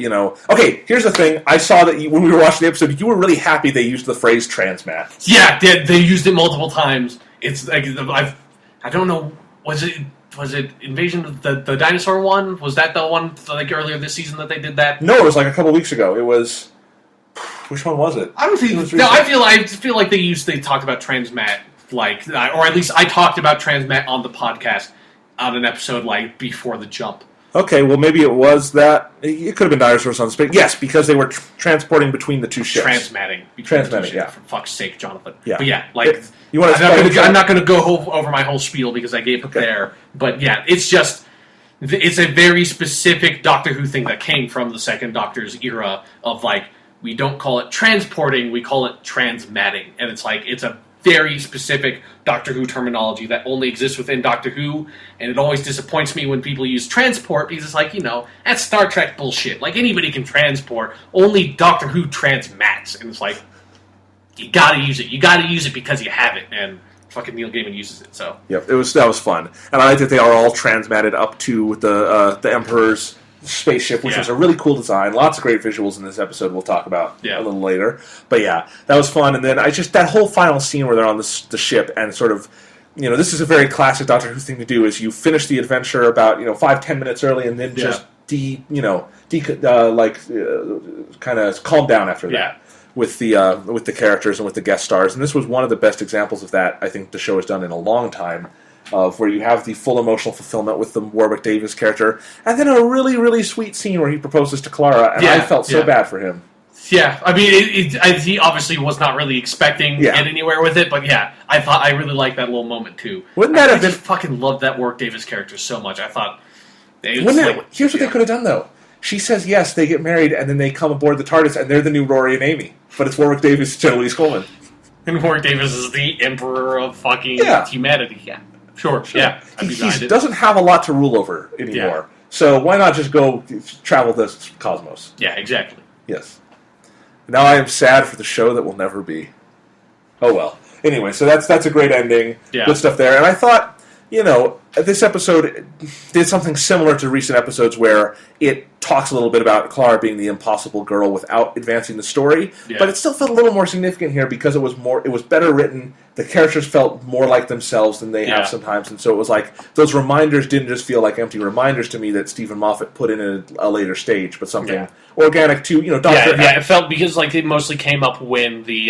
Okay, here's the thing. I saw that when we were watching the episode, you were really happy they used the phrase transmat. Yeah, they used it multiple times. It's like, I don't know, was it Invasion of the Dinosaur one? Was that the one, like, earlier this season that they did that? No, it was like a couple weeks ago. It was... Which one was it? I don't think... No, I feel like they talked about transmat, like, or at least I talked about transmat on the podcast on an episode, like, before the jump. Okay, well, maybe it was that. It could have been dinosaurs on space. Yes, because they were transporting between the two ships. Transmatting. Yeah. For fuck's sake, Jonathan. Yeah. But yeah, like, I'm not going to go over my whole spiel because I gave it there. But yeah, it's a very specific Doctor Who thing that came from the second Doctor's era of, like, we don't call it transporting, we call it transmatting. And it's like, it's a very specific Doctor Who terminology that only exists within Doctor Who, and it always disappoints me when people use transport, because it's like, that's Star Trek bullshit. Like, anybody can transport, only Doctor Who transmats, and it's like, you gotta use it. You gotta use it because you have it, and fucking Neil Gaiman uses it, so. Yep, that was fun. And I like that they are all transmatted up to the Emperor's spaceship, which was a really cool design. Lots of great visuals in this episode we'll talk about a little later. But yeah, that was fun. And then that whole final scene where they're on the ship and sort of, this is a very classic Doctor Who thing to do, is you finish the adventure about, 5-10 minutes early, and then just kind of calm down after that. With the characters and with the guest stars. And this was one of the best examples of that I think the show has done in a long time, of where you have the full emotional fulfillment with the Warwick Davis character, and then a really, really sweet scene where he proposes to Clara, and I felt so bad for him. Yeah, I mean, he obviously was not really expecting to get anywhere with it, but yeah, I really liked that little moment too. Wouldn't that have been... I fucking loved that Warwick Davis character so much. I thought... Here's what they could have done, though. She says yes, they get married, and then they come aboard the TARDIS, and they're the new Rory and Amy. But it's Warwick Davis and Jenna Louise Coleman. And Warwick Davis is the emperor of fucking humanity. Yeah, sure. Yeah, he doesn't have a lot to rule over anymore. Yeah. So why not just go travel the cosmos? Yeah, exactly. Yes. Now I am sad for the show that will never be. Oh well. Anyway, so that's a great ending. Yeah. Good stuff there. And I thought, this episode did something similar to recent episodes where it talks a little bit about Clara being the impossible girl without advancing the story. Yeah. But it still felt a little more significant here because it was better written. The characters felt more like themselves than they have sometimes. And so it was like those reminders didn't just feel like empty reminders to me that Stephen Moffat put in a later stage, but something organic to, Doctor. Yeah, it felt because like it mostly came up when the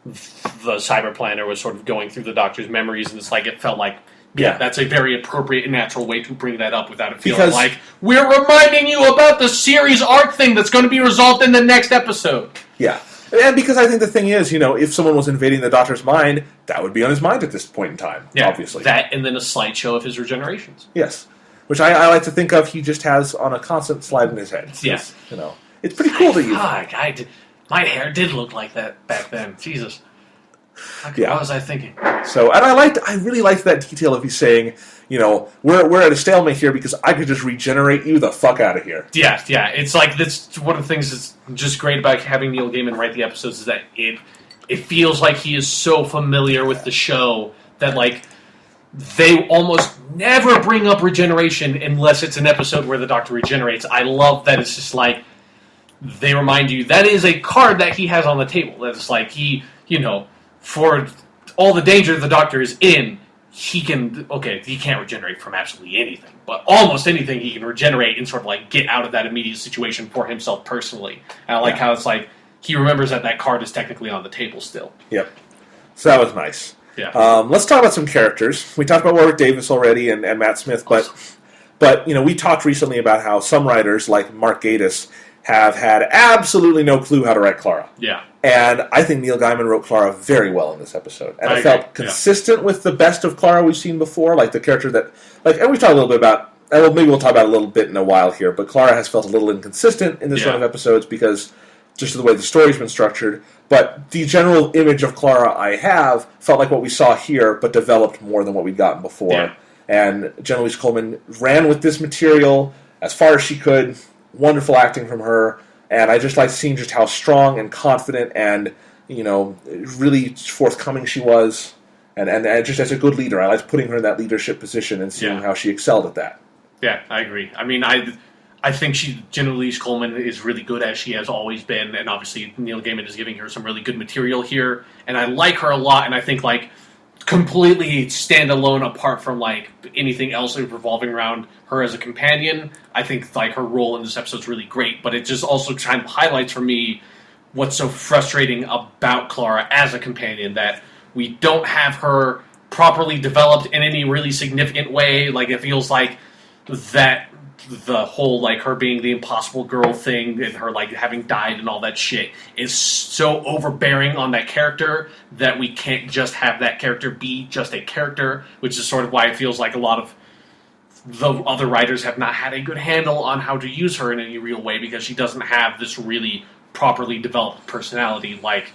cyber planner was sort of going through the Doctor's memories, and it's like it felt like that's a very appropriate and natural way to bring that up without it feeling like we're reminding you about the series arc thing that's going to be resolved in the next episode. Yeah, and because I think the thing is, if someone was invading the Doctor's mind, that would be on his mind at this point in time. Yeah, obviously that, and then a slideshow of his regenerations. Yes, which I like to think of. He just has on a constant slide in his head. Yes, it's pretty cool that you. My hair did look like that back then. Jesus. What was I thinking? So, and I really liked that detail of you saying, we're at a stalemate here because I could just regenerate you the fuck out of here. Yeah. It's like, that's one of the things that's just great about having Neil Gaiman write the episodes is that it feels like he is so familiar with the show that, like, they almost never bring up regeneration unless it's an episode where the Doctor regenerates. I love that it's just like, they remind you that is a card that he has on the table. That's like he, for all the danger the Doctor is in, he can't regenerate from absolutely anything, but almost anything he can regenerate and sort of like get out of that immediate situation for himself personally. And I like how it's like he remembers that card is technically on the table still. Yep. So that was nice. Yeah. Let's talk about some characters. We talked about Warwick Davis already and Matt Smith, but we talked recently about how some writers like Mark Gatiss have had absolutely no clue how to write Clara. Yeah. And I think Neil Gaiman wrote Clara very well in this episode. And it felt consistent with the best of Clara we've seen before, like the character that, and we've talked a little bit about, maybe we'll talk about it a little bit in a while here, but Clara has felt a little inconsistent in this run of episodes because just the way the story's been structured. But the general image of Clara I have felt like what we saw here, but developed more than what we'd gotten before. Yeah. And Jenna Louise Coleman ran with this material as far as she could. Wonderful acting from her, and I just like seeing just how strong and confident and really forthcoming she was, and just as a good leader, I liked putting her in that leadership position and seeing how she excelled at that. Yeah, I agree. I mean, I think Jenna Louise Coleman is really good as she has always been, and obviously Neil Gaiman is giving her some really good material here, and I like her a lot, and I think like completely standalone apart from like anything else revolving around her as a companion. I think like her role in this episode is really great, but it just also kind of highlights for me what's so frustrating about Clara as a companion, that we don't have her properly developed in any really significant way. Like it feels like that the whole like her being the impossible girl thing and her like having died and all that shit is so overbearing on that character that we can't just have that character be just a character, which is sort of why it feels like a lot of the other writers have not had a good handle on how to use her in any real way, because she doesn't have this really properly developed personality like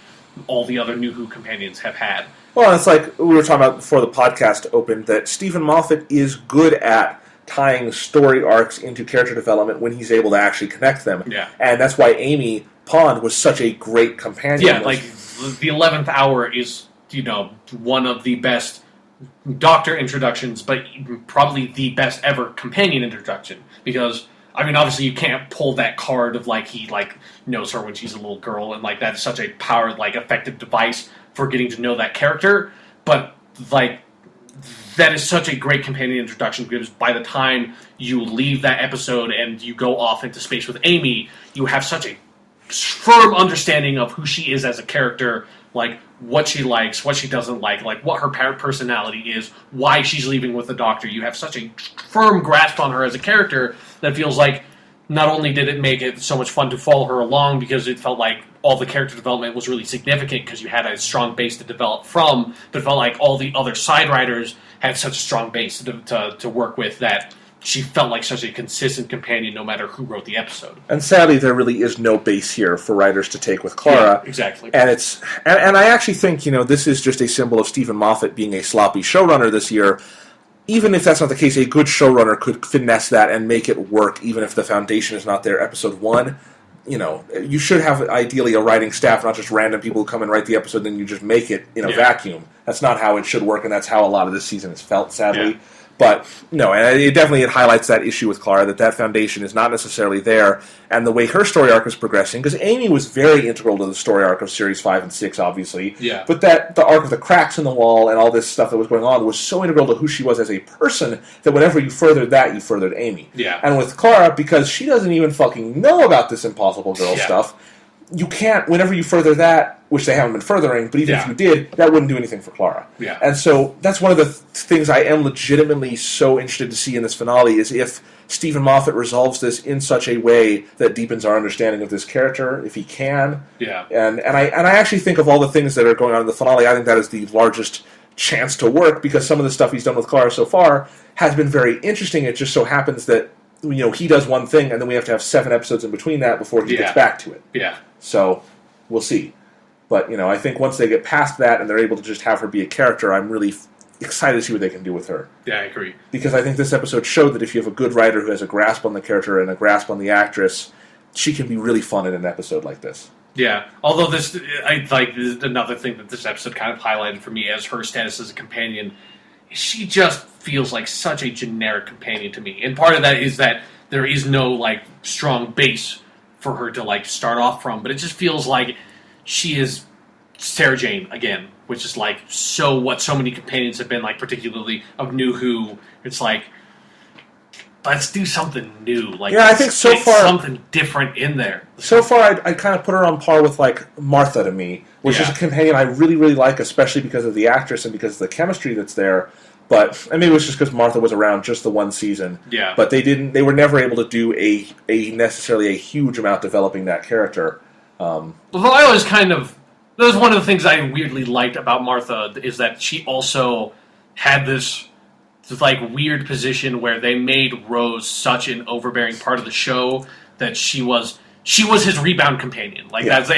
all the other New Who companions have had. Well, it's like we were talking about before the podcast opened, that Stephen Moffat is good at tying story arcs into character development when he's able to actually connect them. Yeah. And that's why Amy Pond was such a great companion. Yeah, like the 11th Hour is, one of the best Doctor introductions, but probably the best ever companion introduction. Because, I mean, obviously you can't pull that card of, like, he, like, knows her when she's a little girl, and, like, that is such a powered, like, effective device for getting to know that character. But, like, that is such a great companion introduction, because by the time you leave that episode and you go off into space with Amy, you have such a firm understanding of who she is as a character, like what she likes, what she doesn't like what her personality is, why she's leaving with the Doctor. You have such a firm grasp on her as a character that feels like not only did it make it so much fun to follow her along, because it felt like all the character development was really significant because you had a strong base to develop from, but it felt like all the other side writers had such a strong base to work with that she felt like such a consistent companion no matter who wrote the episode. And sadly, there really is no base here for writers to take with Clara. Yeah, exactly. And and I actually think, this is just a symbol of Stephen Moffat being a sloppy showrunner this year. Even if that's not the case, a good showrunner could finesse that and make it work, even if the foundation is not there. Episode 1, you should have, ideally, a writing staff, not just random people who come and write the episode, then you just make it in a vacuum. That's not how it should work, and that's how a lot of this season has felt, sadly. Yeah. But, no, and it highlights that issue with Clara, that foundation is not necessarily there, and the way her story arc is progressing, because Amy was very integral to the story arc of Series 5 and 6, obviously, but that the arc of the cracks in the wall and all this stuff that was going on was so integral to who she was as a person that whenever you furthered that, you furthered Amy. Yeah. And with Clara, because she doesn't even fucking know about this Impossible Girl stuff, you can't, whenever you further that, which they haven't been furthering, but even if you did, that wouldn't do anything for Clara. Yeah. And so that's one of the things I am legitimately so interested to see in this finale, is if Stephen Moffat resolves this in such a way that deepens our understanding of this character, if he can. Yeah. And I actually think of all the things that are going on in the finale, I think that is the largest chance to work, because some of the stuff he's done with Clara so far has been very interesting. It just so happens that he does one thing, and then we have to have 7 episodes in between that before he gets back to it. Yeah. So, we'll see. But, I think once they get past that and they're able to just have her be a character, I'm really excited to see what they can do with her. Yeah, I agree. Because I think this episode showed that if you have a good writer who has a grasp on the character and a grasp on the actress, she can be really fun in an episode like this. Yeah, although this is another thing that this episode kind of highlighted for me as her status as a companion. She just feels like such a generic companion to me. And part of that is that there is no, strong base for her to, start off from. But it just feels like she is Sarah Jane again, which is, what so many companions have been, particularly of New Who. It's let's do something new. I think so far something different in there. So far, I kind of put her on par with, Martha to me, which is a companion I really, really like, especially because of the actress and because of the chemistry that's there. But maybe it was just because Martha was around just the one season. Yeah. But they were never able to do a necessarily a huge amount developing that character. Although I always that was one of the things I weirdly liked about Martha, is that she also had this weird position where they made Rose such an overbearing part of the show that she was his rebound companion. That's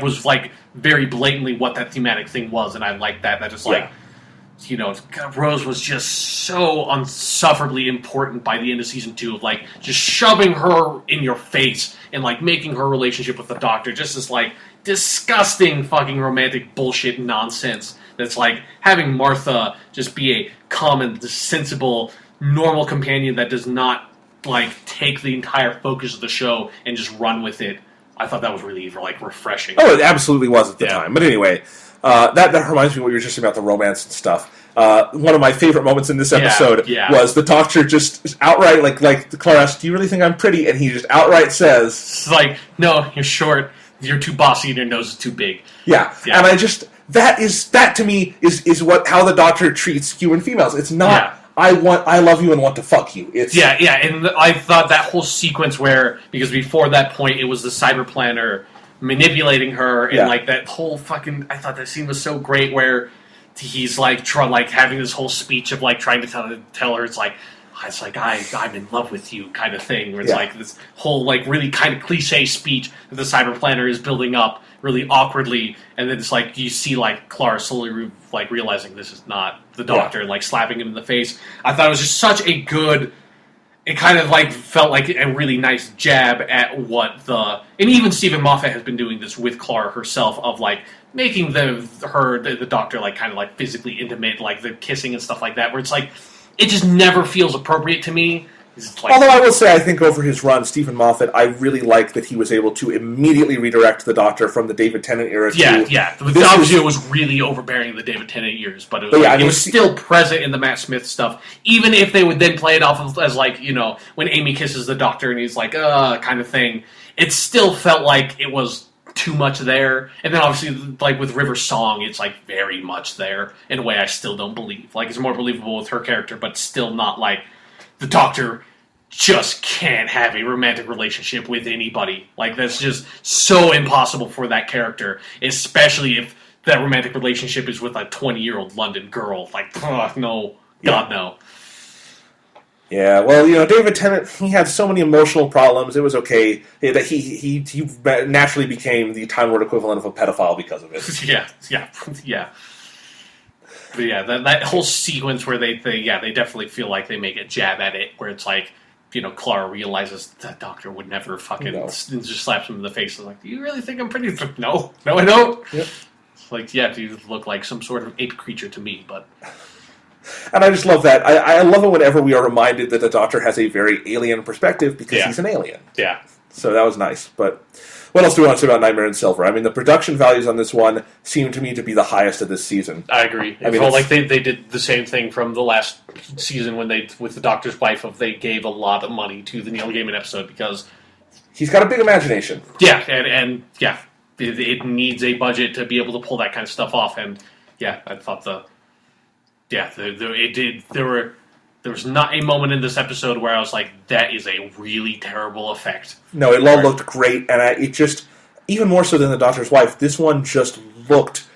was very blatantly what that thematic thing was, and I liked that. That just Rose was just so unsufferably important by the end of season 2 of just shoving her in your face and making her relationship with the Doctor just this disgusting fucking romantic bullshit nonsense. That's having Martha just be a common, sensible, normal companion that does not take the entire focus of the show and just run with it. I thought that was really refreshing. Oh, it absolutely was at the time. But anyway, that reminds me of what you were just saying about the romance and stuff. One of my favorite moments in this episode was the Doctor just outright, Clara asks, "Do you really think I'm pretty?" And he just outright says, "It's no, you're short. You're too bossy, and your nose is too big." Yeah. And I just that to me is how the Doctor treats human females. It's not I love you and want to fuck you. It's and I thought that whole sequence because before that point it was the cyber planner manipulating her and that whole fucking, I thought that scene was so great where he's having this whole speech of trying to tell her I'm in love with you kind of thing, where it's this whole really kind of cliche speech that the cyber planner is building up really awkwardly, and then it's you see Clara slowly realizing this is not the Doctor and slapping him in the face. I thought it was just such a good. It kind of felt like a really nice jab at what and even Stephen Moffat has been doing this with Clara herself of making the Doctor kind of physically intimate, the kissing and stuff like that, where it's it just never feels appropriate to me. Although I will say, I think over his run, Stephen Moffat, I really like that he was able to immediately redirect the Doctor from the David Tennant era to... Obviously, it was really overbearing in the David Tennant years, but it was, it was still present in the Matt Smith stuff, even if they would then play it off as when Amy kisses the Doctor and he's kind of thing. It still felt like it was too much there, and then obviously with River's song, it's very much there in a way I still don't believe. It's more believable with her character, but still not the Doctor just can't have a romantic relationship with anybody. That's just so impossible for that character, especially if that romantic relationship is with a 20-year-old London girl. No, God no. Yeah, well, David Tennant, he had so many emotional problems. It was okay that he naturally became the Time Lord equivalent of a pedophile because of it. Yeah. But yeah, that whole sequence where they definitely feel like they make a jab at it, where it's like, Clara realizes that Doctor would never fucking just slaps him in the face and like, do you really think I'm pretty? It's like, no, I don't. Yep. It's like, yeah, you look like some sort of ape creature to me, but. And I just love that. I love it whenever we are reminded that the Doctor has a very alien perspective because he's an alien. Yeah. So that was nice. But what else do we want to say about Nightmare in Silver? I mean, the production values on this one seem to me to be the highest of this season. I agree. It felt like they did the same thing from the last season when with the Doctor's wife, they gave a lot of money to the Neil Gaiman episode because he's got a big imagination. Yeah, and it needs a budget to be able to pull that kind of stuff off. And yeah, I thought there was not a moment in this episode where I was like, that is a really terrible effect. No, it all looked great, and it just, even more so than The Doctor's Wife, this one just looked,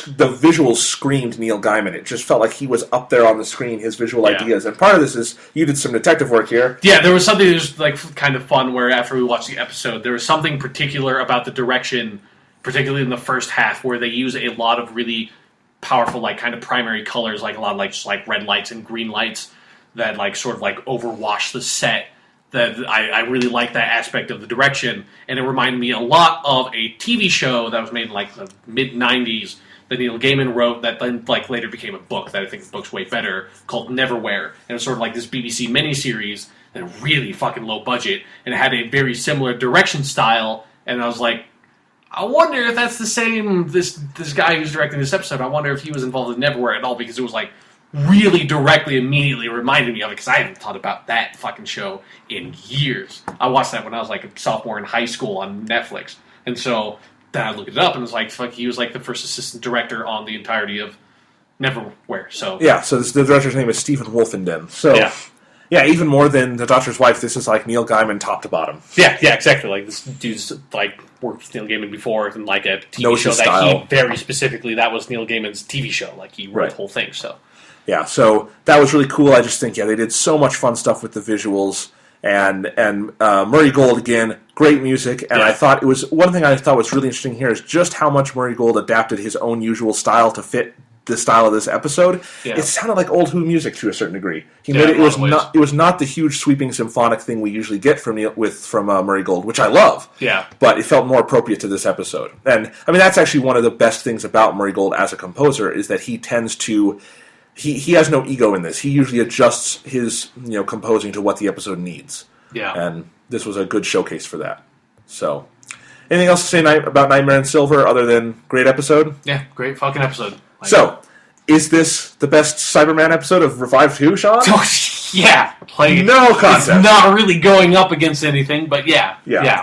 the visuals screamed Neil Gaiman. It just felt like he was up there on the screen, his visual ideas. And part of this is, you did some detective work here. Yeah, there was something that was like kind of fun where after we watched the episode, there was something particular about the direction, particularly in the first half, where they use a lot of really powerful, like, kind of primary colors, like a lot of like just like red lights and green lights that like sort of like overwash the set. That I really like that aspect of the direction, and it reminded me a lot of a TV show that was made in like the mid '90s that Neil Gaiman wrote that then like later became a book that I think the book's way better, called Neverwhere, and it was sort of like this BBC miniseries that really fucking low budget, and it had a very similar direction style, and I was like, I wonder if that's the same, this guy who's directing this episode, I wonder if he was involved in Neverwhere at all, because it was like really directly, immediately reminded me of it, because I haven't thought about that fucking show in years. I watched that when I was like a sophomore in high school on Netflix, and so then I looked it up, and it was like, fuck, he was like the first assistant director on the entirety of Neverwhere, so... Yeah, so the director's name is Stephen Wolfenden, so... Yeah, even more than The Doctor's Wife, this is like Neil Gaiman top to bottom. Yeah, exactly. Like, this dude's like worked with Neil Gaiman before in like a TV show that style. he very specifically, that was Neil Gaiman's TV show. Like, he wrote the whole thing, so. Yeah, so that was really cool. I just think, they did so much fun stuff with the visuals. And Murray Gold, again, great music. And I thought one thing I thought was really interesting here is just how much Murray Gold adapted his own usual style to fit the style of this episode. It sounded like old Who music to a certain degree. He made it was not the huge sweeping symphonic thing we usually get from Murray Gold, which I love. Yeah. But it felt more appropriate to this episode. And I mean, that's actually one of the best things about Murray Gold as a composer, is that he tends to he has no ego in this. He usually adjusts his composing to what the episode needs. Yeah. And this was a good showcase for that. So, anything else to say about Nightmare in Silver other than great episode? Yeah, great fucking episode. So, is this the best Cyberman episode of Revive 2, Sean? Yeah. Like, no contest. It's not really going up against anything, but yeah,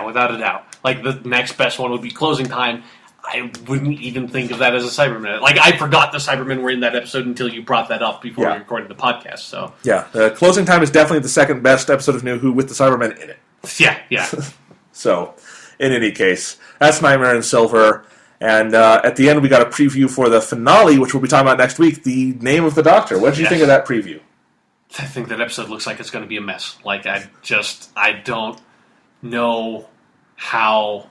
without a doubt. Like, the next best one would be Closing Time. I wouldn't even think of that as a Cyberman. Like, I forgot the Cybermen were in that episode until you brought that up before we recorded the podcast, so. Yeah, Closing Time is definitely the second best episode of New Who with the Cybermen in it. Yeah. So, in any case, that's Nightmare in Silver. And at the end, we got a preview for the finale, which we'll be talking about next week, The Name of the Doctor. What did you think of that preview? I think that episode looks like it's going to be a mess. Like, I don't know how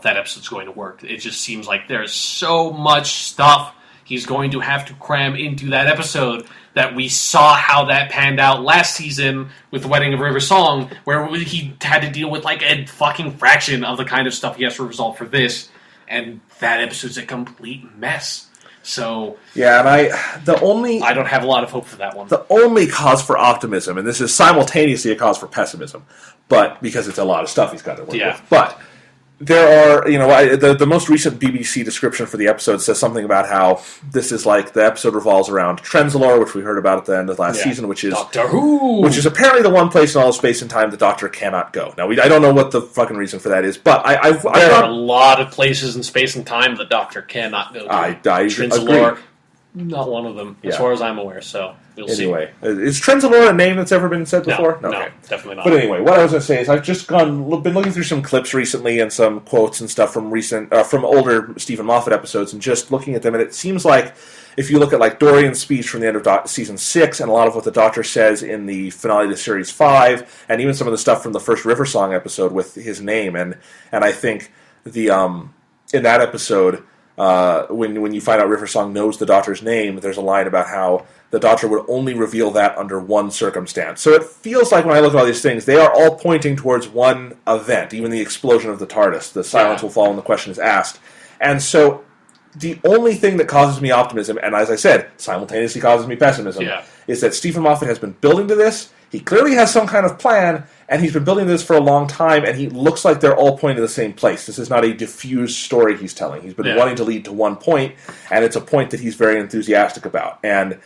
that episode's going to work. It just seems like there's so much stuff he's going to have to cram into that episode that we saw how that panned out last season with The Wedding of River Song, where he had to deal with like a fucking fraction of the kind of stuff he has to resolve for this. And that episode's a complete mess. So yeah, and I don't have a lot of hope for that one. The only cause for optimism, and this is simultaneously a cause for pessimism, but because it's a lot of stuff he's got to work with. But there are, the most recent BBC description for the episode says something about how this is like the episode revolves around Trenzalore, which we heard about at the end of last season, which is Doctor Who, which is apparently the one place in all of space and time the Doctor cannot go. Now, I don't know what the fucking reason for that is, but there are a lot of places in space and time the Doctor cannot go to. I Trenzalore, not one of them, as far as I'm aware. So we'll see. Anyway, is Trenzalore a name that's ever been said before? No, definitely not. But anyway, what I was going to say is I've just been looking through some clips recently and some quotes and stuff from from older Stephen Moffat episodes, and just looking at them, and it seems like if you look at like Dorian's speech from the end of season 6, and a lot of what the Doctor says in the finale to series 5, and even some of the stuff from the first River Song episode with his name, and I think the in that episode. When you find out River Song knows the Doctor's name, there's a line about how the Doctor would only reveal that under one circumstance. So it feels like when I look at all these things, they are all pointing towards one event, even the explosion of the TARDIS. The silence will fall when the question is asked. And so the only thing that causes me optimism, and as I said, simultaneously causes me pessimism, is that Stephen Moffat has been building to this. He clearly has some kind of plan, and he's been building this for a long time, and he looks like they're all pointing to the same place. This is not a diffused story he's telling. He's been wanting to lead to one point, and it's a point that he's very enthusiastic about. And,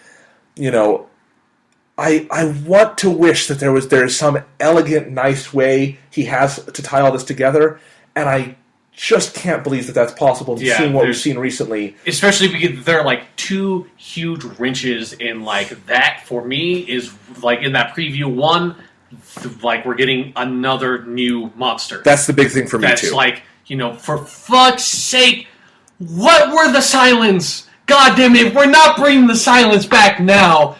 I want to wish that there's some elegant, nice way he has to tie all this together, and I just can't believe that that's possible, seeing what we've seen recently. Especially because there are, like, two huge wrenches in, like, that, for me, is, like, in that preview one, like, we're getting another new monster. That's the big thing for me, too. That's, like, for fuck's sake, what were the Silence? God damn it, we're not bringing the Silence back now.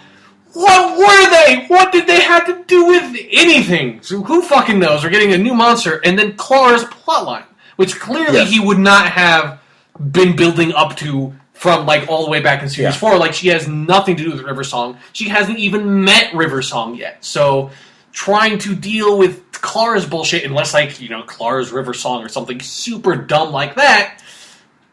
What were they? What did they have to do with anything? So who fucking knows? We're getting a new monster, and then Clara's plotline, which clearly he would not have been building up to from, like, all the way back in Series 4. Like, she has nothing to do with River Song. She hasn't even met River Song yet. So, trying to deal with Clara's bullshit, unless, like, Clara's River Song or something super dumb like that,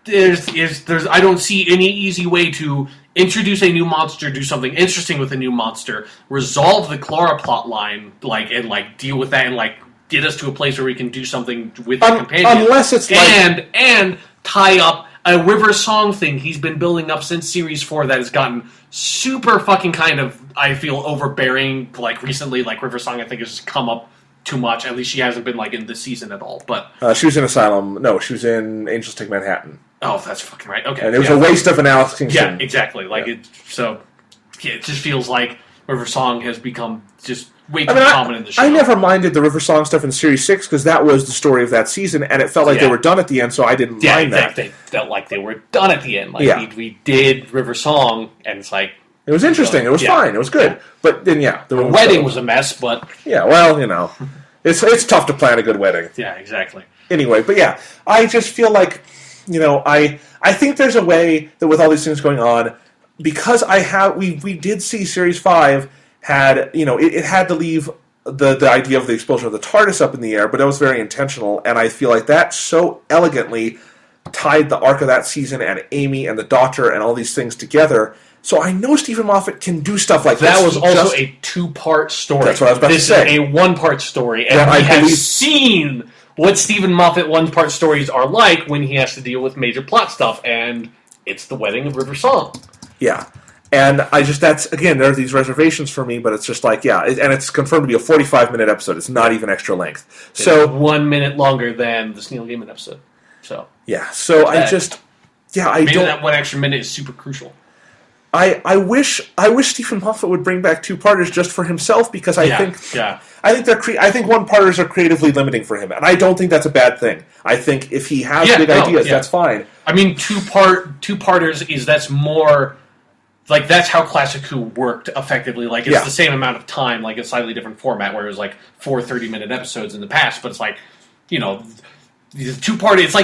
I don't see any easy way to introduce a new monster, do something interesting with a new monster, resolve the Clara plotline, and deal with that, and, get us to a place where we can do something with the companion. Unless it's and tie up a River Song thing he's been building up since Series 4 that has gotten super fucking kind of, I feel, overbearing, recently. River Song, I think, has come up too much. At least she hasn't been, in this season at all. But she was in Asylum. No, she was in Angels Take Manhattan. Oh, that's fucking right. Okay. And it was a waste of an Alex Kingston. Yeah, exactly. It just feels like River Song has become just way too common in the show. I never minded the River Song stuff in Series 6 because that was the story of that season, and it felt like they were done at the end, so I didn't mind that. They felt like they were done at the end. We did River Song, and it's like... It was interesting. It was fine. It was good. Yeah. But then, the wedding was a mess, but... Yeah, well, it's tough to plan a good wedding. Yeah, exactly. Anyway, but yeah, I just feel like, I think there's a way that with all these things going on, because we did see Series 5 had, it had to leave the idea of the explosion of the TARDIS up in the air, but it was very intentional, and I feel like that so elegantly tied the arc of that season and Amy and the Doctor and all these things together. So I know Stephen Moffat can do stuff like that. That was also a two-part story. That's what I was about to say. This is a one-part story, and we have seen what Stephen Moffat one-part stories are like when he has to deal with major plot stuff, and it's the wedding of River Song. Yeah. And there are these reservations for me, but it's just and it's confirmed to be a 45-minute episode. It's not even extra length. So it's 1 minute longer than the Neil Gaiman episode. So yeah, so maybe that one extra minute is super crucial. I wish Stephen Moffat would bring back two-parters just for himself, because I think one-parters are creatively limiting for him, and I don't think that's a bad thing. I think if he has big ideas, that's fine. I mean, two-parters that's more that's how Classic Who worked effectively. It's the same amount of time, a slightly different format, where it was 4 30-minute episodes in the past, but it's the two-part, it's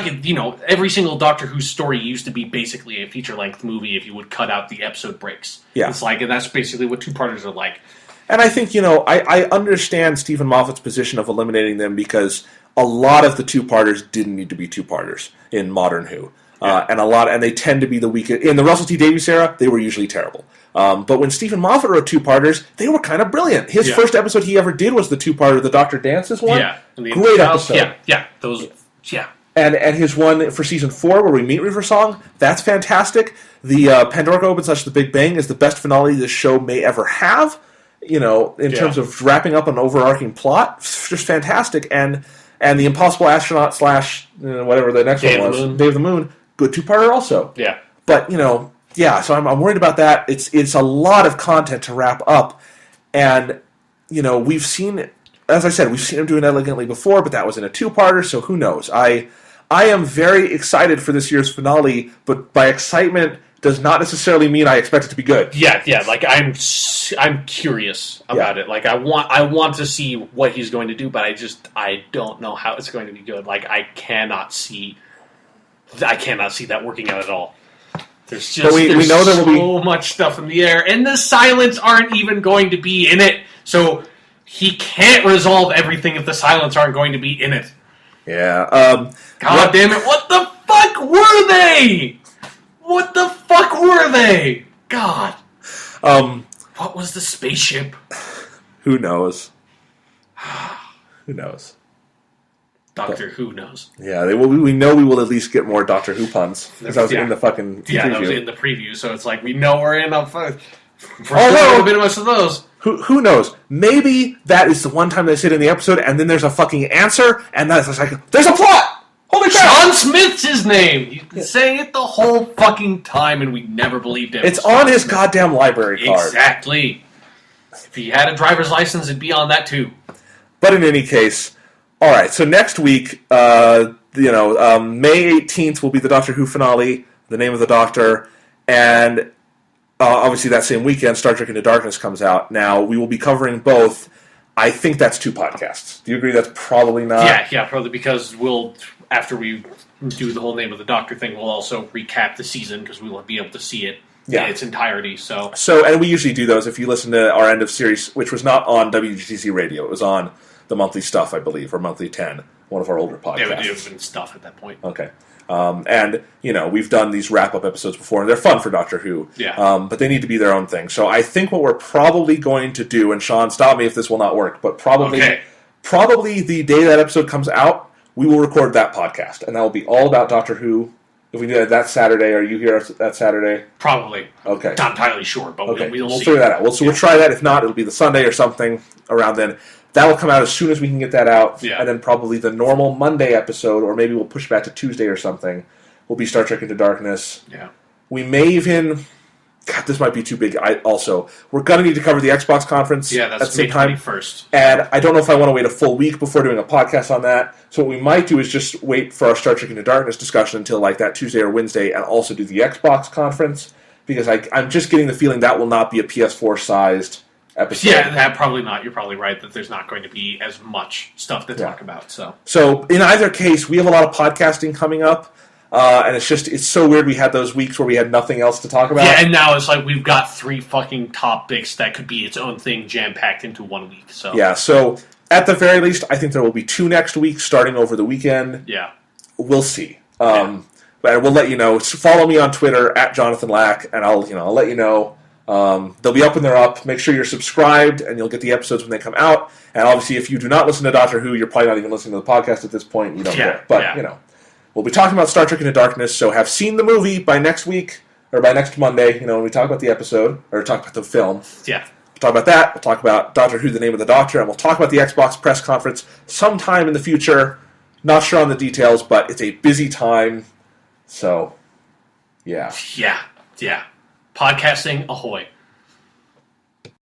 every single Doctor Who story used to be basically a feature-length movie if you would cut out the episode breaks. Yeah. It's and that's basically what two-parters are like. And I think, I understand Stephen Moffat's position of eliminating them, because a lot of the two-parters didn't need to be two-parters in modern Who. And they tend to be the weakest. In the Russell T Davies era, they were usually terrible. But when Stephen Moffat wrote two-parters, they were kind of brilliant. His first episode he ever did was the two-parter, the Doctor Dances one. Yeah. Great episode. Yeah. And his one for season 4 where we meet River Song, that's fantastic. The Pandora Opens / The Big Bang is the best finale this show may ever have. In terms of wrapping up an overarching plot, just fantastic. And the Impossible Astronaut / whatever the next one was, Day of the Moon, good two-parter also. Yeah. But yeah, so I'm worried about that. It's a lot of content to wrap up, and we've seen, as I said, we've seen him do it elegantly before, but that was in a two-parter, so who knows? I am very excited for this year's finale, but by excitement does not necessarily mean I expect it to be good. Yeah. Like I'm curious about it. Like I want to see what he's going to do, but I don't know how it's going to be good. Like I cannot see that working out at all. There's just we know there will so much stuff in the air, and the silents aren't even going to be in it. So he can't resolve everything if the silents aren't going to be in it. Yeah. God damn it! What the fuck were they? What the fuck were they? God. What was the spaceship? Who knows? Who knows? Doctor Who knows. Yeah, we know we will at least get more Doctor Who puns. Because that was in the fucking preview. Yeah, that was in the preview, so it's like, we know we're in a... For a bit of most of those. Who knows? Maybe that is the one time they sit in the episode, and then there's a fucking answer, and that's like, there's a plot! Holy crap! Sean Smith's his name! He's been saying it the whole fucking time, and we never believed him. It's on his goddamn library card. Exactly. If he had a driver's license, it'd be on that too. But in any case, alright, so next week, May 18th will be the Doctor Who finale, The Name of the Doctor, and obviously that same weekend, Star Trek Into Darkness comes out. Now, we will be covering both. I think that's 2 podcasts. Do you agree that's probably not? Yeah, probably, because after we do the whole Name of the Doctor thing, we'll also recap the season, because we will be able to see it in its entirety. So, and we usually do those. If you listen to our end of series, which was not on WGTC Radio, it was on the Monthly Stuff, I believe, or Monthly 10, one of our older podcasts. It would have been Stuff at that point. Okay. And, we've done these wrap-up episodes before, and they're fun for Doctor Who. Yeah. But they need to be their own thing. So I think what we're probably going to do, and Sean, stop me if this will not work, but probably the day that episode comes out, we will record that podcast, and that will be all about Doctor Who. If we do that Saturday, are you here that Saturday? Probably. Okay. Not entirely sure, but we'll see. Figure that out. We'll try that. If not, it'll be the Sunday or something around then. That will come out as soon as we can get that out. Yeah. And then probably the normal Monday episode, or maybe we'll push back to Tuesday or something, will be Star Trek Into Darkness. Yeah. We may even... God, this might be too big. We're going to need to cover the Xbox conference at the same time. May 21st. And I don't know if I want to wait a full week before doing a podcast on that. So what we might do is just wait for our Star Trek Into Darkness discussion until like that Tuesday or Wednesday, and also do the Xbox conference, because I'm just getting the feeling that will not be a PS4-sized episode. Yeah, that probably not. You're probably right that there's not going to be as much stuff to talk about. So in either case, we have a lot of podcasting coming up. And it's so weird we had those weeks where we had nothing else to talk about. Yeah, and now it's like we've got 3 fucking topics that could be its own thing jam-packed into 1 week. So yeah, so at the very least, I think there will be 2 next week starting over the weekend. Yeah. We'll see. But we'll let you know. Follow me on Twitter, @JonathanLack, and I'll let you know. They'll be up when they're up. Make sure you're subscribed, and you'll get the episodes when they come out. And obviously, if you do not listen to Doctor Who, you're probably not even listening to the podcast at this point. You don't care. But, we'll be talking about Star Trek Into Darkness, so have seen the movie by next week, or by next Monday, when we talk about the episode, or talk about the film. Yeah. We'll talk about that. We'll talk about Doctor Who, The Name of the Doctor, and we'll talk about the Xbox press conference sometime in the future. Not sure on the details, but it's a busy time. So, yeah. Yeah. Podcasting, ahoy.